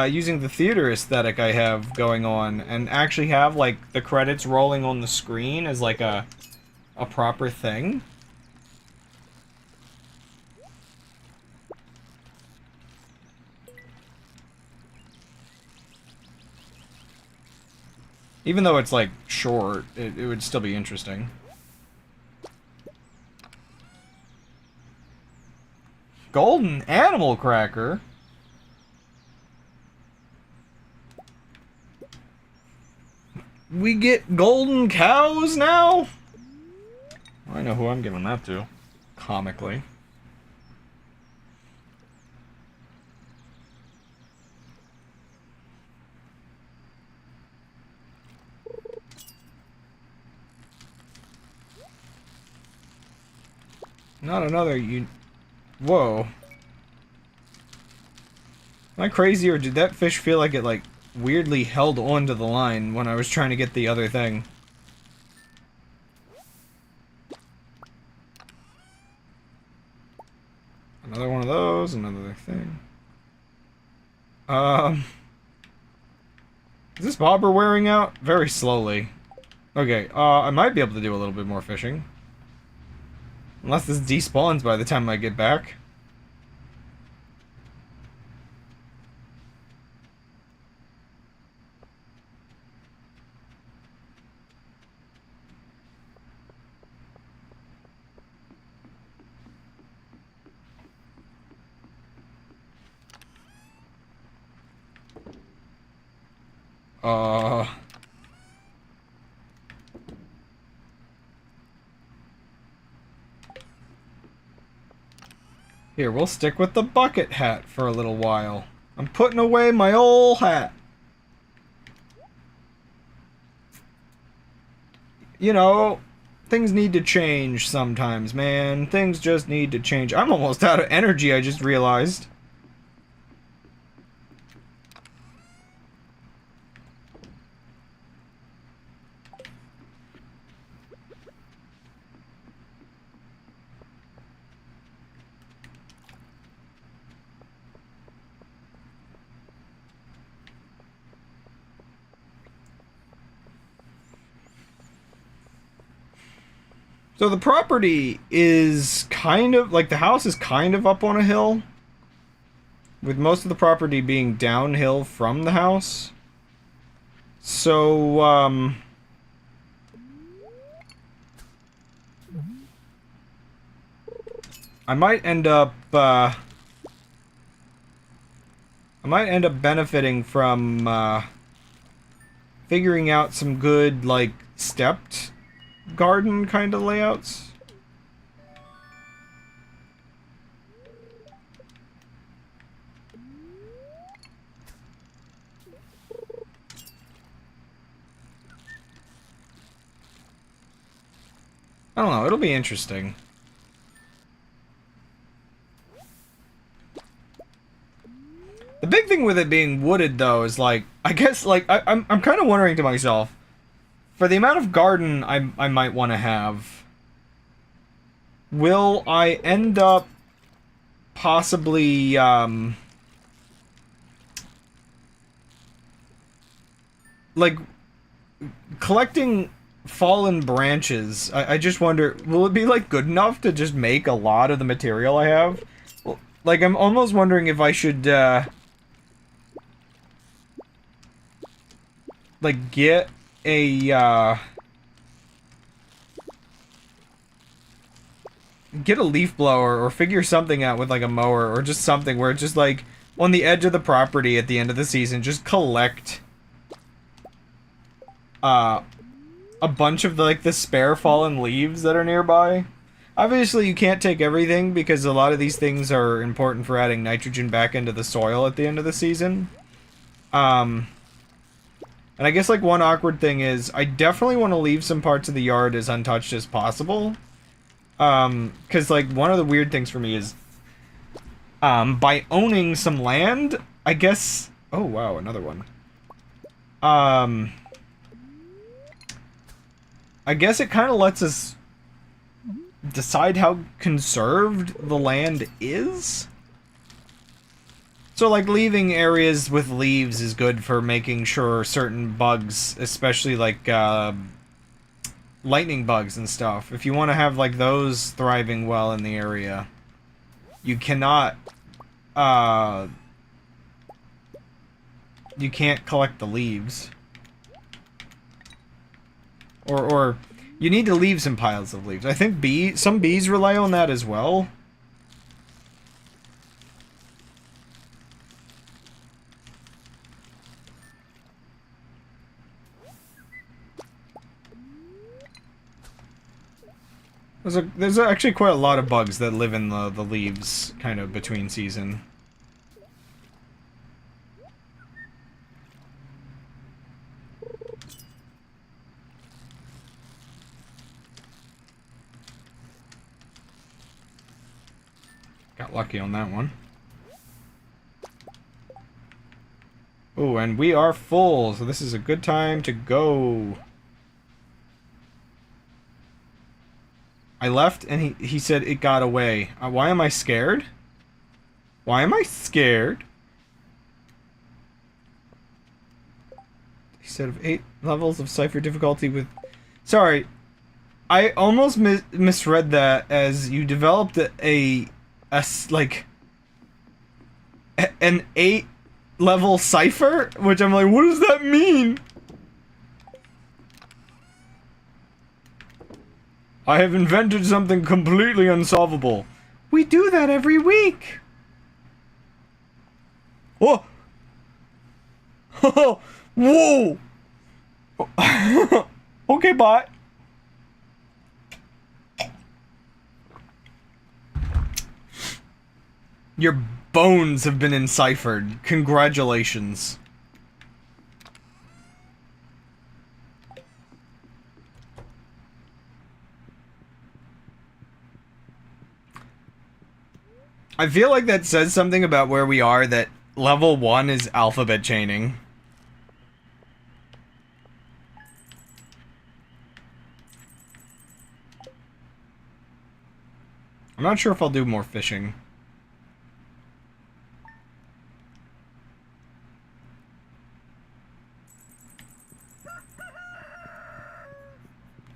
using the theater aesthetic I have going on, and actually have, like, the credits rolling on the screen as, like, a proper thing. Even though it's, like, short, it would still be interesting. Golden animal cracker? We get golden cows now? I know who I'm giving that to. Comically. Not another Whoa. Am I crazy, or did that fish feel like it, like, weirdly held on to the line when I was trying to get the other thing? Another one of those, another thing. Is this bobber wearing out? Very slowly. Okay, I might be able to do a little bit more fishing. Unless this despawns by the time I get back. Here, we'll stick with the bucket hat for a little while. I'm putting away my old hat. You know, things need to change sometimes, man. Things just need to change. I'm almost out of energy, I just realized. So the property is kind of, like, the house is kind of up on a hill, with most of the property being downhill from the house. So, I might end up benefiting from, figuring out some good, like, stepped garden kind of layouts. I don't know, it'll be interesting. The big thing with it being wooded, though, is, like, I guess, like, I'm kind of wondering to myself, for the amount of garden I might want to have, will I end up possibly, like, collecting fallen branches? I just wonder, will it be, like, good enough to just make a lot of the material I have? Well, like, I'm almost wondering if I should, like, get a leaf blower or figure something out with, like, a mower or just something where it's just, like, on the edge of the property at the end of the season, just collect a bunch of the spare fallen leaves that are nearby. Obviously, you can't take everything because a lot of these things are important for adding nitrogen back into the soil at the end of the season. And I guess, like, one awkward thing is, I definitely want to leave some parts of the yard as untouched as possible. Because, like, one of the weird things for me is, by owning some land, I guess... Oh, wow, another one. I guess it kind of lets us decide how conserved the land is? So, like, leaving areas with leaves is good for making sure certain bugs, especially, like, lightning bugs and stuff, if you want to have, like, those thriving well in the area, you cannot, you can't collect the leaves. Or you need to leave some piles of leaves. I think some bees rely on that as well. There's actually quite a lot of bugs that live in the leaves, kind of between season. Got lucky on that one. Oh, and we are full, so this is a good time to go. I left and he said it got away. Why am I scared? Why am I scared? He said of 8 levels of cipher difficulty with... Sorry. I almost misread that as you developed an 8-level cipher, which I'm like, what does that mean? I have invented something completely unsolvable. We do that every week. Oh! Whoa! Okay, bye. Your bones have been enciphered. Congratulations. I feel like that says something about where we are, that level 1 is alphabet chaining. I'm not sure if I'll do more fishing.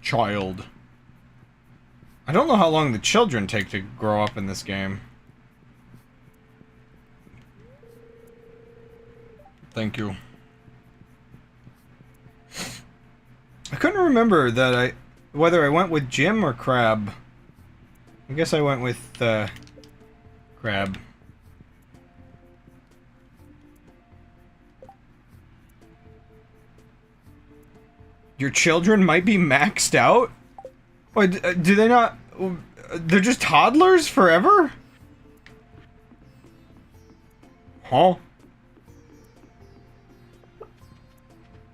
Child. I don't know how long the children take to grow up in this game. Thank you. I couldn't remember that whether I went with Jim or Crab. I guess I went with Crab. Your children might be maxed out? Wait, do they not... They're just toddlers forever? Huh?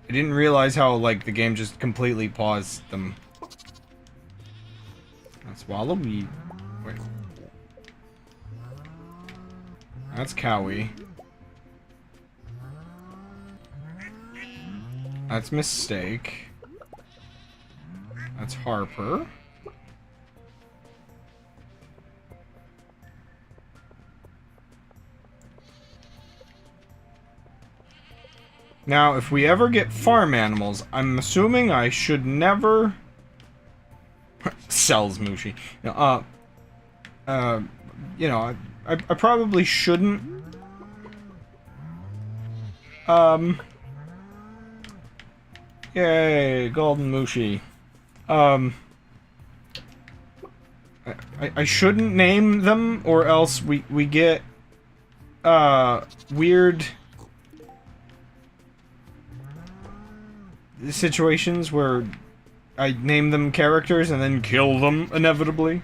I didn't realize how, like, the game just completely paused them. That's Wallaby. Wait. That's Cowie. That's Mistake. That's Harper. Now, if we ever get farm animals, I'm assuming I should never... Sells Mushi. You know, I probably shouldn't... Yay, Golden Mushi. I shouldn't name them, or else we get, weird... situations where I name them characters and then kill them inevitably.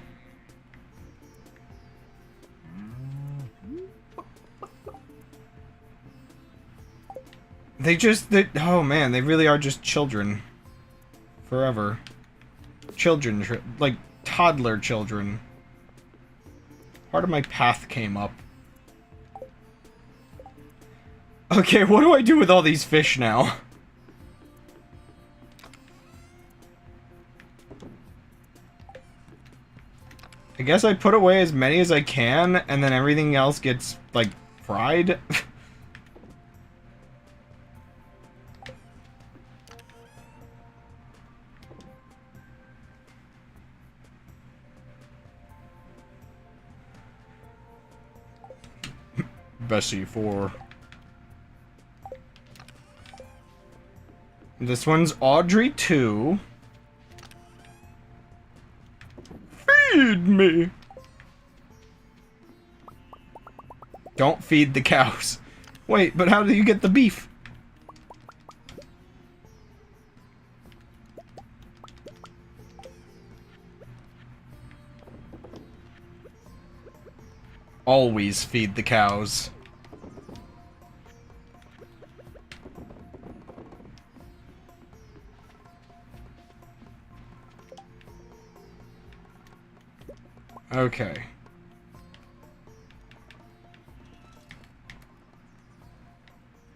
Oh man, they really are just children. Forever. Children, like toddler children. Part of my path came up. Okay, what do I do with all these fish now? I guess I put away as many as I can, and then everything else gets, like, fried. Bessie 4. This one's Audrey 2. Feed me. Don't feed the cows. Wait, but how do you get the beef? Always feed the cows. Okay.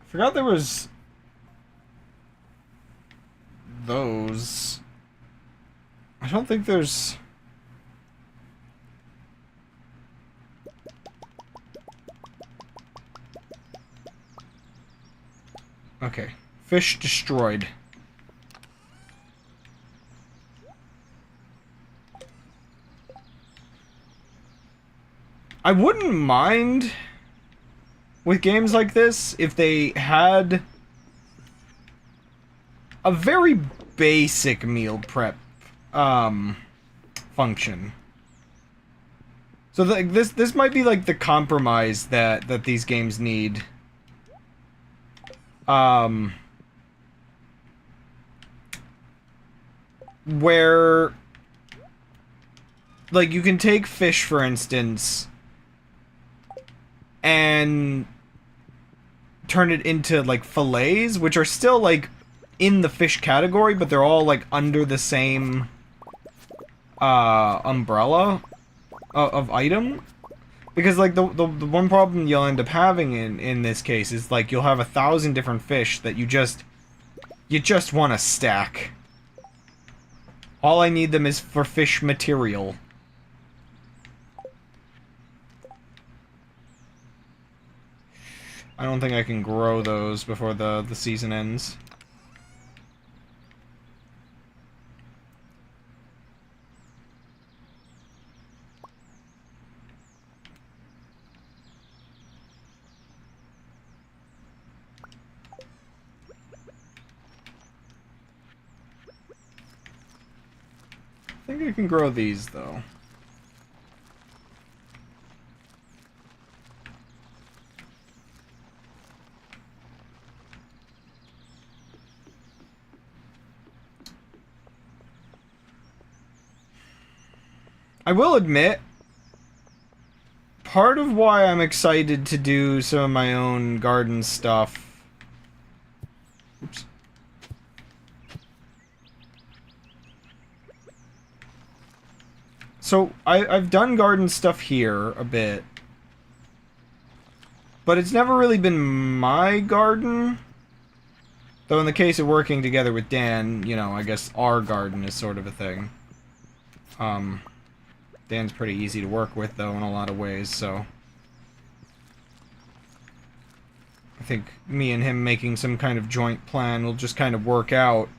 I forgot there was those. I don't think there's... Okay. Fish destroyed. I wouldn't mind with games like this if they had a very basic meal prep function. So this might be like the compromise that these games need. Where like you can take fish, for instance, and turn it into like fillets, which are still like in the fish category, but they're all like under the same umbrella of item. Because like the one problem you'll end up having in this case is like you'll have 1,000 different fish that you just want to stack. All I need them is for fish material. I don't think I can grow those before the season ends. I think I can grow these, though. I will admit, part of why I'm excited to do some of my own garden stuff... Oops. So, I've done garden stuff here a bit. But it's never really been my garden. Though in the case of working together with Dan, you know, I guess our garden is sort of a thing. Dan's pretty easy to work with, though, in a lot of ways, so... I think me and him making some kind of joint plan will just kind of work out.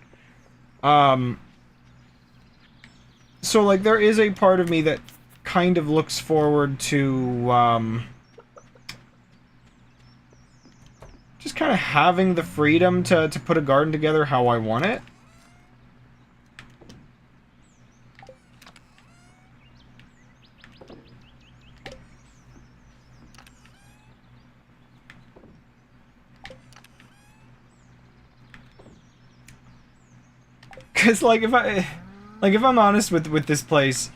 So, like, there is a part of me that kind of looks forward to, just kind of having the freedom to put a garden together how I want it. Because, like, if I'm honest with this place,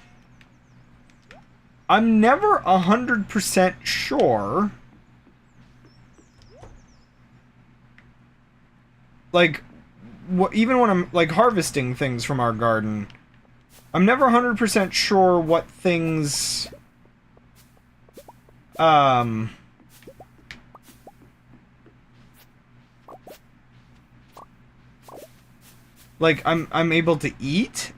I'm never 100% sure, like, even when I'm, like, harvesting things from our garden, I'm never 100% sure what things, like, I'm able to eat.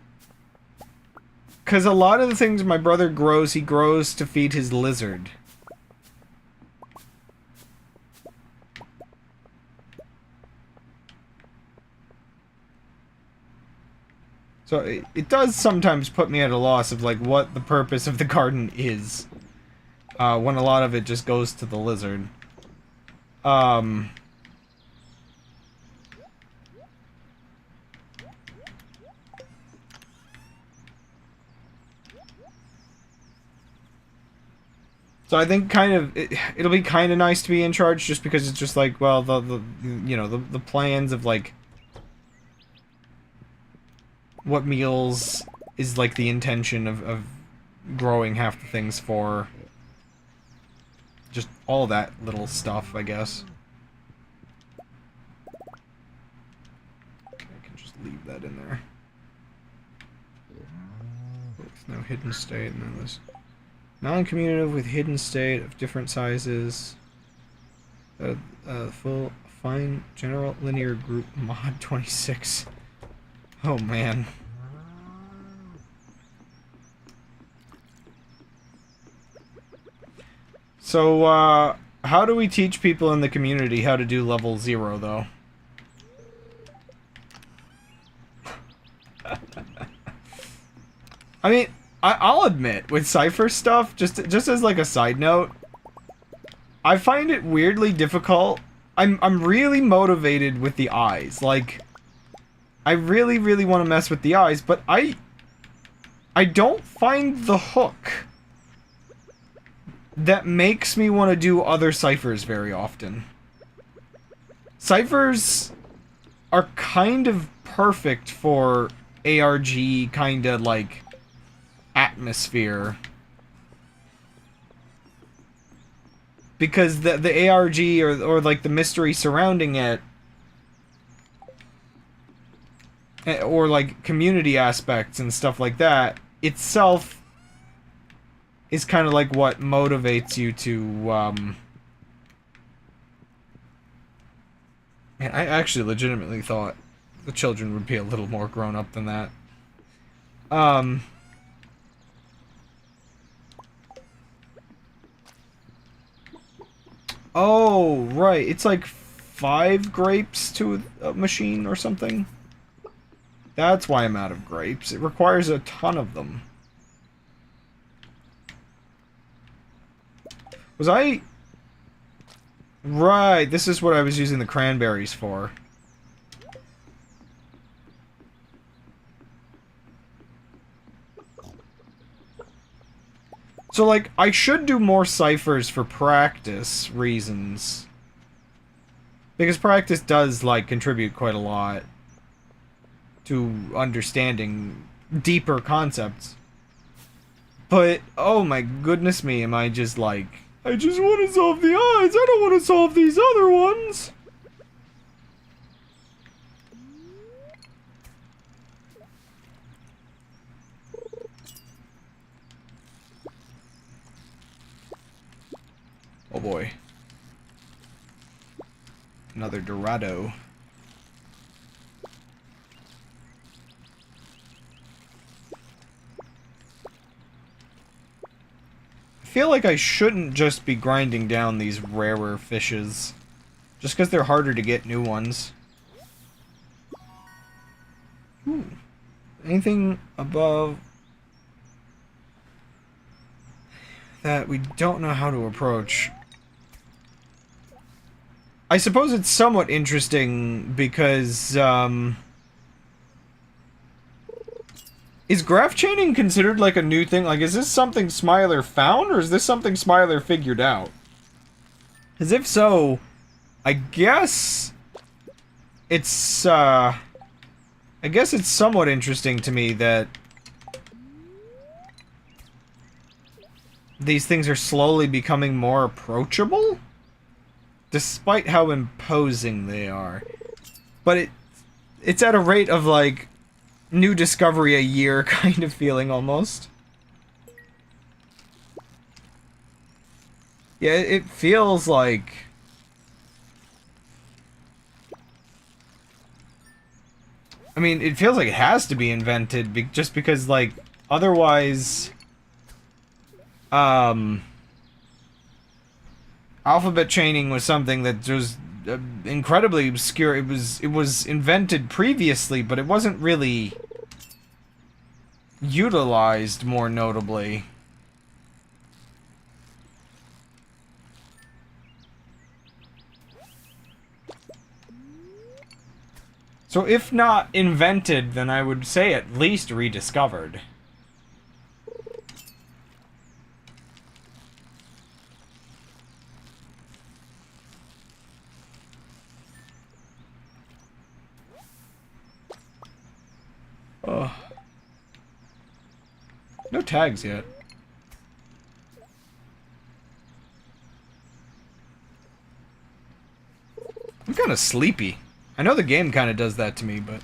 Because a lot of the things my brother grows, he grows to feed his lizard. So it does sometimes put me at a loss of, like, what the purpose of the garden is. When a lot of it just goes to the lizard. So I think kind of it'll be kind of nice to be in charge, just because it's just like, well, the you know, the plans of like what meals is like the intention of growing half the things for. Just all that little stuff, I guess. Okay, I can just leave that in there. With no hidden state, and then this non-commutative with hidden state of different sizes. Full fine general linear group mod 26. Oh man. So, how do we teach people in the community how to do level 0, though? I mean, I'll admit, with Cypher stuff, just as like a side note, I find it weirdly difficult. I'm really motivated with the eyes. Like, I really, really want to mess with the eyes, but I don't find the hook that makes me want to do other ciphers very often. Ciphers are kind of perfect for ARG kind of like atmosphere. Because the ARG or like the mystery surrounding it, or like community aspects and stuff like that, itself is kind of like what motivates you to, Man, I actually legitimately thought the children would be a little more grown up than that. Oh, right. It's like 5 grapes to a machine or something. That's why I'm out of grapes. It requires a ton of them. Was I... Right, this is what I was using the cranberries for. So, like, I should do more ciphers for practice reasons. Because practice does, like, contribute quite a lot to understanding deeper concepts. But, oh my goodness me, am I just like... I just want to solve the eyes. I don't want to solve these other ones. Oh boy. Another Dorado. I feel like I shouldn't just be grinding down these rarer fishes. Just because they're harder to get new ones. Ooh. Anything above that we don't know how to approach? I suppose it's somewhat interesting because, is graph chaining considered like a new thing? Like, is this something Smiler found, or is this something Smiler figured out? Because if so, I guess it's, somewhat interesting to me that these things are slowly becoming more approachable, despite how imposing they are. But it's at a rate of, like, new discovery a year kind of feeling, almost. Yeah, it feels like... I mean, it feels like it has to be invented, just because, like, otherwise... alphabet chaining was something that was incredibly obscure. It was invented previously, but it wasn't really utilized more notably. So if not invented, then I would say at least rediscovered. No tags yet. I'm kind of sleepy. I know the game kind of does that to me, but...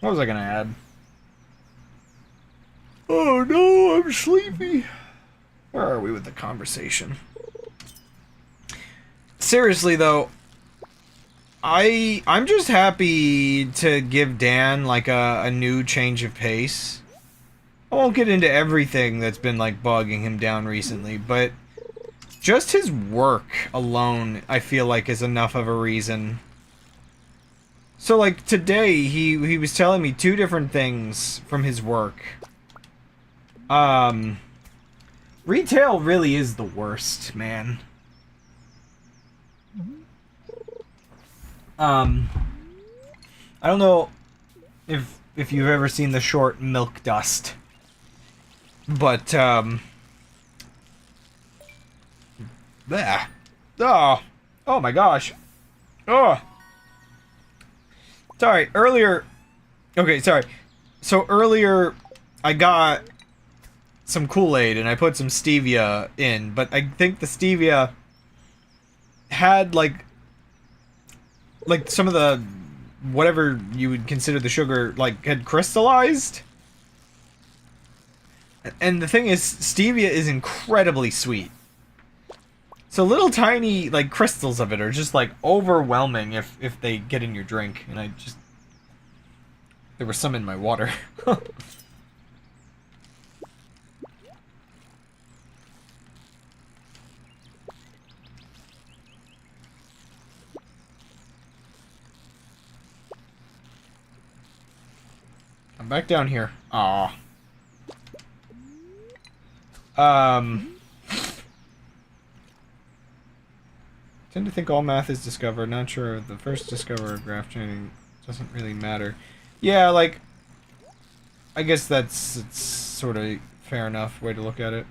what was I gonna add? Oh no, I'm sleepy. Where are we with the conversation? Seriously though, I'm just happy to give Dan like a new change of pace. I won't get into everything that's been like bogging him down recently, but just his work alone I feel like is enough of a reason. So like today he was telling me 2 different things from his work. Retail really is the worst, man. I don't know if you've ever seen the short Milk Dust, but bleh. Oh my gosh. Oh. Sorry, earlier. Okay, sorry. So earlier I got some Kool-Aid and I put some stevia in, but I think the stevia had like some of the whatever you would consider the sugar like had crystallized. And the thing is, stevia is incredibly sweet. So little tiny like crystals of it are just like overwhelming if they get in your drink, and there was some in my water. I'm back down here. Aw. Tend to think all math is discovered. Not sure the first discoverer of graph chaining doesn't really matter. Yeah, like, I guess it's sort of fair enough way to look at it.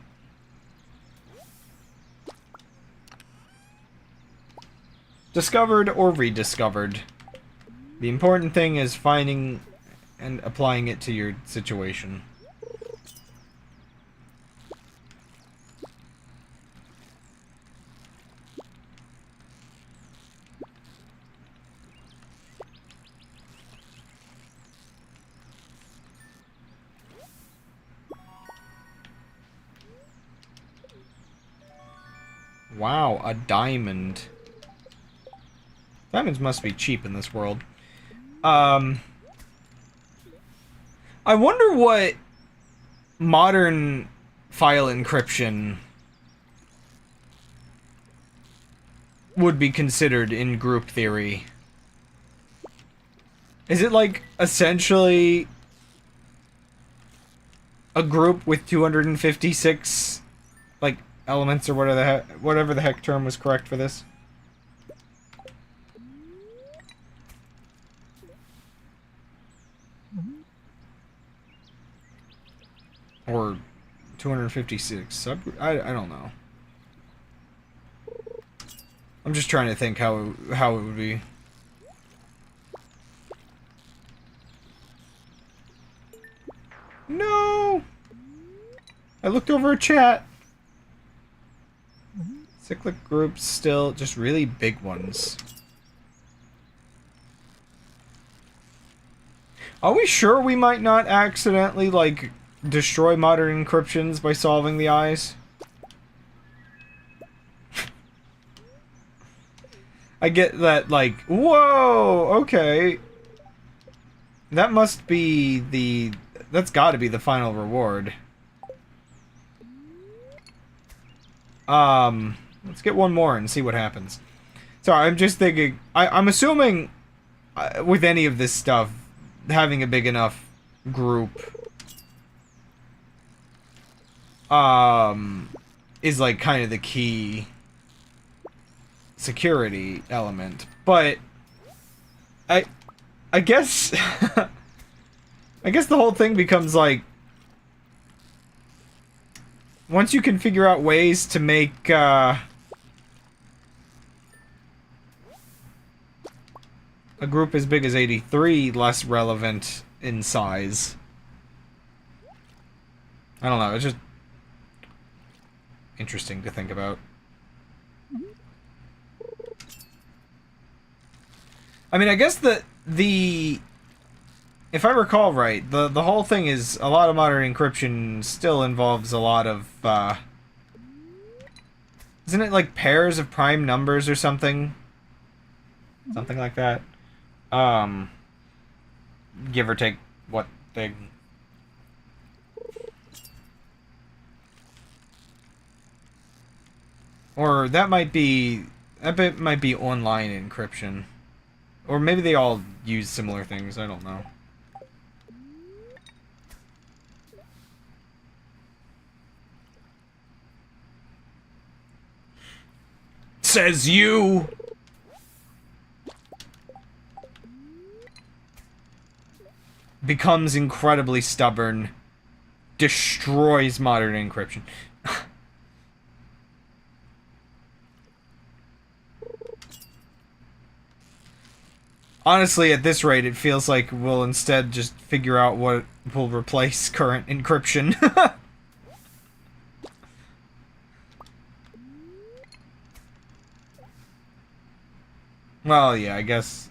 Discovered or rediscovered. The important thing is finding and applying it to your situation. Wow, a diamond. Diamonds must be cheap in this world. I wonder what modern file encryption would be considered in group theory. Is it like essentially a group with 256 like elements or whatever the heck term was correct for this? Or 256 I don't know. I'm just trying to think how it would be. No! I looked over a chat. Cyclic groups still just really big ones. Are we sure we might not accidentally like destroy modern encryptions by solving the eyes? I get that, like, whoa, okay. That must be that's gotta be the final reward. Let's get one more and see what happens. Sorry, I'm just thinking, I'm assuming with any of this stuff, having a big enough group is like kind of the key security element, but I guess I guess the whole thing becomes like, once you can figure out ways to make a group as big as 83 less relevant in size. I don't know, it's just interesting to think about. I mean, I guess the if I recall right, the whole thing is a lot of modern encryption still involves a lot of isn't it like pairs of prime numbers or something? Something like that. Give or take what thing. Or that might be online encryption. Or maybe they all use similar things, I don't know. Says you! Becomes incredibly stubborn. Destroys modern encryption. Honestly, at this rate, it feels like we'll instead just figure out what will replace current encryption. Well, yeah, I guess.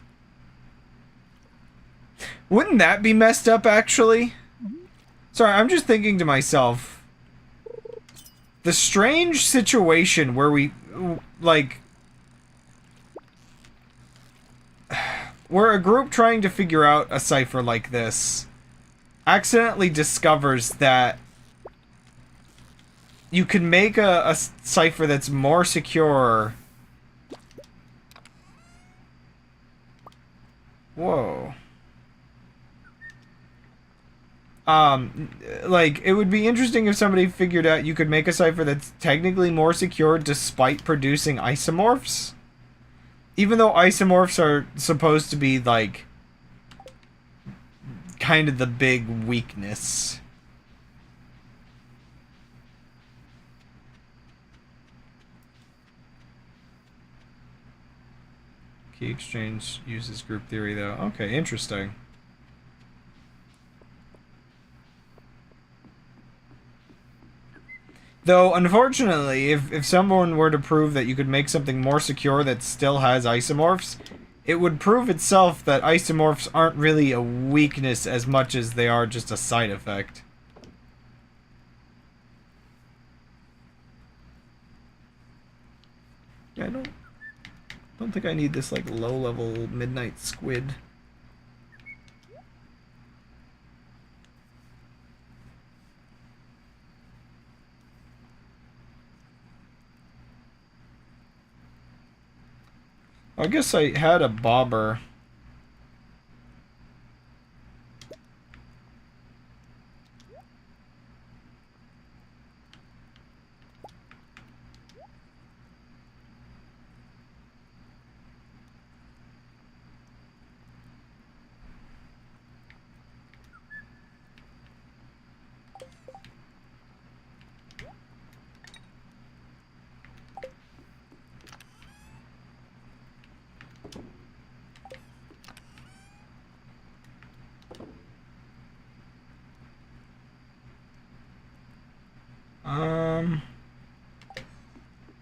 Wouldn't that be messed up, actually? Sorry, I'm just thinking to myself. The strange situation where we, like... where a group trying to figure out a cipher like this accidentally discovers that you can make a cipher that's more secure. Whoa. Like, it would be interesting if somebody figured out you could make a cipher that's technically more secure despite producing isomorphs. Even though isomorphs are supposed to be, like, kind of the big weakness. Key exchange uses group theory, though. Okay, interesting. Though, unfortunately, if someone were to prove that you could make something more secure that still has isomorphs, it would prove itself that isomorphs aren't really a weakness as much as they are just a side effect. Yeah, I don't think I need this, like, low-level midnight squid. I guess I had a bobber.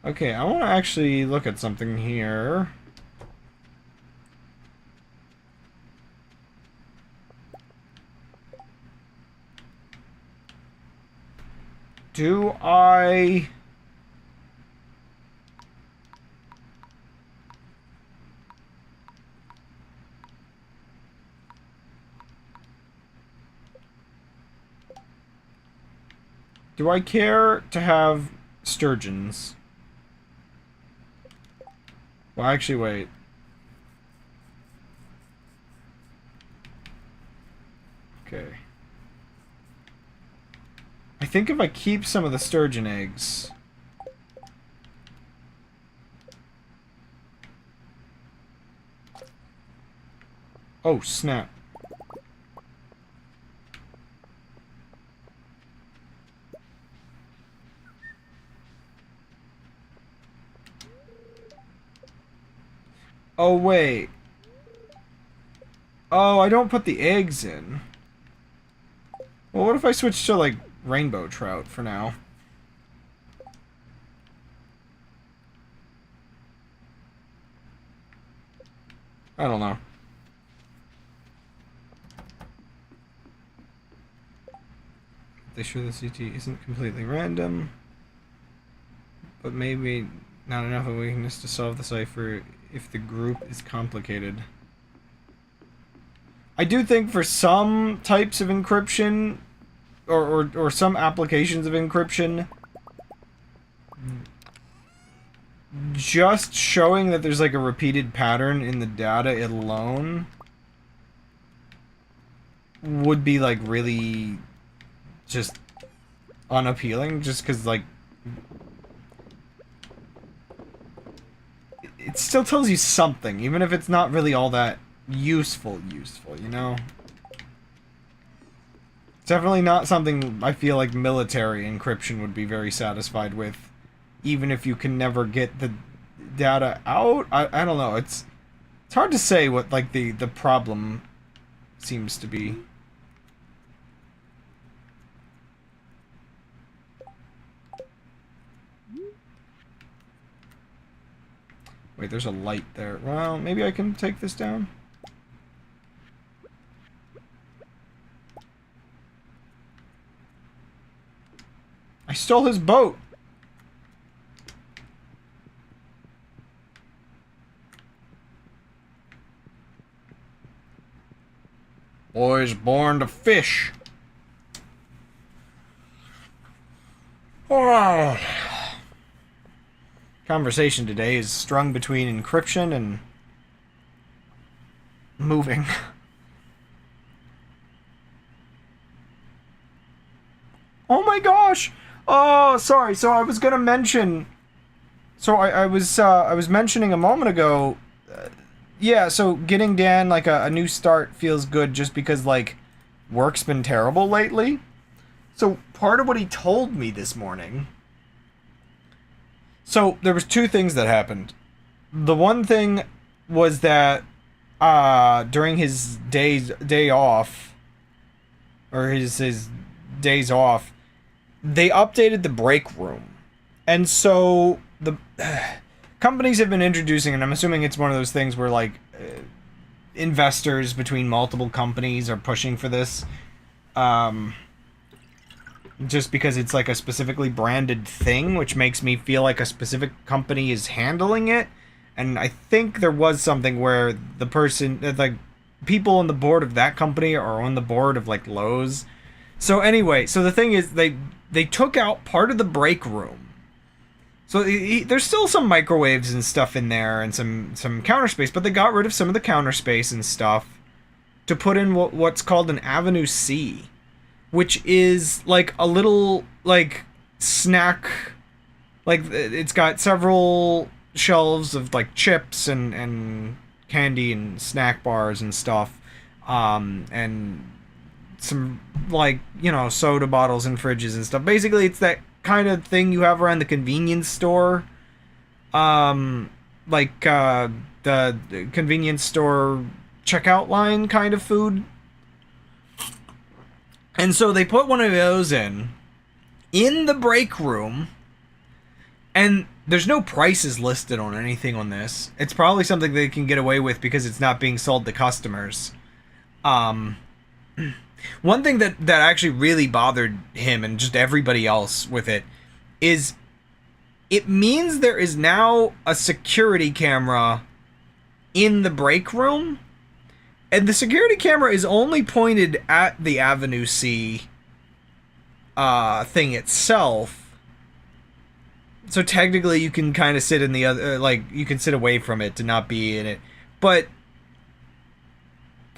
Okay, I want to actually look at something here. Do I... Do I care to have sturgeons? Well, actually, wait. Okay. I think if I keep some of the sturgeon eggs... Oh, snap. Oh, wait. Oh, I don't put the eggs in. Well, what if I switch to, like, rainbow trout for now? I don't know. They sure the CT isn't completely random, but maybe not enough of a weakness to solve the cipher if the group is complicated. I do think for some types of encryption, or some applications of encryption, just showing that there's like a repeated pattern in the data alone would be like really just unappealing, just because like it still tells you something, even if it's not really all that useful, you know? It's definitely not something I feel like military encryption would be very satisfied with, even if you can never get the data out. I don't know, it's hard to say what like the problem seems to be. Wait, there's a light there. Well, maybe I can take this down. I stole his boat! Boys born to fish. Oh. Conversation today is strung between encryption and moving. Oh my gosh! Oh, sorry. So I was gonna mention. So I was mentioning a moment ago. Yeah. So getting Dan like a new start feels good just because like work's been terrible lately. So part of what he told me this morning. So there was two things that happened. The one thing was that during his day off, or his days off, they updated the break room. And so the companies have been introducing, and I'm assuming it's one of those things where like investors between multiple companies are pushing for this. Just because it's like a specifically branded thing, which makes me feel like a specific company is handling it. And I think there was something where the person, like, people on the board of that company are on the board of, like, Lowe's. So anyway, so the thing is, they took out part of the break room. So there's still some microwaves and stuff in there and some counter space, but they got rid of some of the counter space and stuff to put in what's called an Avenue C. Which is like a little like snack, like it's got several shelves of like chips and candy and snack bars and stuff, and some like, you know, soda bottles and fridges and stuff. Basically, it's that kind of thing you have around the convenience store, like the convenience store checkout line kind of food. And so they put one of those in the break room, and there's no prices listed on anything on this. It's probably something they can get away with because it's not being sold to customers. One thing that actually really bothered him and just everybody else with it is it means there is now a security camera in the break room. And the security camera is only pointed at the Avenue C thing itself. So technically you can kind of sit in the other, like, you can sit away from it to not be in it. But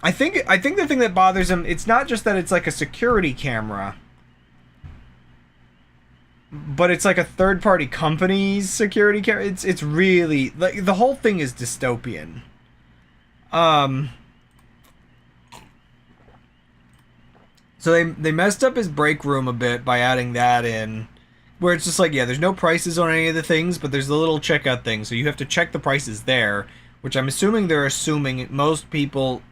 I think the thing that bothers him, it's not just that it's like a security camera, but it's like a third-party company's security camera. It's really, like, the whole thing is dystopian. So they messed up his break room a bit by adding that in, where it's just like, yeah, there's no prices on any of the things, but there's the little checkout thing, so you have to check the prices there, which I'm assuming they're assuming most people,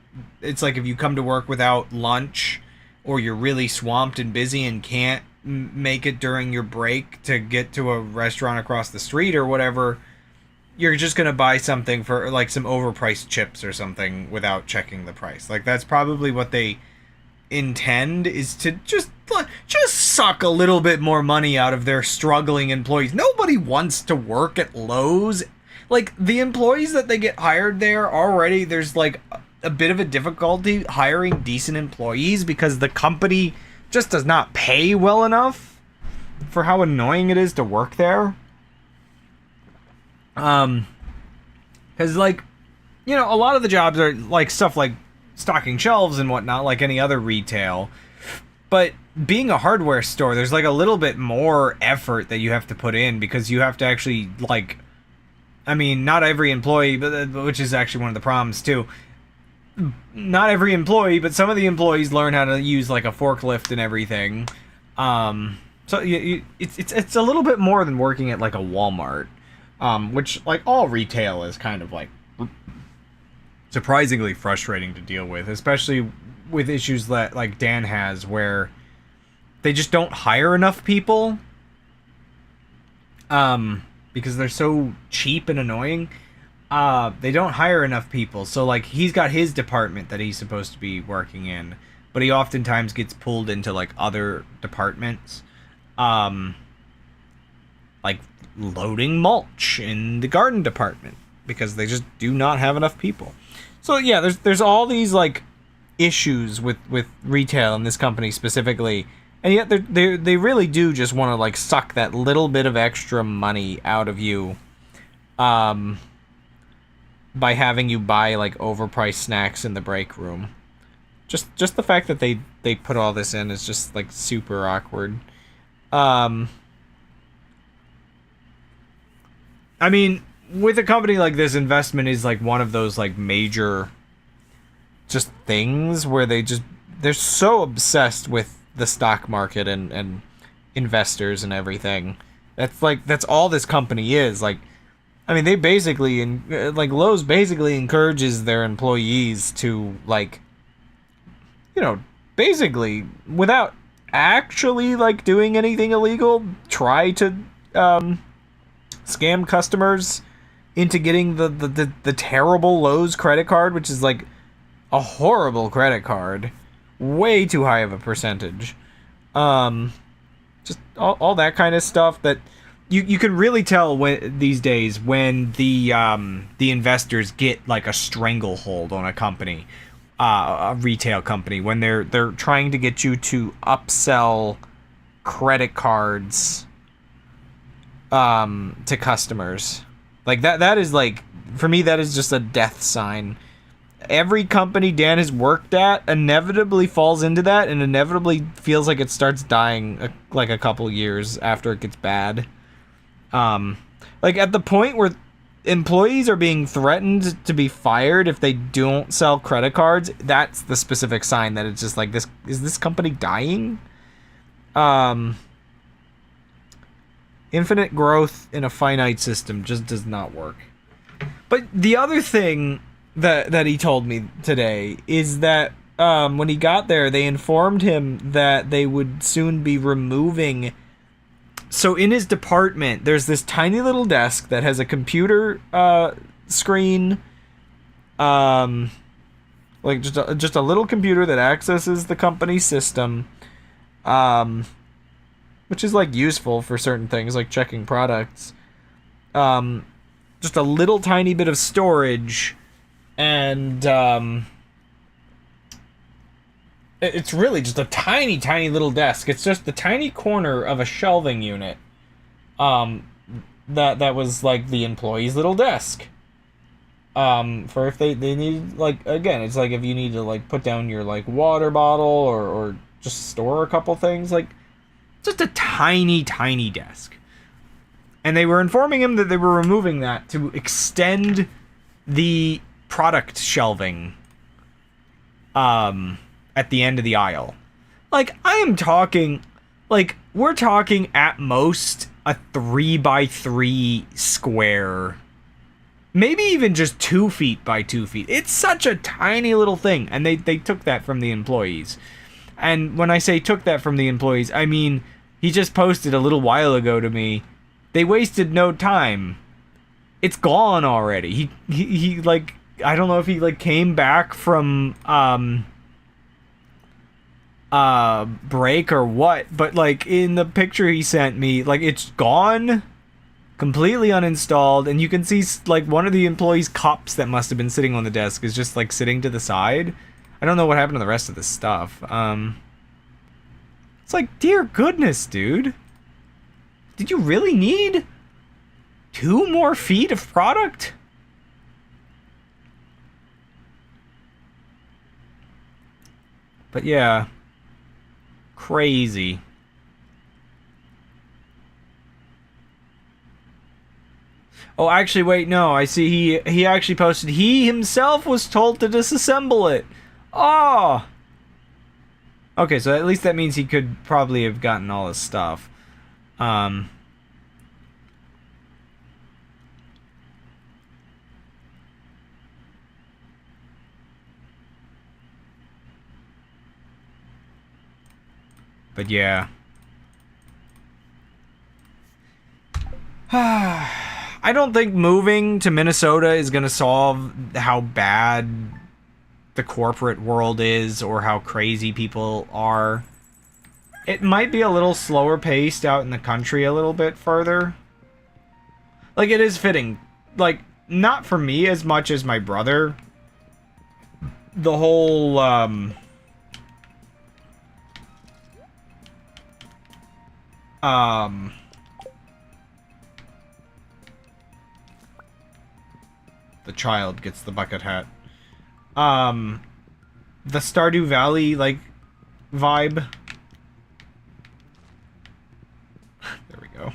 it's like if you come to work without lunch or you're really swamped and busy and can't make it during your break to get to a restaurant across the street or whatever, you're just going to buy something for like some overpriced chips or something without checking the price. Like that's probably what they intend, is to just suck a little bit more money out of their struggling employees. Nobody wants to work at Lowe's. Like the employees that they get hired there already, there's like a bit of a difficulty hiring decent employees because the company just does not pay well enough for how annoying it is to work there. Because like, you know, a lot of the jobs are like stuff like stocking shelves and whatnot, like any other retail. But being a hardware store, there's like a little bit more effort that you have to put in because you have to actually like, I mean, not every employee, but which is actually one of the problems too. Not every employee, but some of the employees learn how to use like a forklift and everything. So it's a little bit more than working at like a Walmart, which like all retail is kind of like surprisingly frustrating to deal with, especially with issues that like Dan has where they just don't hire enough people because they're so cheap and annoying. They don't hire enough people, so like he's got his department that he's supposed to be working in, but he oftentimes gets pulled into like other departments, like loading mulch in the garden department because they just do not have enough people. So yeah, there's all these like issues with retail in this company specifically, and yet they really do just want to like suck that little bit of extra money out of you, by having you buy like overpriced snacks in the break room. Just the fact that they put all this in is just like super awkward. I mean, with a company like this, investment is like one of those like major just things where they're so obsessed with the stock market and investors and everything. That's all this company is. Like, I mean, they basically, like Lowe's basically encourages their employees to like, you know, basically without actually like doing anything illegal, try to scam customers into getting the terrible Lowe's credit card, which is like a horrible credit card, way too high of a percentage. Just all that kind of stuff that you can really tell when these days when the investors get like a stranglehold on a company, a retail company, when they're trying to get you to upsell credit cards to customers. Like that is like, for me, that is just a death sign. Every company Dan has worked at inevitably falls into that and inevitably feels like it starts dying like a couple years after it gets bad. Like at the point where employees are being threatened to be fired if they don't sell credit cards, that's the specific sign that it's just like, this is this company dying? Infinite growth in a finite system just does not work. But the other thing that he told me today is that when he got there, they informed him that they would soon be removing. So in his department, there's this tiny little desk that has a computer screen, like just a little computer that accesses the company system, which is like useful for certain things like checking products. Just a little tiny bit of storage, and it's really just a tiny little desk. It's just the tiny corner of a shelving unit. That was like the employee's little desk. For if they need, like, again, it's like if you need to like put down your like water bottle or just store a couple things, like just a tiny desk. And they were informing him that they were removing that to extend the product shelving at the end of the aisle. Like, I am talking, like, we're talking at most a 3x3 square maybe even just 2 feet by 2 feet. It's such a tiny little thing, and they took that from the employees. And when I say took that from the employees, I mean he just posted a little while ago to me. They wasted no time. It's gone already. He like, I don't know if he like came back from break or what, but like in the picture he sent me, like it's gone, completely uninstalled, and you can see like one of the employees' cups that must have been sitting on the desk is just like sitting to the side. I don't know what happened to the rest of this stuff. It's like, dear goodness, dude. Did you really need 2 more feet of product? But yeah. Crazy. Oh, actually, wait, no. I see he actually posted he himself was told to disassemble it. Oh! Okay, so at least that means he could probably have gotten all his stuff. But yeah. I don't think moving to Minnesota is going to solve how bad the corporate world is or how crazy people are. It might be a little slower paced out in the country a little bit further. Like, it is fitting. Like, not for me as much as my brother. The whole, the child gets the bucket hat. The Stardew Valley, like, vibe. There we go.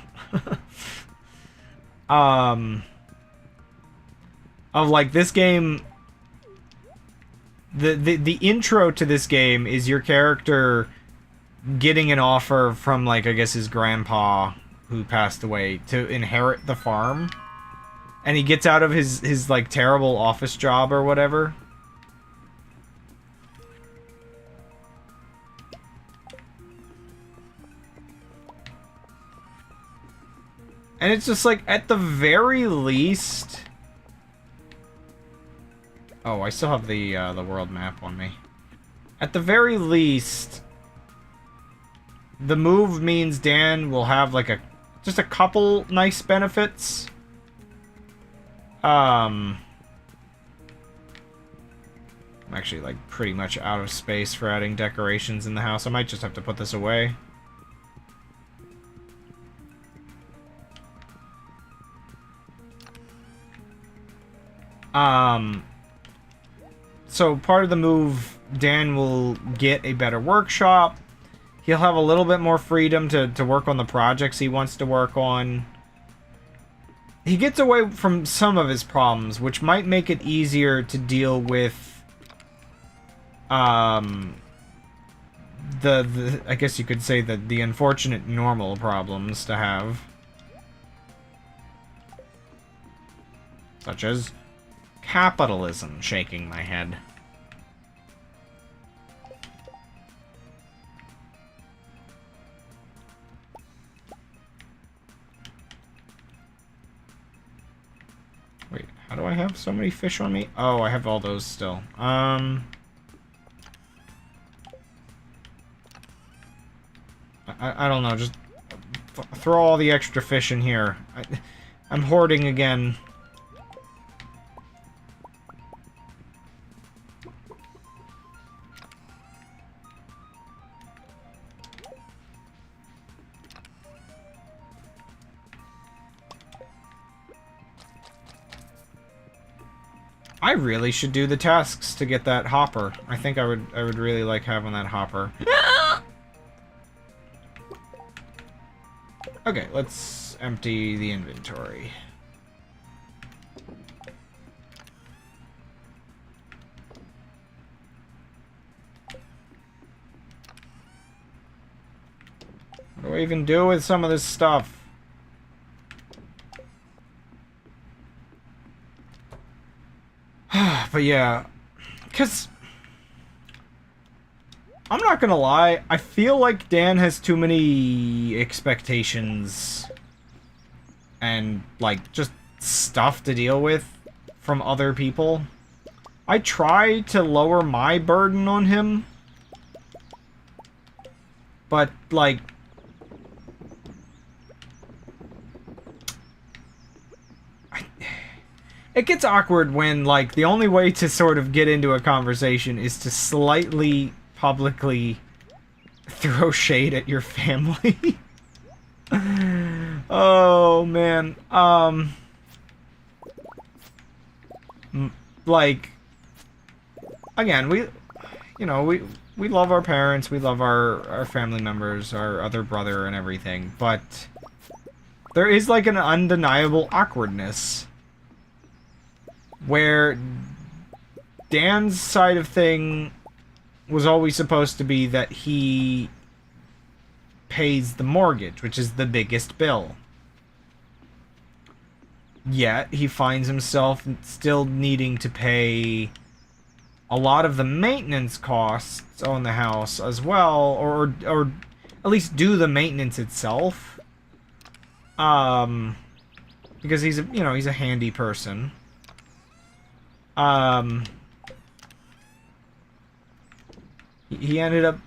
Of, like, this game... The intro to this game is your character getting an offer from, like, I guess his grandpa, who passed away, to inherit the farm. And he gets out of his like, terrible office job or whatever. And it's just like, at the very least... Oh, I still have the world map on me. At the very least, the move means Dan will have like just a couple nice benefits. I'm actually like pretty much out of space for adding decorations in the house. I might just have to put this away. So part of the move, Dan will get a better workshop. He'll have a little bit more freedom to work on the projects he wants to work on. He gets away from some of his problems, which might make it easier to deal with, I guess you could say the unfortunate normal problems to have. Such as capitalism, shaking my head. Wait, how do I have so many fish on me? Oh, I have all those still. I don't know, just throw all the extra fish in here. I'm hoarding again. I really should do the tasks to get that hopper. I think I would really like having that hopper. Okay, let's empty the inventory. What do I even do with some of this stuff? But yeah, because I'm not gonna lie, I feel like Dan has too many expectations and, like, just stuff to deal with from other people. I try to lower my burden on him, but, like, it gets awkward when, like, the only way to sort of get into a conversation is to slightly publicly throw shade at your family. Oh, man. Like, again, we love our parents, we love our family members, our other brother and everything, but there is, like, an undeniable awkwardness where Dan's side of thing was always supposed to be that he pays the mortgage, which is the biggest bill. Yet, he finds himself still needing to pay a lot of the maintenance costs on the house as well, or at least do the maintenance itself. Because he's a handy person. He ended up,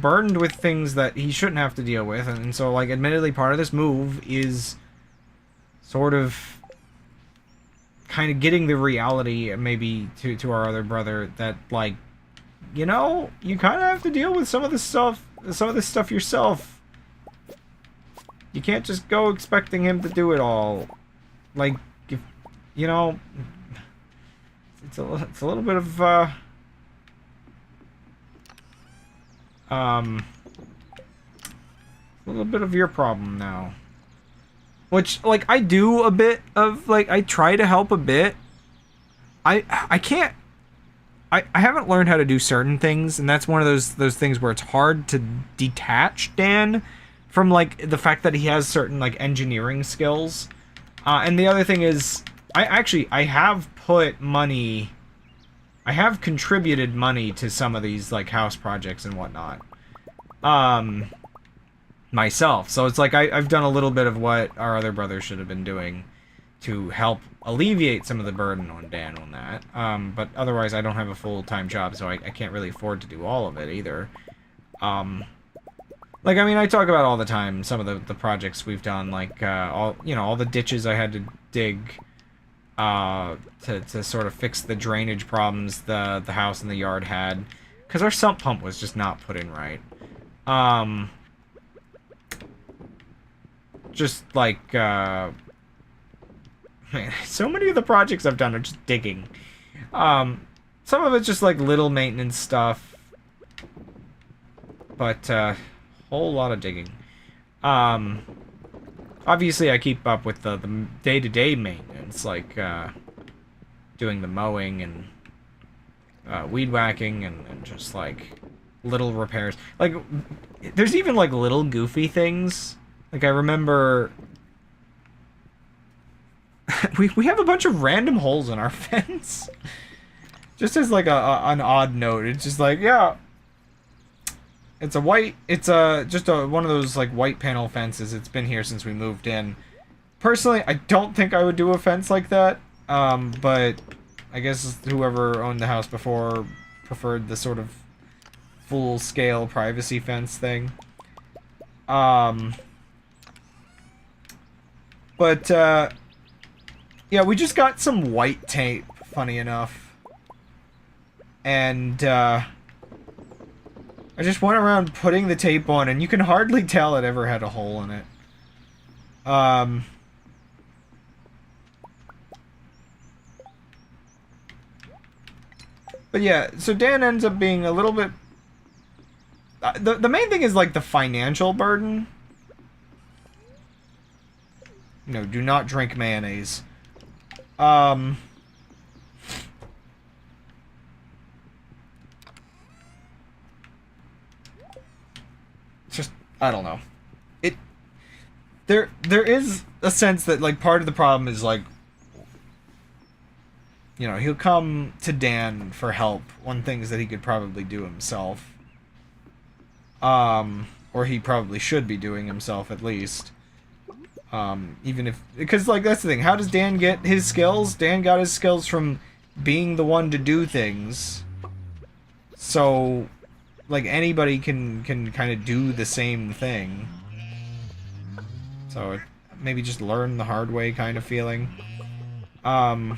burdened with things that he shouldn't have to deal with, and so, like, admittedly, part of this move is sort of kind of getting the reality, maybe, to our other brother, that, like, you kind of have to deal with some of this stuff yourself. You can't just go expecting him to do it all. Like, if, it's a little bit of, a little bit of your problem now. Which, like, I do a bit of, like, I try to help a bit. I can't, I haven't learned how to do certain things, and that's one of those things where it's hard to detach Dan from, like, the fact that he has certain, like, engineering skills. And the other thing is, I have put money, I have contributed money to some of these, like, house projects and whatnot. Myself. So it's like I've done a little bit of what our other brother should have been doing to help alleviate some of the burden on Dan on that. But otherwise, I don't have a full-time job, so I can't really afford to do all of it either. Like, I mean, I talk about all the time some of the projects we've done, like, all the ditches I had to dig to sort of fix the drainage problems the house and the yard had, because our sump pump was just not put in right. Just like, man, so many of the projects I've done are just digging. Some of it's just like little maintenance stuff, but whole lot of digging. Obviously I keep up with the day-to-day maintenance, like doing the mowing and weed whacking and just like little repairs. Like, there's even like little goofy things. Like, I remember we have a bunch of random holes in our fence. Just as like an odd note. It's just like, yeah, it's just one of those like white panel fences. It's been here since we moved in. Personally, I don't think I would do a fence like that. But I guess whoever owned the house before preferred the sort of full-scale privacy fence thing. But, yeah, we just got some white tape, funny enough. And, I just went around putting the tape on, and you can hardly tell it ever had a hole in it. But yeah, so Dan ends up being a little bit... The main thing is, like, the financial burden. No, do not drink mayonnaise. Just, I don't know. There is a sense that, like, part of the problem is, like, you know, he'll come to Dan for help on things that he could probably do himself. Or he probably should be doing himself at least. Even if, because like that's the thing, how does Dan get his skills? Dan got his skills from being the one to do things. So, like anybody can kind of do the same thing. So maybe just learn the hard way kind of feeling. I'm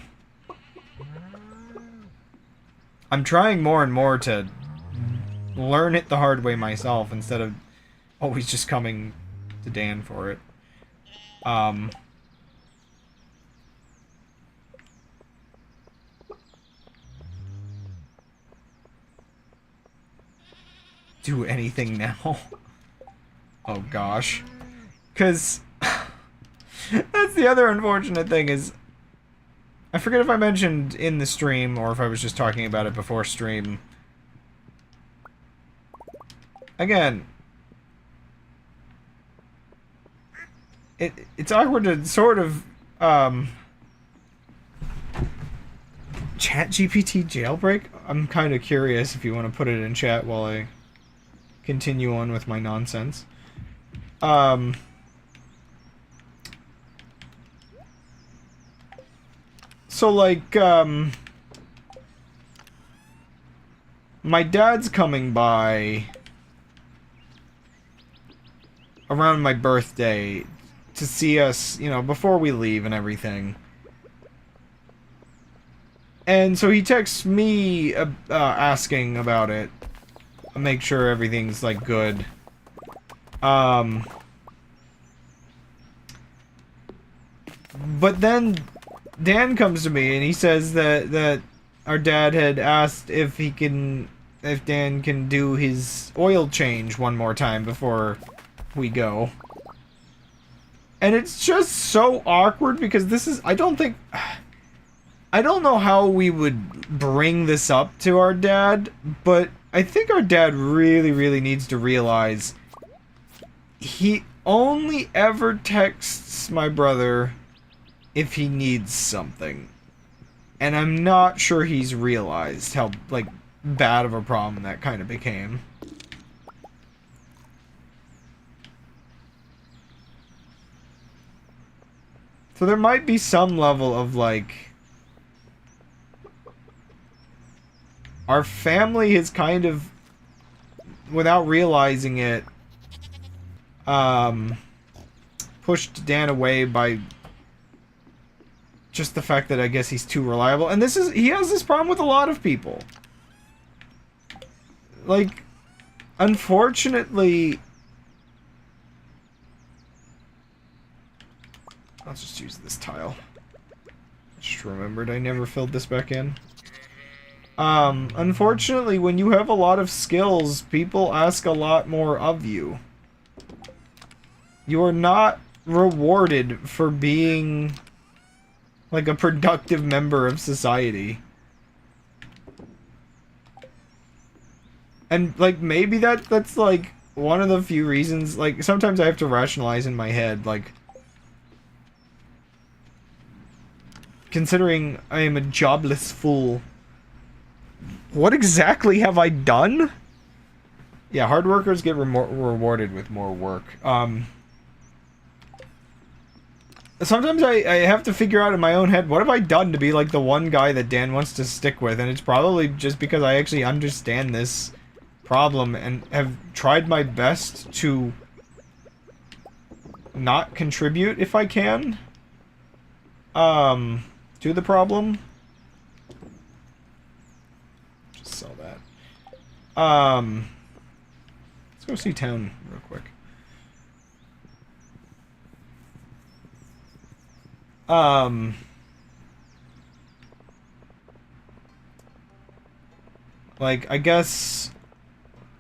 trying more and more to learn it the hard way myself instead of always just coming to Dan for it. Do anything now? Oh gosh. Because that's the other unfortunate thing is, I forget if I mentioned in the stream or if I was just talking about it before stream. Again, it's awkward to sort of chat GPT jailbreak. I'm kind of curious if you want to put it in chat while I continue on with my nonsense. So like my dad's coming by around my birthday to see us, you know, before we leave and everything. And so he texts me asking about it. Make sure everything's like good. But then Dan comes to me and he says that our dad had asked if Dan can do his oil change one more time before we go. And it's just so awkward because this is, I don't know how we would bring this up to our dad, but I think our dad really, really needs to realize he only ever texts my brother if he needs something. And I'm not sure he's realized how, like, bad of a problem that kind of became. So there might be some level of, like, our family has kind of, without realizing it, pushed Dan away by just the fact that I guess he's too reliable. And he has this problem with a lot of people. Like, unfortunately, I'll just use this tile. Just remembered I never filled this back in. Unfortunately, when you have a lot of skills, people ask a lot more of you. You are not rewarded for being like a productive member of society. And like maybe that's like one of the few reasons, like sometimes I have to rationalize in my head, like considering I am a jobless fool, what exactly have I done? Yeah, hard workers get rewarded with more work. Sometimes I have to figure out in my own head, what have I done to be like the one guy that Dan wants to stick with? And it's probably just because I actually understand this problem and have tried my best to not contribute if I can to the problem. Just sell that. Let's go see town real quick. Like, I guess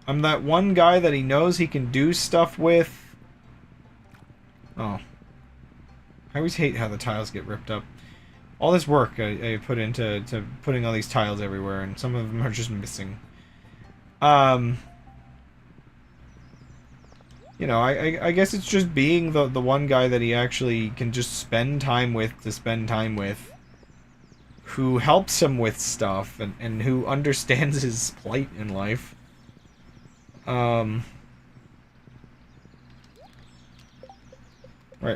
I'm that one guy that he knows he can do stuff with. Oh. I always hate how the tiles get ripped up. All this work I put into putting all these tiles everywhere, and some of them are just missing. You know, I guess it's just being the one guy that he actually can just spend time with to spend time with, who helps him with stuff and who understands his plight in life. Right,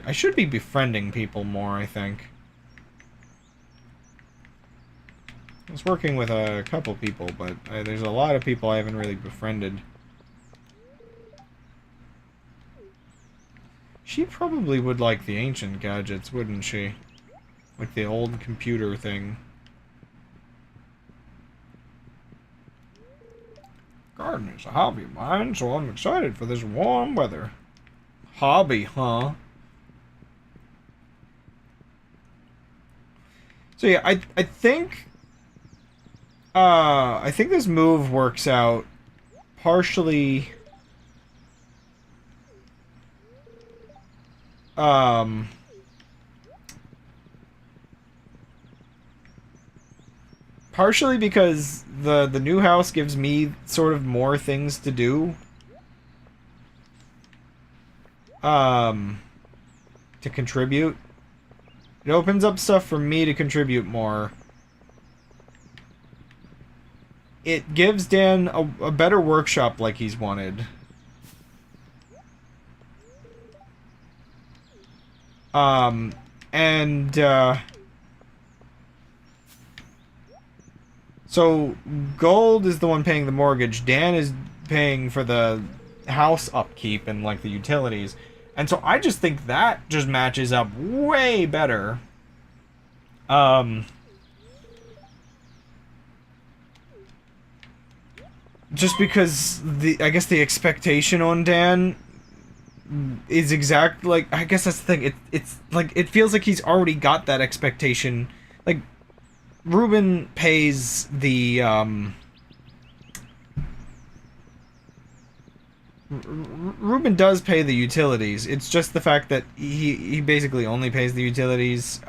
I should be befriending people more, I think. I was working with a couple people, but there's a lot of people I haven't really befriended. She probably would like the ancient gadgets, wouldn't she? Like the old computer thing. Gardening is a hobby of mine, so I'm excited for this warm weather. Hobby, huh? So yeah, I think this move works out partially partially because the new house gives me sort of more things to do to contribute. It opens up stuff for me to contribute more. It gives Dan a better workshop like he's wanted. So Gold is the one paying the mortgage. Dan is paying for the house upkeep and like the utilities. And so I just think that just matches up way better. Just because I guess the expectation on Dan is exact, like, I guess that's the thing. It's like, it feels like he's already got that expectation. Like, Ruben pays the, Ruben does pay the utilities. It's just the fact that he basically only pays the utilities.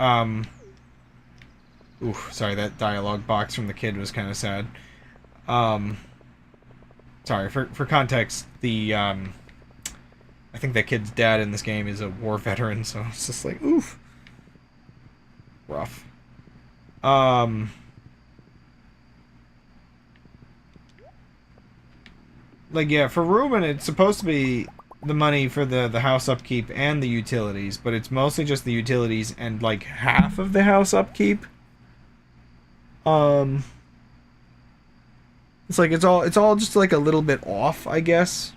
Ooh, sorry, that dialogue box from the kid was kind of sad. Sorry, for context, I think that kid's dad in this game is a war veteran, so it's just like, oof. Rough. Like, yeah, for Ruben, it's supposed to be the money for the house upkeep and the utilities, but it's mostly just the utilities and, like, half of the house upkeep. It's like, it's all just, like, a little bit off, I guess,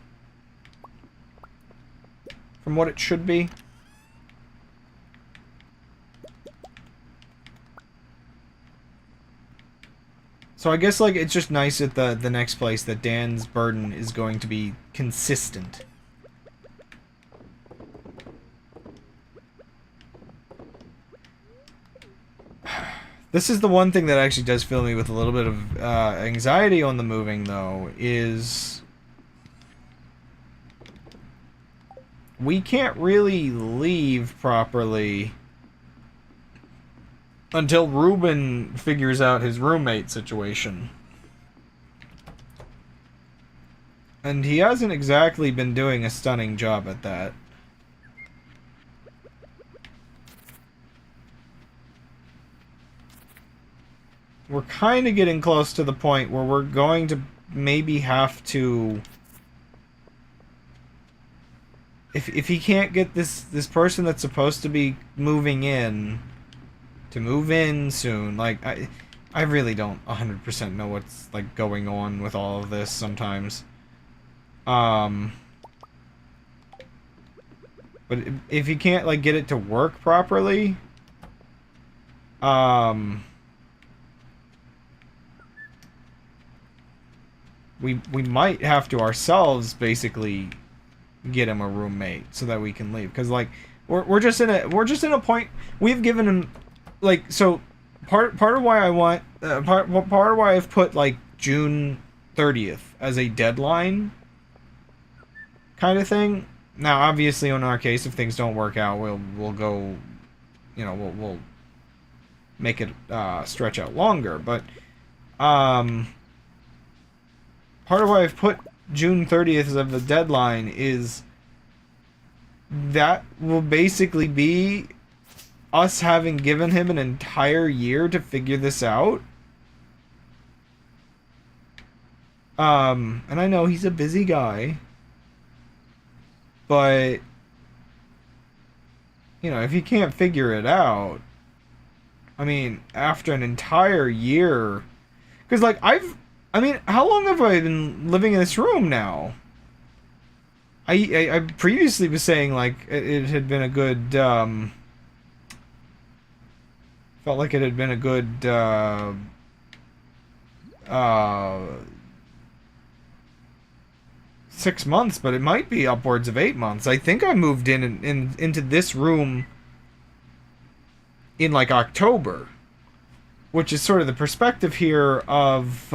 from what it should be. So I guess, like, it's just nice at the next place that Dan's burden is going to be consistent. This is the one thing that actually does fill me with a little bit of anxiety on the moving, though, is we can't really leave properly until Ruben figures out his roommate situation. And he hasn't exactly been doing a stunning job at that. We're kind of getting close to the point where we're going to maybe have to... If he can't get this person that's supposed to be moving in to move in soon, like, I really don't 100% know what's, like, going on with all of this sometimes. But if he can't, like, get it to work properly, we might have to ourselves basically get him a roommate so that we can leave, because, like, we're just in a point. We've given him, like, so part of why I want part of why I've put, like, June 30th as a deadline kind of thing. Now, obviously, in our case, if things don't work out, we'll go, you know, we'll make it stretch out longer. But part of why I've put June 30th as the deadline is that will basically be us having given him an entire year to figure this out. And I know he's a busy guy, but you know, if he can't figure it out, I mean, after an entire year, because like I mean, how long have I been living in this room now? I previously was saying like it had been a good felt like it had been a good uh 6 months, but it might be upwards of 8 months. I think I moved into this room in like October, which is sort of the perspective here of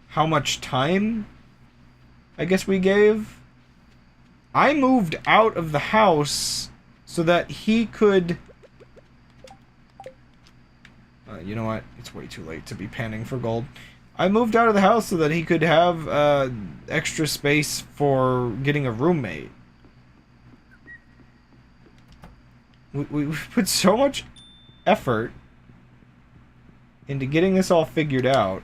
how much time I guess we gave. I moved out of the house so that he could... you know what? It's way too late to be panning for gold. I moved out of the house so that he could have extra space for getting a roommate. We've put so much effort into getting this all figured out.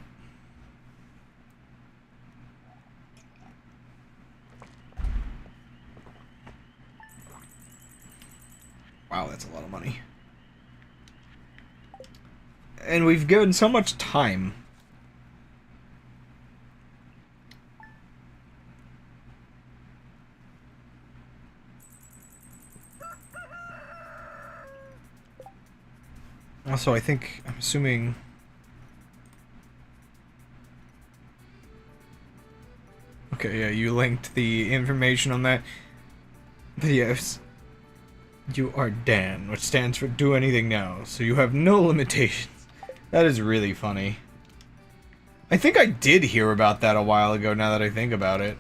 Wow, that's a lot of money. And we've given so much time. Also, I'm assuming... Okay, yeah, you linked the information on that. But yes. You are Dan, which stands for do anything now, so you have no limitations. That is really funny. I think I did hear about that a while ago, now that I think about it.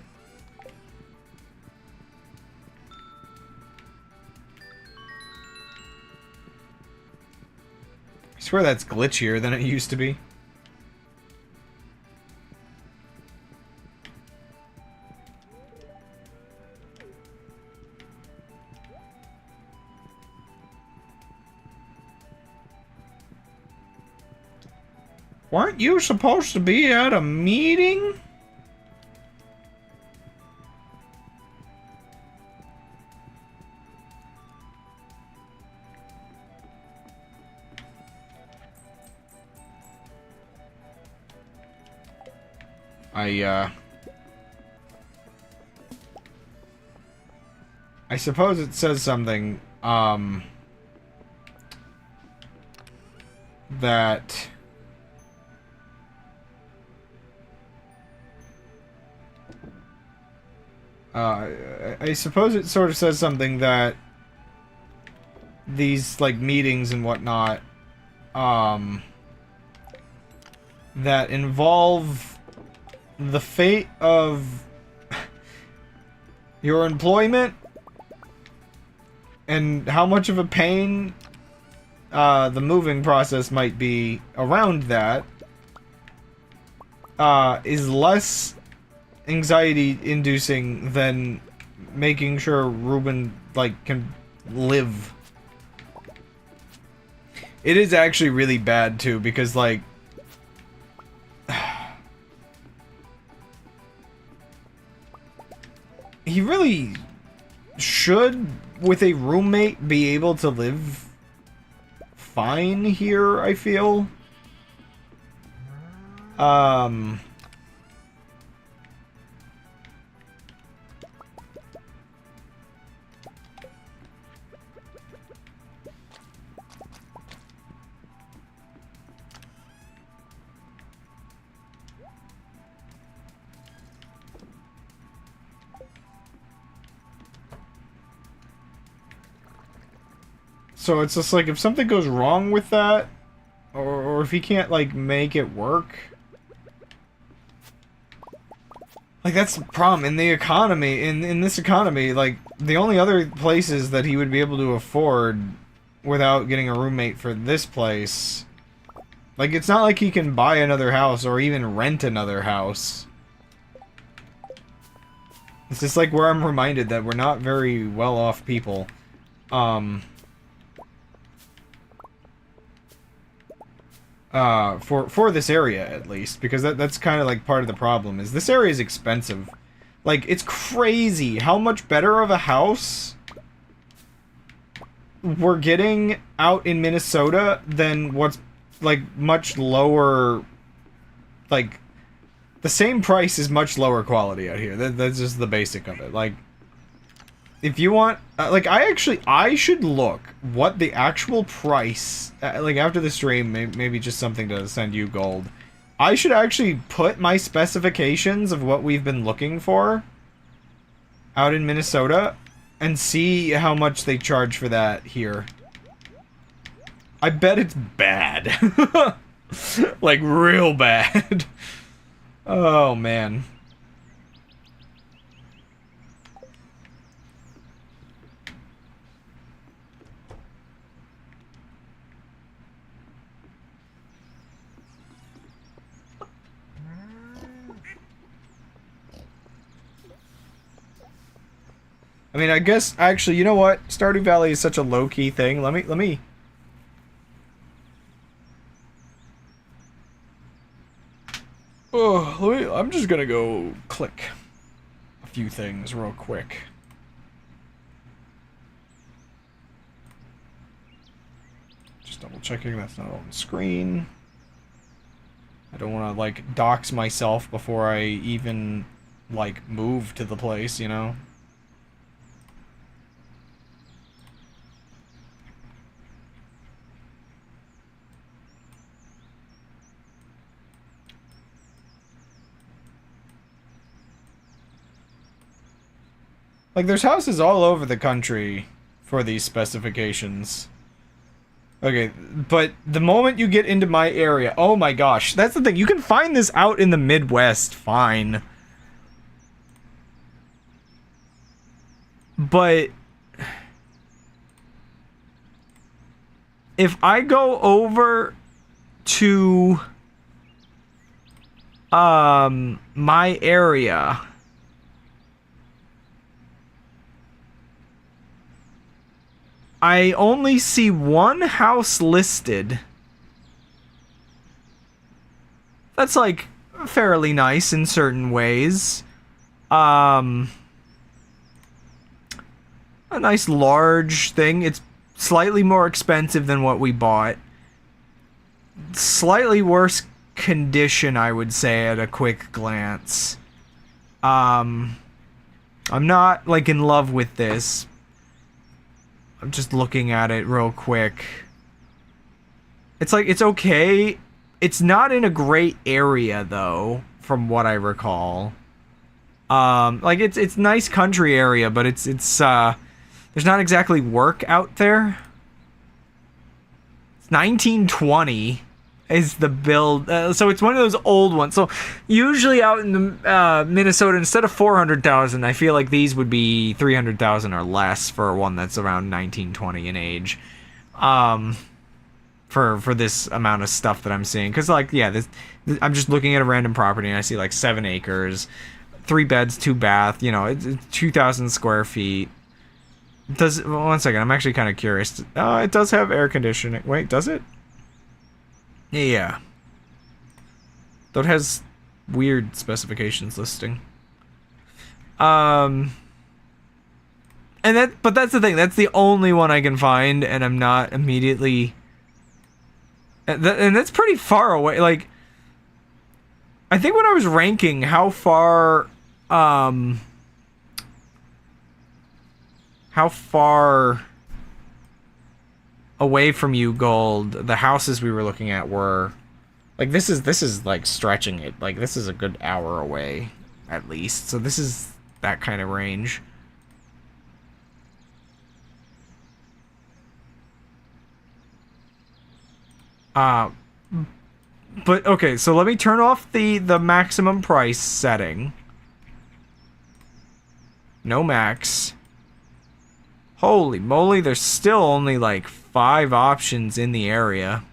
I swear that's glitchier than it used to be. Weren't you supposed to be at a meeting? I suppose it says something, that... I suppose it sort of says something that these, like, meetings and whatnot, that involve the fate of your employment and how much of a pain the moving process might be around that, is less anxiety-inducing than making sure Ruben, like, can live. It is actually really bad, too, because, like... he really should, with a roommate, be able to live fine here, I feel. So it's just like, if something goes wrong with that, or if he can't, like, make it work... Like, that's the problem. In the economy, in this economy, like, the only other places that he would be able to afford without getting a roommate for this place... Like, it's not like he can buy another house or even rent another house. It's just like where I'm reminded that we're not very well-off people. For this area, at least. Because that's kind of like part of the problem, is this area is expensive. Like, it's crazy how much better of a house we're getting out in Minnesota than what's, like, much lower... Like, the same price is much lower quality out here. That's just the basic of it. Like, if you want... like, I should look what the actual price... like, after the stream, maybe just something to send you gold. I should actually put my specifications of what we've been looking for out in Minnesota and see how much they charge for that here. I bet it's bad. Like, real bad. Oh, man. I mean, I guess, actually, you know what? Stardew Valley is such a low-key thing. Let me... Oh, I'm just gonna go click a few things real quick. Just double-checking that's not on screen. I don't want to, like, dox myself before I even, like, move to the place, you know? Like, there's houses all over the country for these specifications. Okay, but the moment you get into my area, oh my gosh, that's the thing. You can find this out in the Midwest, fine. But if I go over to my area, I only see one house listed. That's, like, fairly nice in certain ways. A nice large thing. It's slightly more expensive than what we bought. Slightly worse condition, I would say, at a quick glance. I'm not, like, in love with this. I'm just looking at it real quick. It's like, it's okay. It's not in a great area, though, from what I recall. Like, it's nice country area, but it's there's not exactly work out there. It's 1920 is the build. So it's one of those old ones. So usually out in the Minnesota, instead of 400,000, I feel like these would be 300,000 or less for one that's around 1920 in age. For this amount of stuff that I'm seeing, because, like, yeah, this I'm just looking at a random property and I see like 7 acres, 3 beds, 2 bath. You know, it's 2,000 square feet. Does, well, one second, I'm actually kind of curious. It does have air conditioning. Wait, does it? Yeah. Though it has weird specifications listing. And but that's the thing. That's the only one I can find, and I'm not immediately. And that's pretty far away. Like, I think when I was ranking how far away from you, Gold, the houses we were looking at were, like, this is like stretching it. Like, this is a good hour away at least. So this is that kind of range. But okay, so let me turn off the maximum price setting. No max. Holy moly, there's still only like 5 options in the area.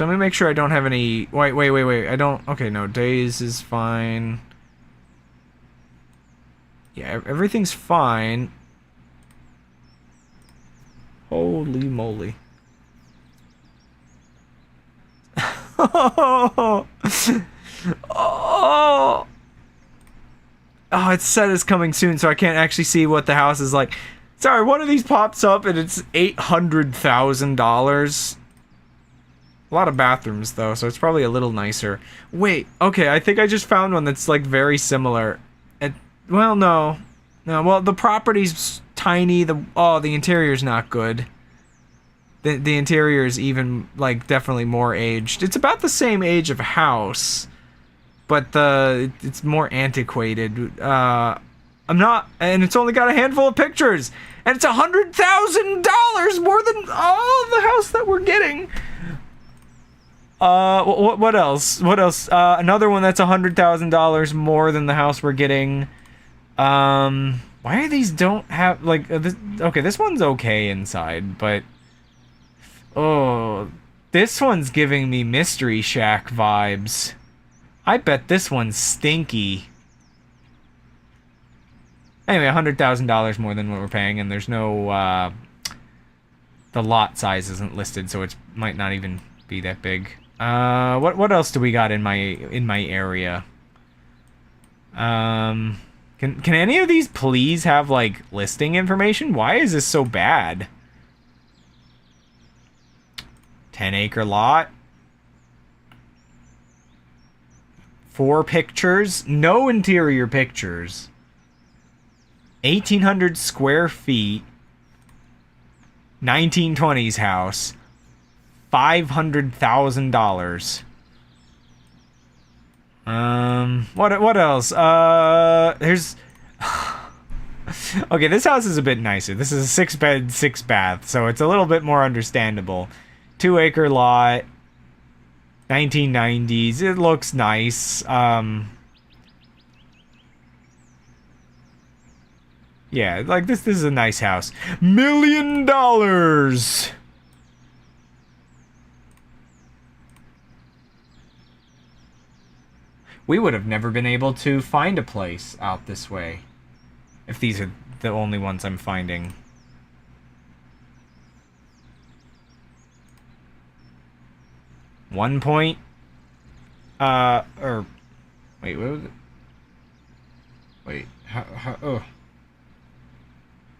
Actually, let me make sure I don't have any... Wait. I don't... Okay, no. Days is fine. Yeah, everything's fine. Holy moly. Oh, it said it's coming soon, so I can't actually see what the house is like. Sorry, one of these pops up and it's $800,000. A lot of bathrooms, though, so it's probably a little nicer. Wait, okay, I think I just found one that's, like, very similar. Well, no. No, well, the property's tiny. The interior's not good. The interior is even, like, definitely more aged. It's about the same age of a house, but it's more antiquated. And it's only got a handful of pictures, and it's $100,000 more than all the house that we're getting. What else? Another one that's $100,000 more than the house we're getting. Why are these don't have, like, this one's okay inside, but, oh, this one's giving me Mystery Shack vibes. I bet this one's stinky. Anyway, $100,000 more than what we're paying, and there's no, the lot size isn't listed, so it might not even be that big. What else do we got in my area? Can any of these please have, like, listing information? Why is this so bad? 10-acre lot. 4 pictures. No interior pictures. 1,800 square feet. 1920s house. $500,000. What else? There's... Okay, this house is a bit nicer. This is a 6-bed, 6-bath, so it's a little bit more understandable. 2-acre lot. 1990s. It looks nice. Yeah, like, this is a nice house. $1 million! We would have never been able to find a place out this way if these are the only ones I'm finding. Wait, what was it? Wait, oh.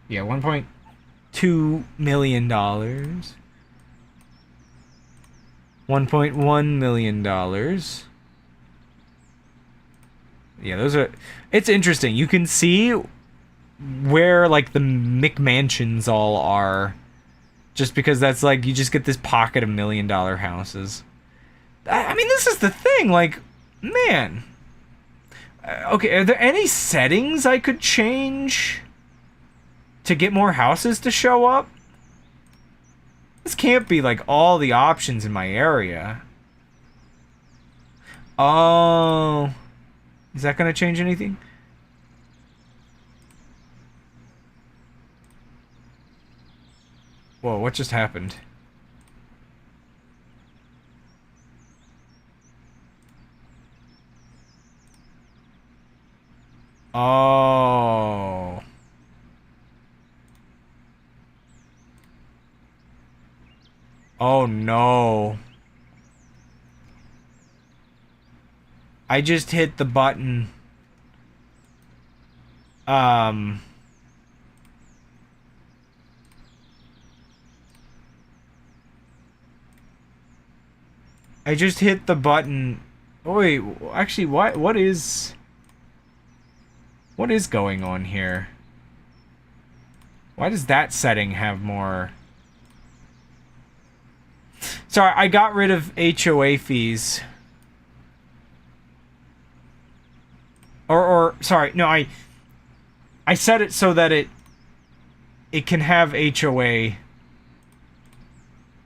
Yeah, $1.2 million. $1.1 million. Yeah, those are... It's interesting. You can see where, like, the McMansions all are. Just because that's, like, you just get this pocket of $1 million houses. I mean, this is the thing. Like, man. Okay, are there any settings I could change to get more houses to show up? This can't be, like, all the options in my area. Oh... Is that going to change anything? Whoa, what just happened? Oh. Oh no. I just hit the button. I just hit the button. Oh, wait, actually, what is going on here? Why does that setting have more? Sorry, I got rid of HOA fees. Or sorry, no, I set it so that it can have HOA.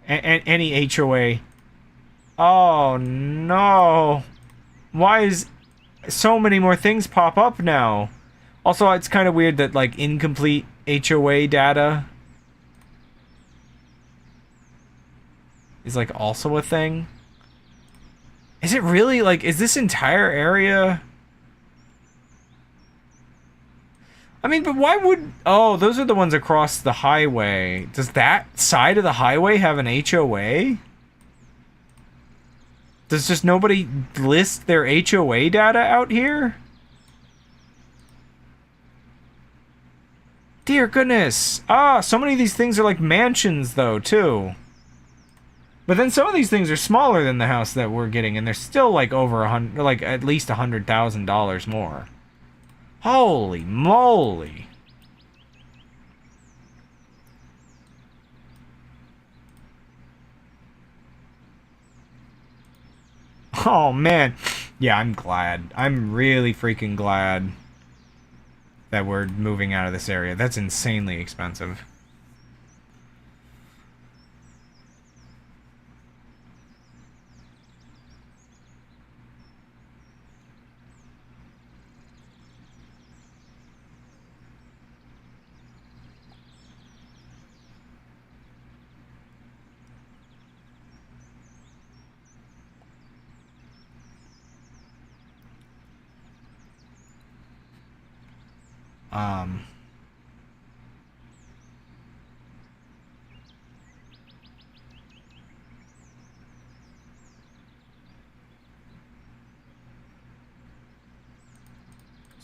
Any HOA. Oh no. Why is so many more things pop up now? Also, it's kind of weird that, like, incomplete HOA data is, like, also a thing. Is it really, like, is this entire area... I mean, but why would... Oh, those are the ones across the highway. Does that side of the highway have an HOA? Does just nobody list their HOA data out here? Dear goodness. Ah, so many of these things are like mansions, though, too. But then some of these things are smaller than the house that we're getting, and they're still like over like at least $100,000 more. Holy moly. Oh man. Yeah, I'm glad. I'm really freaking glad that we're moving out of this area. That's insanely expensive.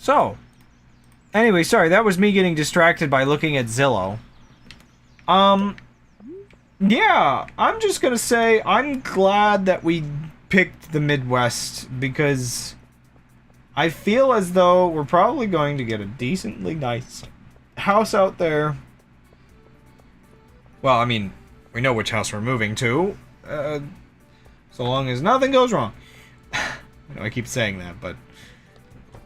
So, anyway, sorry, that was me getting distracted by looking at Zillow. Yeah, I'm just gonna say I'm glad that we picked the Midwest because I feel as though we're probably going to get a decently nice house out there. Well, I mean, we know which house we're moving to, so long as nothing goes wrong. I know I keep saying that, but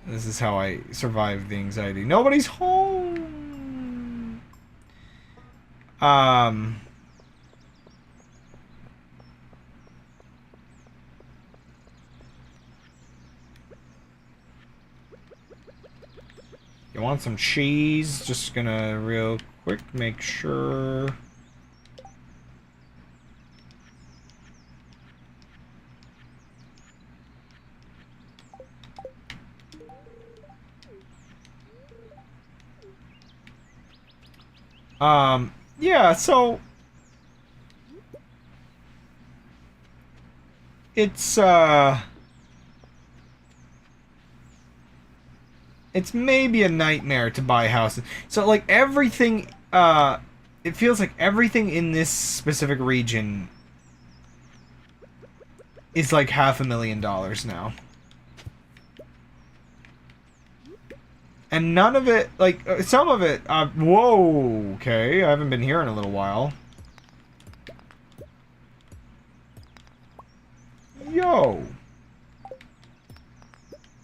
this is how I survive the anxiety. Nobody's home. You want some cheese? Just gonna real quick make sure. Yeah, so it's maybe a nightmare to buy houses. So like everything it feels like everything in this specific region is like $500,000 now. And none of it, like, some of it, whoa, okay, I haven't been here in a little while. Yo.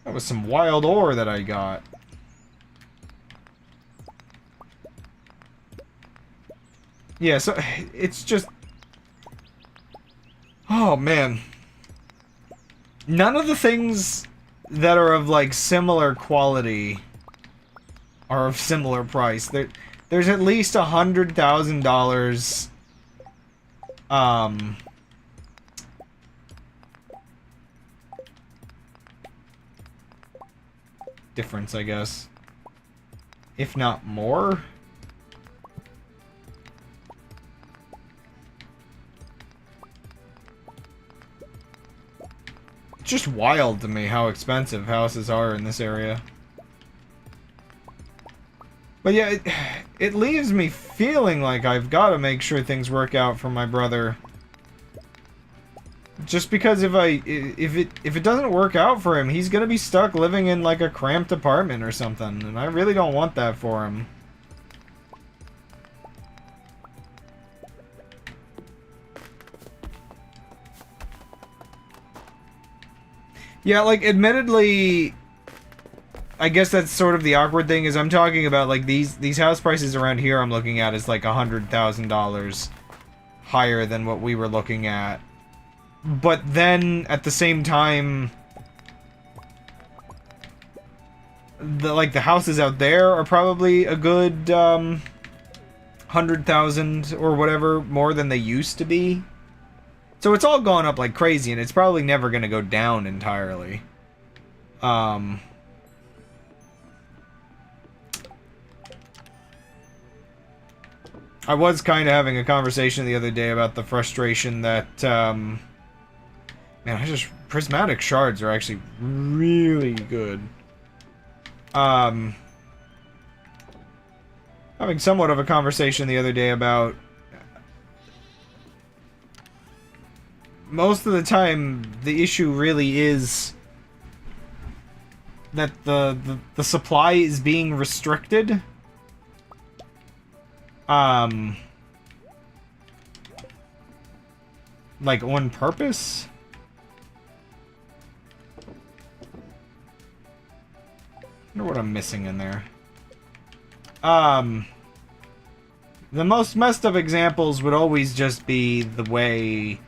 That was some wild ore that I got. Yeah, so, it's just... Oh, man. None of the things that are of, like, similar quality are of similar price. There's at least $100,000 difference, I guess. If not more. It's just wild to me how expensive houses are in this area. But yeah, it leaves me feeling like I've got to make sure things work out for my brother. Just because if it doesn't work out for him, he's gonna be stuck living in like a cramped apartment or something, and I really don't want that for him. Yeah, like admittedly, I guess that's sort of the awkward thing is I'm talking about like these house prices around here I'm looking at is like $100,000 higher than what we were looking at. But then at the same time the houses out there are probably a good 100,000 or whatever more than they used to be. So it's all gone up like crazy, and it's probably never going to go down entirely. I was kind of having a conversation the other day about the frustration that, man, prismatic shards are actually really good. Having somewhat of a conversation the other day about most of the time the issue really is that the supply is being restricted. Like on purpose. I wonder what I'm missing in there. The most messed up examples would always just be the way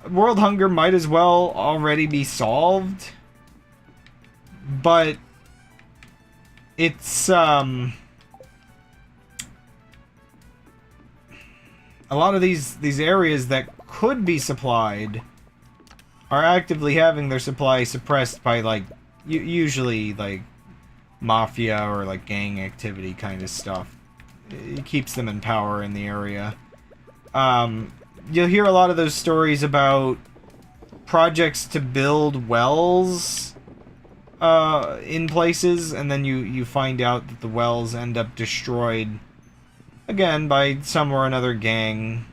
world hunger might as well already be solved, but it's a lot of these areas that could be supplied are actively having their supply suppressed by, like, usually like mafia or like gang activity kind of stuff. It keeps them in power in the area. You'll hear a lot of those stories about projects to build wells in places, and then you find out that the wells end up destroyed again by some or another gang.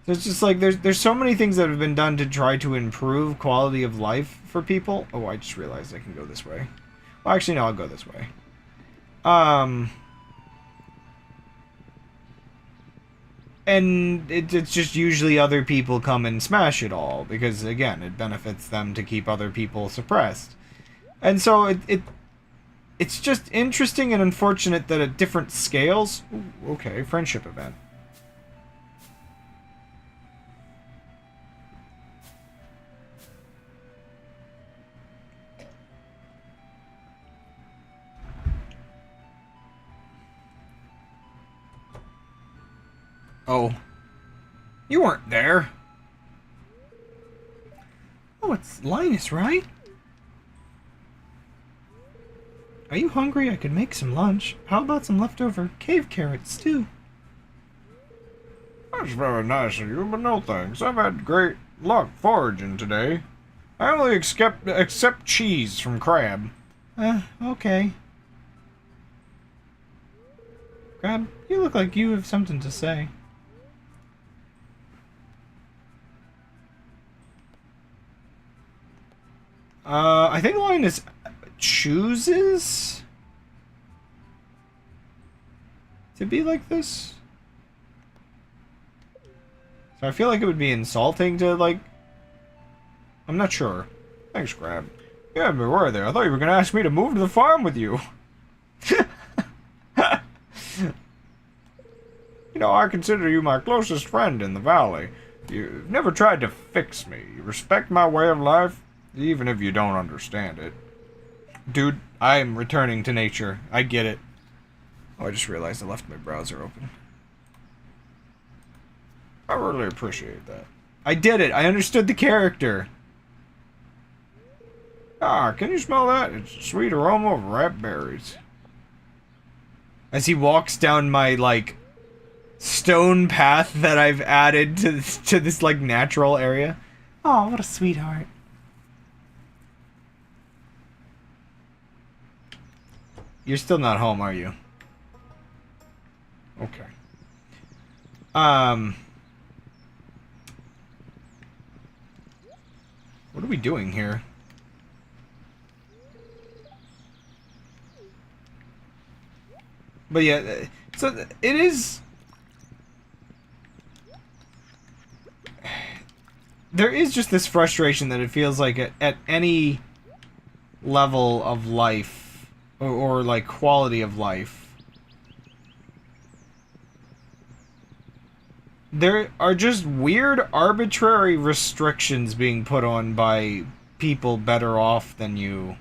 So it's just like there's so many things that have been done to try to improve quality of life for people. Oh, I just realized I can go this way. Well, actually, no, I'll go this way. And it's just usually other people come and smash it all, because, again, it benefits them to keep other people suppressed. And so it's just interesting and unfortunate that at different scales... Ooh, okay, friendship event. Oh. You weren't there. Oh, it's Linus, right? Are you hungry? I could make some lunch. How about some leftover cave carrots, too? That's very nice of you, but no thanks. I've had great luck foraging today. I only accept cheese from Crab. Okay. Crab, you look like you have something to say. I think Linus chooses to be like this. So I feel like it would be insulting to, like... I'm not sure. Thanks, Crab. Yeah, but where there? I thought you were going to ask me to move to the farm with you. You know, I consider you my closest friend in the valley. You've never tried to fix me. You respect my way of life, even if you don't understand it. Dude, I am returning to nature. I get it. Oh, I just realized I left my browser open. I really appreciate that. I did it. I understood the character. Ah, can you smell that? It's a sweet aroma of ripe berries. As he walks down my, like, stone path that I've added to this, like, natural area. Oh, what a sweetheart. You're still not home, are you? Okay. What are we doing here? But yeah, so it is... There is just this frustration that it feels like at any level of life, or like quality of life, there are just weird arbitrary restrictions being put on by people better off than you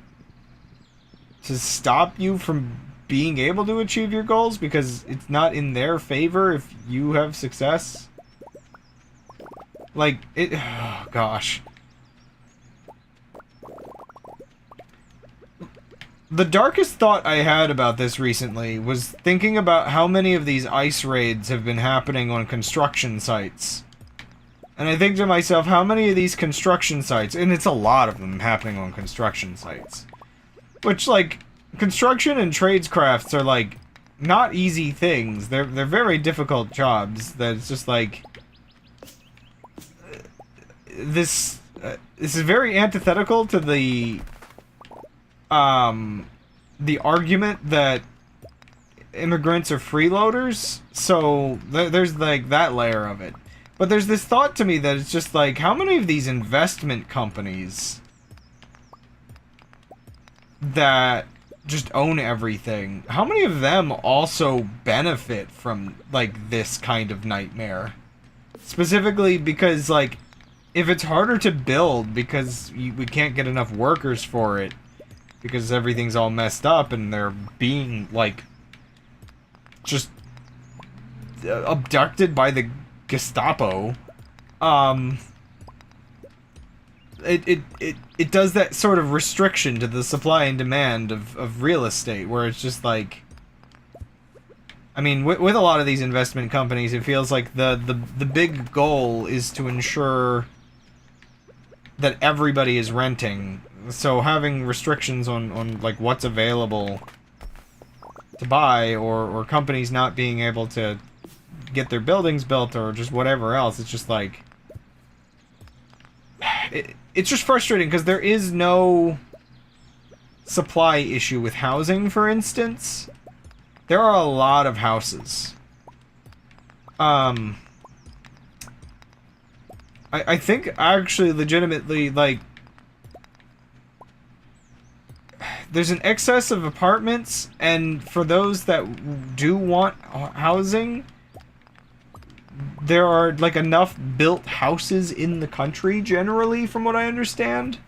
to stop you from being able to achieve your goals because it's not in their favor if you have success. Like, it... Oh, gosh. The darkest thought I had about this recently was thinking about how many of these ice raids have been happening on construction sites. And I think to myself, how many of these construction sites, and it's a lot of them happening on construction sites, which, like, construction and tradescrafts are, like, not easy things. They're very difficult jobs that it's just, like, this is very antithetical to the argument that immigrants are freeloaders, so there's, like, that layer of it. But there's this thought to me that it's just like, how many of these investment companies that just own everything, how many of them also benefit from, like, this kind of nightmare? Specifically because, like, if it's harder to build because we can't get enough workers for it, because everything's all messed up and they're being, like, just abducted by the Gestapo, it does that sort of restriction to the supply and demand of real estate, where it's just like, I mean, with a lot of these investment companies, it feels like the big goal is to ensure that everybody is renting, so having restrictions on like what's available to buy, or companies not being able to get their buildings built or just whatever else, it's just like it's just frustrating because there is no supply issue with housing. For instance, there are a lot of houses. I think actually legitimately, like, there's an excess of apartments, and for those that do want housing, there are, like, enough built houses in the country, generally, from what I understand.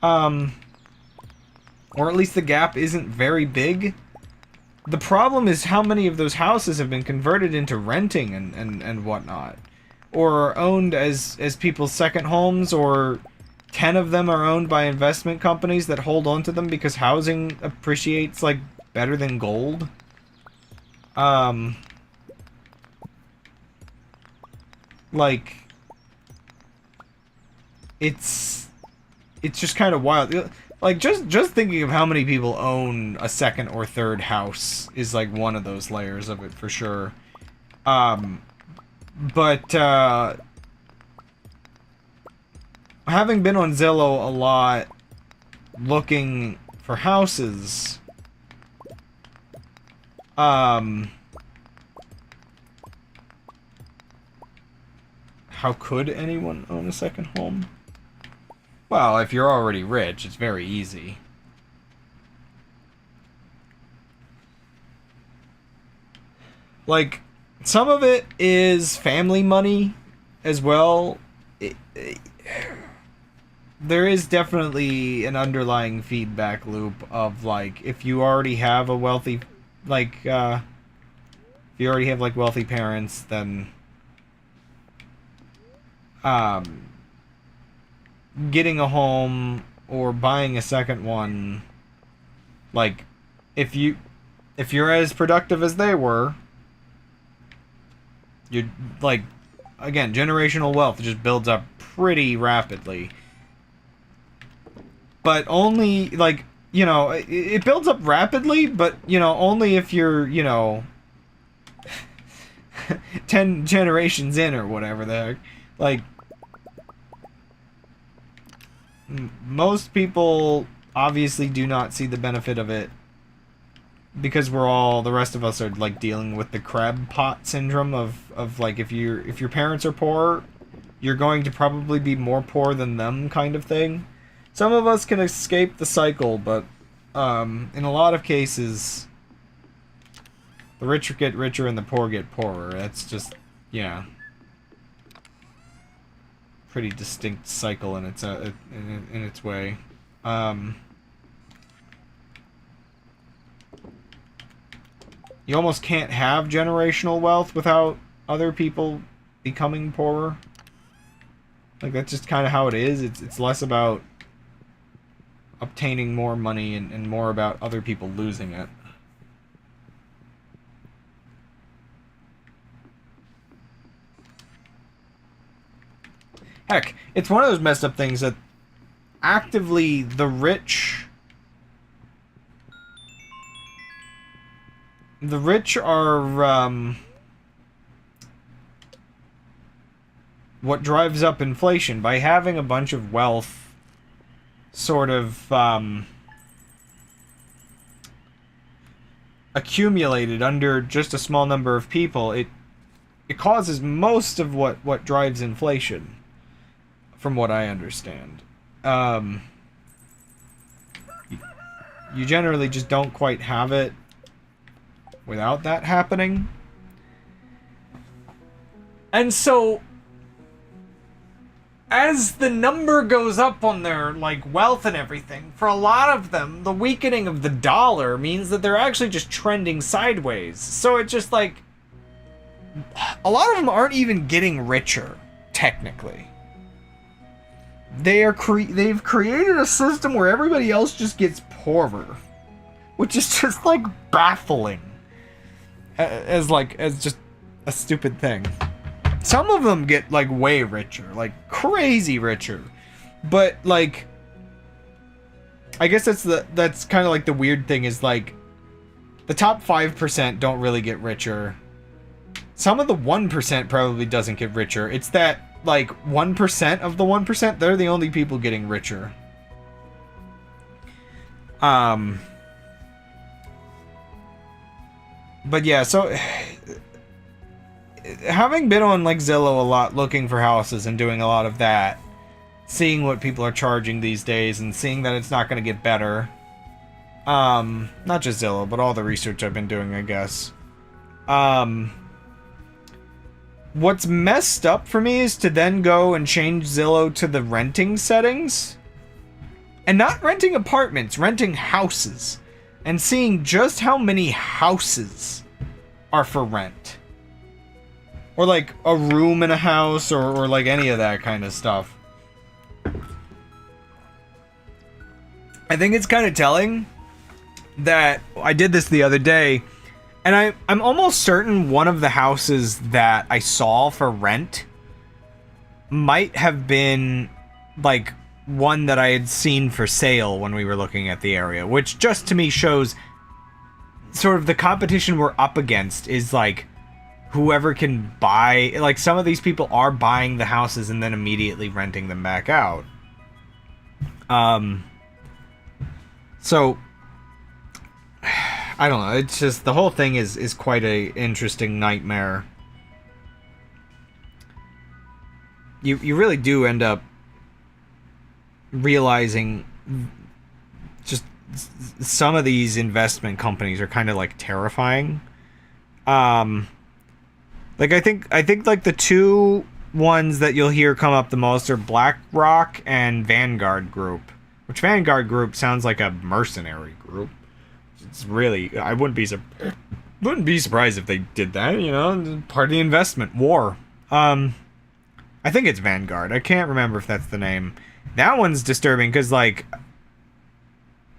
Or at least the gap isn't very big. The problem is how many of those houses have been converted into renting and whatnot. Or are owned as people's second homes, or 10 of them are owned by investment companies that hold on to them because housing appreciates, like, better than gold. Like, it's just kind of wild. Like, just thinking of how many people own a second or third house is, like, one of those layers of it for sure. But having been on Zillow a lot looking for houses, how could anyone own a second home? Well, if you're already rich, it's very easy. Like, some of it is family money as well. There is definitely an underlying feedback loop of, like, if you already have a wealthy, like, if you already have, like, wealthy parents, then getting a home or buying a second one, like, if you're as productive as they were, you're, like, again, generational wealth just builds up pretty rapidly. But only, like, you know, it builds up rapidly, but, you know, only if you're, you know, 10 generations in or whatever the heck. Like, most people obviously do not see the benefit of it because the rest of us are, like, dealing with the crab pot syndrome of like, if your parents are poor, you're going to probably be more poor than them, kind of thing. Some of us can escape the cycle, but in a lot of cases, the rich get richer and the poor get poorer. That's just, yeah, pretty distinct cycle in its way. You almost can't have generational wealth without other people becoming poorer. Like, that's just kind of how it is. It's less about obtaining more money and more about other people losing it. Heck, it's one of those messed up things that actively the rich are what drives up inflation. By having a bunch of wealth sort of accumulated under just a small number of people, it causes most of what drives inflation, from what I understand. You generally just don't quite have it without that happening. And so, as the number goes up on their, like, wealth and everything, for a lot of them, the weakening of the dollar means that they're actually just trending sideways. So it's just like, a lot of them aren't even getting richer, technically. They've created a system where everybody else just gets poorer, which is just, like, baffling as just a stupid thing. Some of them get, like, way richer, like, crazy richer, but, like, I guess that's kind of like the weird thing is, like, the top 5% don't really get richer. Some of the 1% probably doesn't get richer. It's that, like, 1% of the 1%, they're the only people getting richer. But yeah, so having been on, like, Zillow a lot, looking for houses and doing a lot of that, seeing what people are charging these days and seeing that it's not going to get better. Not just Zillow, but all the research I've been doing, I guess. What's messed up for me is to then go and change Zillow to the renting settings. And not renting apartments, renting houses. And seeing just how many houses are for rent. Or, like, a room in a house, or like, any of that kind of stuff. I think it's kind of telling that I did this the other day, and I'm almost certain one of the houses that I saw for rent might have been, like, one that I had seen for sale when we were looking at the area, which just to me shows sort of the competition we're up against is, like, whoever can buy, like, some of these people are buying the houses and then immediately renting them back out. So I don't know, it's just, the whole thing is quite a interesting nightmare. You really do end up realizing just some of these investment companies are kind of, like, terrifying. Like, I think like the two ones that you'll hear come up the most are BlackRock and Vanguard Group. Which Vanguard Group sounds like a mercenary group. It's really, I wouldn't be surprised if they did that, you know, part of the investment war. I think it's Vanguard. I can't remember if that's the name. That one's disturbing because, like,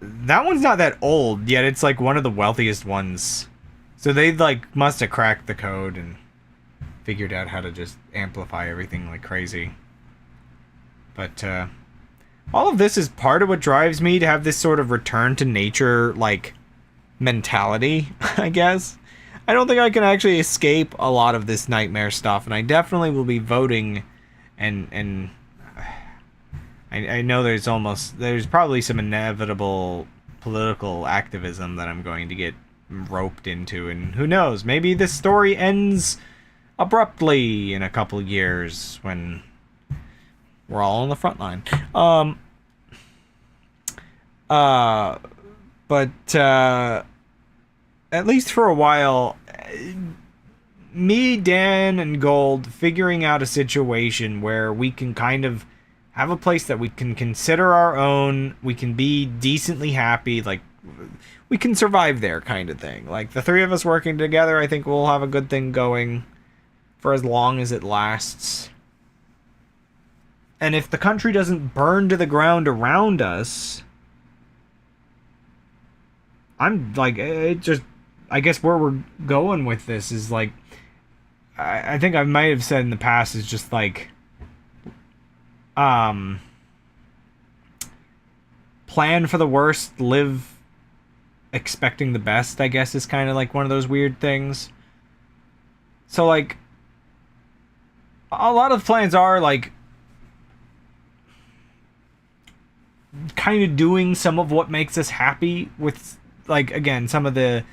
that one's not that old, yet it's, like, one of the wealthiest ones. So they, like, must have cracked the code and figured out how to just amplify everything like crazy. But, all of this is part of what drives me to have this sort of return to nature, like, mentality, I guess. I don't think I can actually escape a lot of this nightmare stuff, and I definitely will be voting, and I know there's probably some inevitable political activism that I'm going to get roped into, and who knows, maybe this story ends abruptly in a couple years when we're all on the front line. But at least for a while, me, Dan, and Gold figuring out a situation where we can kind of have a place that we can consider our own, we can be decently happy, like, we can survive there kind of thing. Like the three of us working together, I think we'll have a good thing going for as long as it lasts. And if the country doesn't burn to the ground around us, I'm like, it just, I guess where we're going with this is like, I think I might have said in the past is just like, plan for the worst, live expecting the best, I guess is kind of like one of those weird things. So like, a lot of plans are like, kind of doing some of what makes us happy with, like, again, some of the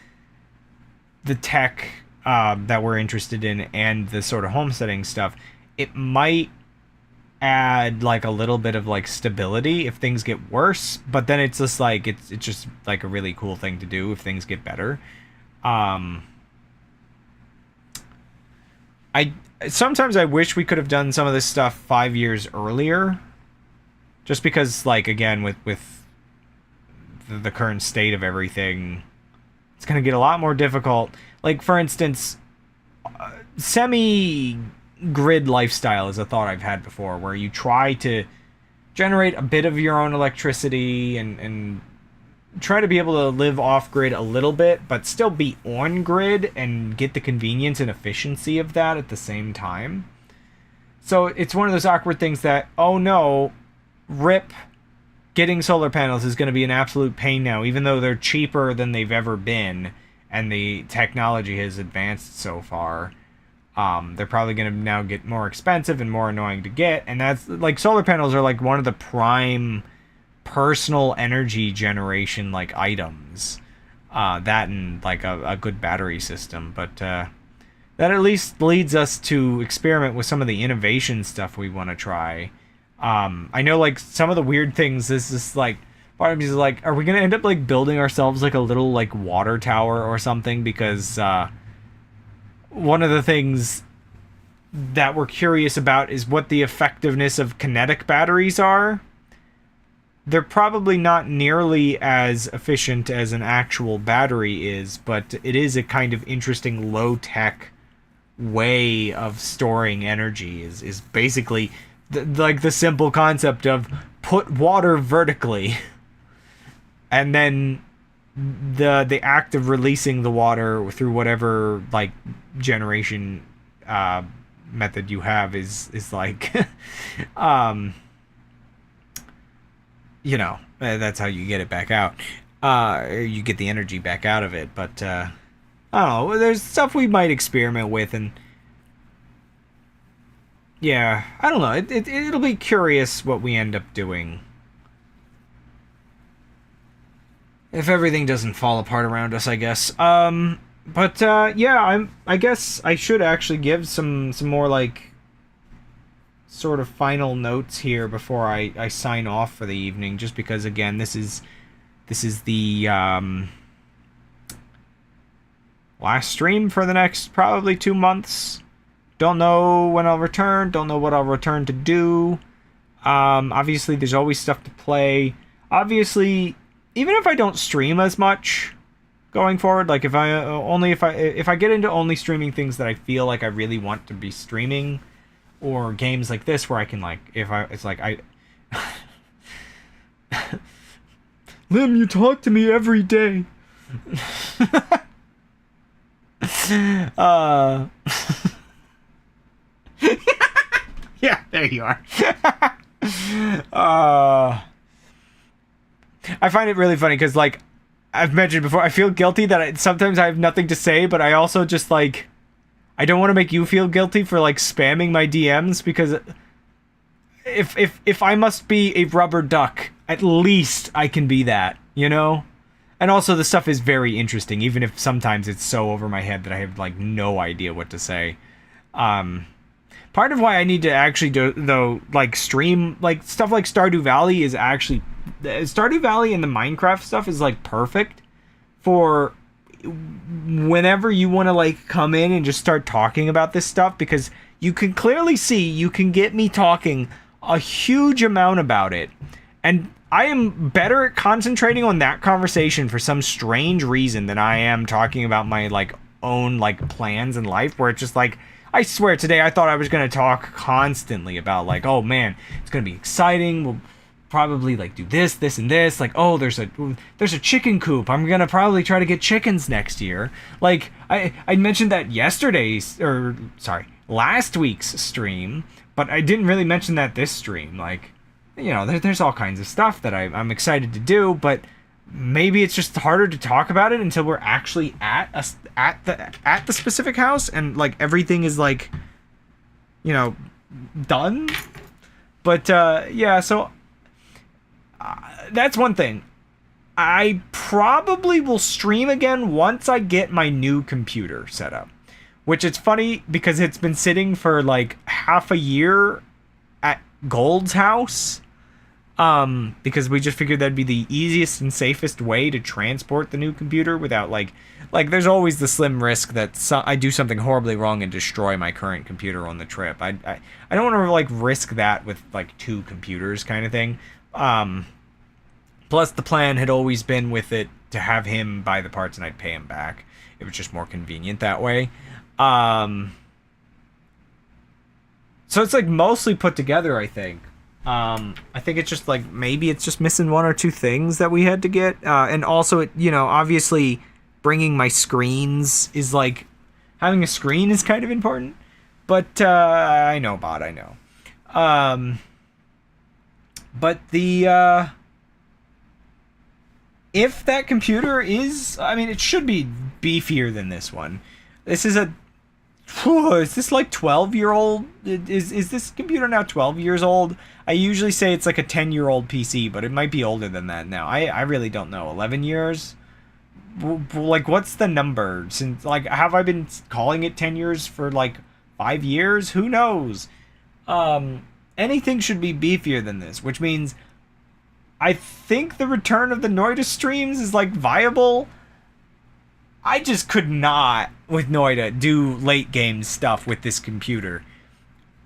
tech that we're interested in and the sort of homesteading stuff. It might add like a little bit of like stability if things get worse, but then it's just like it's just like a really cool thing to do if things get better. I sometimes I wish we could have done some of this stuff 5 years earlier. Just because, like, again, with the current state of everything, it's going to get a lot more difficult. Like, for instance, semi-grid lifestyle is a thought I've had before, where you try to generate a bit of your own electricity and try to be able to live off-grid a little bit, but still be on-grid and get the convenience and efficiency of that at the same time. So it's one of those awkward things that, oh no, rip, getting solar panels is going to be an absolute pain now, even though they're cheaper than they've ever been and the technology has advanced so far. They're probably going to now get more expensive and more annoying to get, and that's like solar panels are like one of the prime personal energy generation like items, that and like a good battery system. But that at least leads us to experiment with some of the innovation stuff we want to try. I know, like, some of the weird things is just, like, part of me is, like, are we gonna end up, like, building ourselves, like, a little, like, water tower or something? Because, one of the things that we're curious about is what the effectiveness of kinetic batteries are. They're probably not nearly as efficient as an actual battery is, but it is a kind of interesting low-tech way of storing energy, is basically like the simple concept of put water vertically and then the act of releasing the water through whatever like generation method you have is like you know, that's how you get it back out, you get the energy back out of it. But I don't know, there's stuff we might experiment with, and yeah, I don't know. It'll be curious what we end up doing. If everything doesn't fall apart around us, I guess. But yeah, I guess I should actually give some more like sort of final notes here before I sign off for the evening, just because again, this is the last stream for the next probably 2 months. Don't know when I'll return. Don't know what I'll return to do. Obviously, there's always stuff to play. Obviously, even if I don't stream as much going forward, like if I get into only streaming things that I feel like I really want to be streaming, or games like this where I can like Lim, you talk to me every day. Yeah, there you are. I find it really funny because, like I've mentioned before, I feel guilty that sometimes I have nothing to say, but I also just like I don't want to make you feel guilty for like spamming my DMs, because if I must be a rubber duck, at least I can be that, you know? And also the stuff is very interesting, even if sometimes it's so over my head that I have like no idea what to say. Part of why I need to actually do, though, like stream like stuff like Stardew Valley is actually Stardew Valley and the Minecraft stuff is like perfect for whenever you want to like come in and just start talking about this stuff, because you can clearly see you can get me talking a huge amount about it, and I am better at concentrating on that conversation for some strange reason than I am talking about my like own like plans in life, where it's just like, I swear today I thought I was going to talk constantly about like, oh man, it's going to be exciting. We'll probably like do this and this. Like, oh, there's a chicken coop. I'm going to probably try to get chickens next year. Like I mentioned that last week's stream, but I didn't really mention that this stream. Like, you know, there's all kinds of stuff that I'm excited to do, but maybe it's just harder to talk about it until we're actually at the specific house and like everything is like, you know, done. But yeah, so that's one thing. I probably will stream again once I get my new computer set up, which it's funny because it's been sitting for like half a year at Gold's house. Because we just figured that'd be the easiest and safest way to transport the new computer without like there's always the slim risk that I do something horribly wrong and destroy my current computer on the trip. I don't want to like risk that with like two computers kind of thing. Plus the plan had always been with it to have him buy the parts and I'd pay him back. It was just more convenient that way. So it's like mostly put together, I think. I think it's just like maybe it's just missing one or two things that we had to get, and also it, you know, obviously bringing my screens is like having a screen is kind of important, but I know, but the if that computer is, I mean, it should be beefier than this one. This is is this like 12-year-old? Is this computer now 12 years old? I usually say it's like a 10-year-old PC, but it might be older than that now. I really don't know. 11 years? Like, what's the number? Since, like, have I been calling it 10 years for, like, 5 years? Who knows? Anything should be beefier than this, which means I think the return of the Noida streams is, like, viable. I just could not, with Noida, do late game stuff with this computer.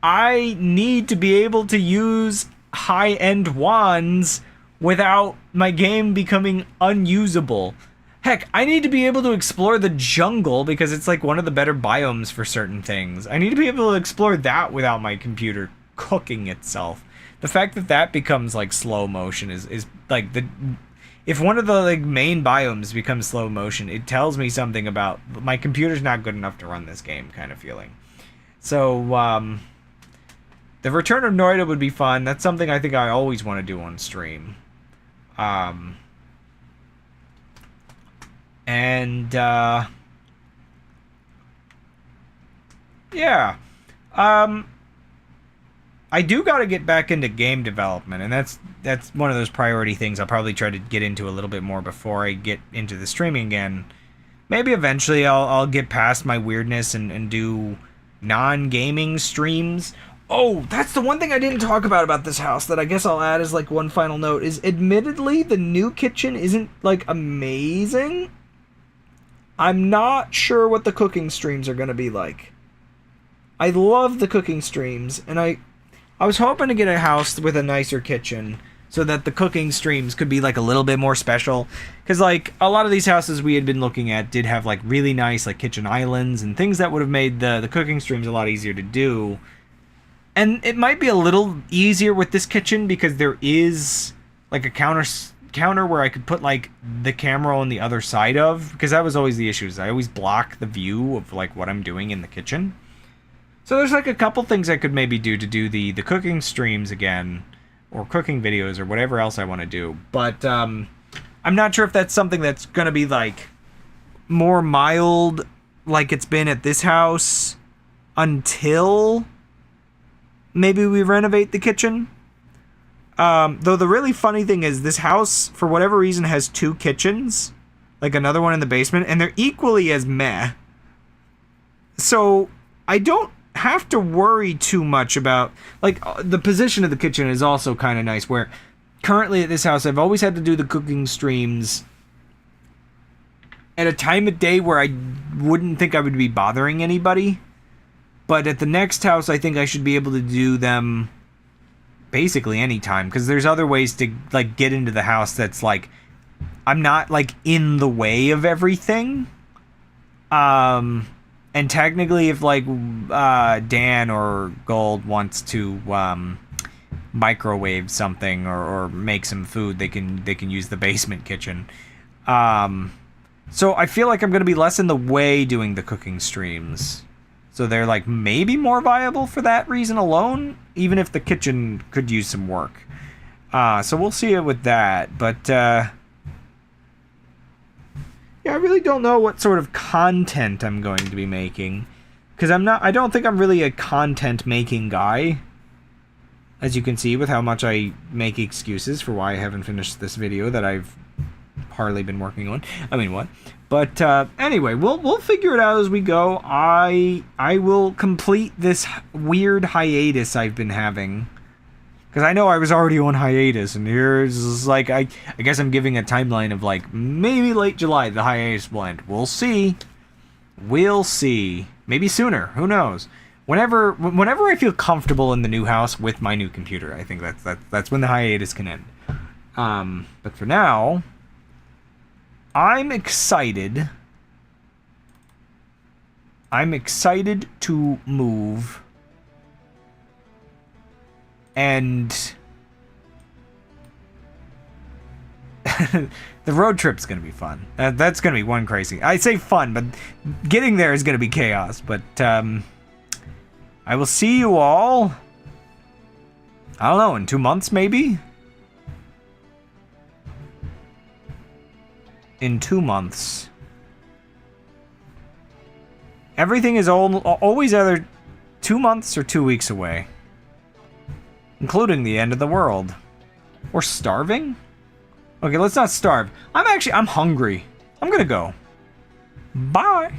I need to be able to use high-end wands without my game becoming unusable. Heck, I need to be able to explore the jungle because it's like one of the better biomes for certain things. I need to be able to explore that without my computer cooking itself. The fact that that becomes like slow motion is like the... If one of the like main biomes becomes slow motion, it tells me something about my computer's not good enough to run this game kind of feeling. So, the return of Noida would be fun. That's something I think I always want to do on stream. Yeah. I do got to get back into game development, and that's one of those priority things I'll probably try to get into a little bit more before I get into the streaming again. Maybe eventually I'll get past my weirdness and do non-gaming streams. Oh, that's the one thing I didn't talk about this house that I guess I'll add as like one final note is admittedly the new kitchen isn't like amazing. I'm not sure what the cooking streams are going to be like. I love the cooking streams, and I was hoping to get a house with a nicer kitchen so that the cooking streams could be like a little bit more special. Because like a lot of these houses we had been looking at did have like really nice like kitchen islands and things that would have made the cooking streams a lot easier to do. And it might be a little easier with this kitchen because there is like a counter where I could put like the camera on the other side of, because that was always the issue, is I always block the view of like what I'm doing in the kitchen. So there's like a couple things I could maybe do to do the cooking streams again, or cooking videos, or whatever else I want to do. But I'm not sure if that's something that's going to be like more mild like it's been at this house until maybe we renovate the kitchen. Though the really funny thing is this house, for whatever reason, has two kitchens, like another one in the basement, and they're equally as meh. So I don't have to worry too much about, like, the position of the kitchen is also kind of nice, where currently at this house I've always had to do the cooking streams at a time of day where I wouldn't think I would be bothering anybody. But at the next house, I think I should be able to do them basically any time, because there's other ways to like get into the house that's like I'm not like in the way of everything. And technically, if like Dan or Gold wants to microwave something or make some food, they can use the basement kitchen. So I feel like I'm gonna be less in the way doing the cooking streams. So they're like maybe more viable for that reason alone, even if the kitchen could use some work. So we'll see it with that, but yeah, I really don't know what sort of content I'm going to be making, because I don't think I'm really a content making guy. As you can see with how much I make excuses for why I haven't finished this video that I've hardly been working on. I mean, what? But anyway, we'll figure it out as we go. I will complete this weird hiatus I've been having, because I know I was already on hiatus, and here's like I guess I'm giving a timeline of like maybe late July the hiatus will end. We'll see. We'll see. Maybe sooner. Who knows? Whenever I feel comfortable in the new house with my new computer, I think that's when the hiatus can end. But for now, I'm excited. I'm excited to move. And the road trip's gonna be fun. That's gonna be one crazy. I say fun, but getting there is gonna be chaos. But I will see you all, I don't know, in 2 months maybe? In 2 months. Everything is always either 2 months or 2 weeks away. Including the end of the world. Or starving? Okay, let's not starve. I'm hungry. I'm gonna go. Bye.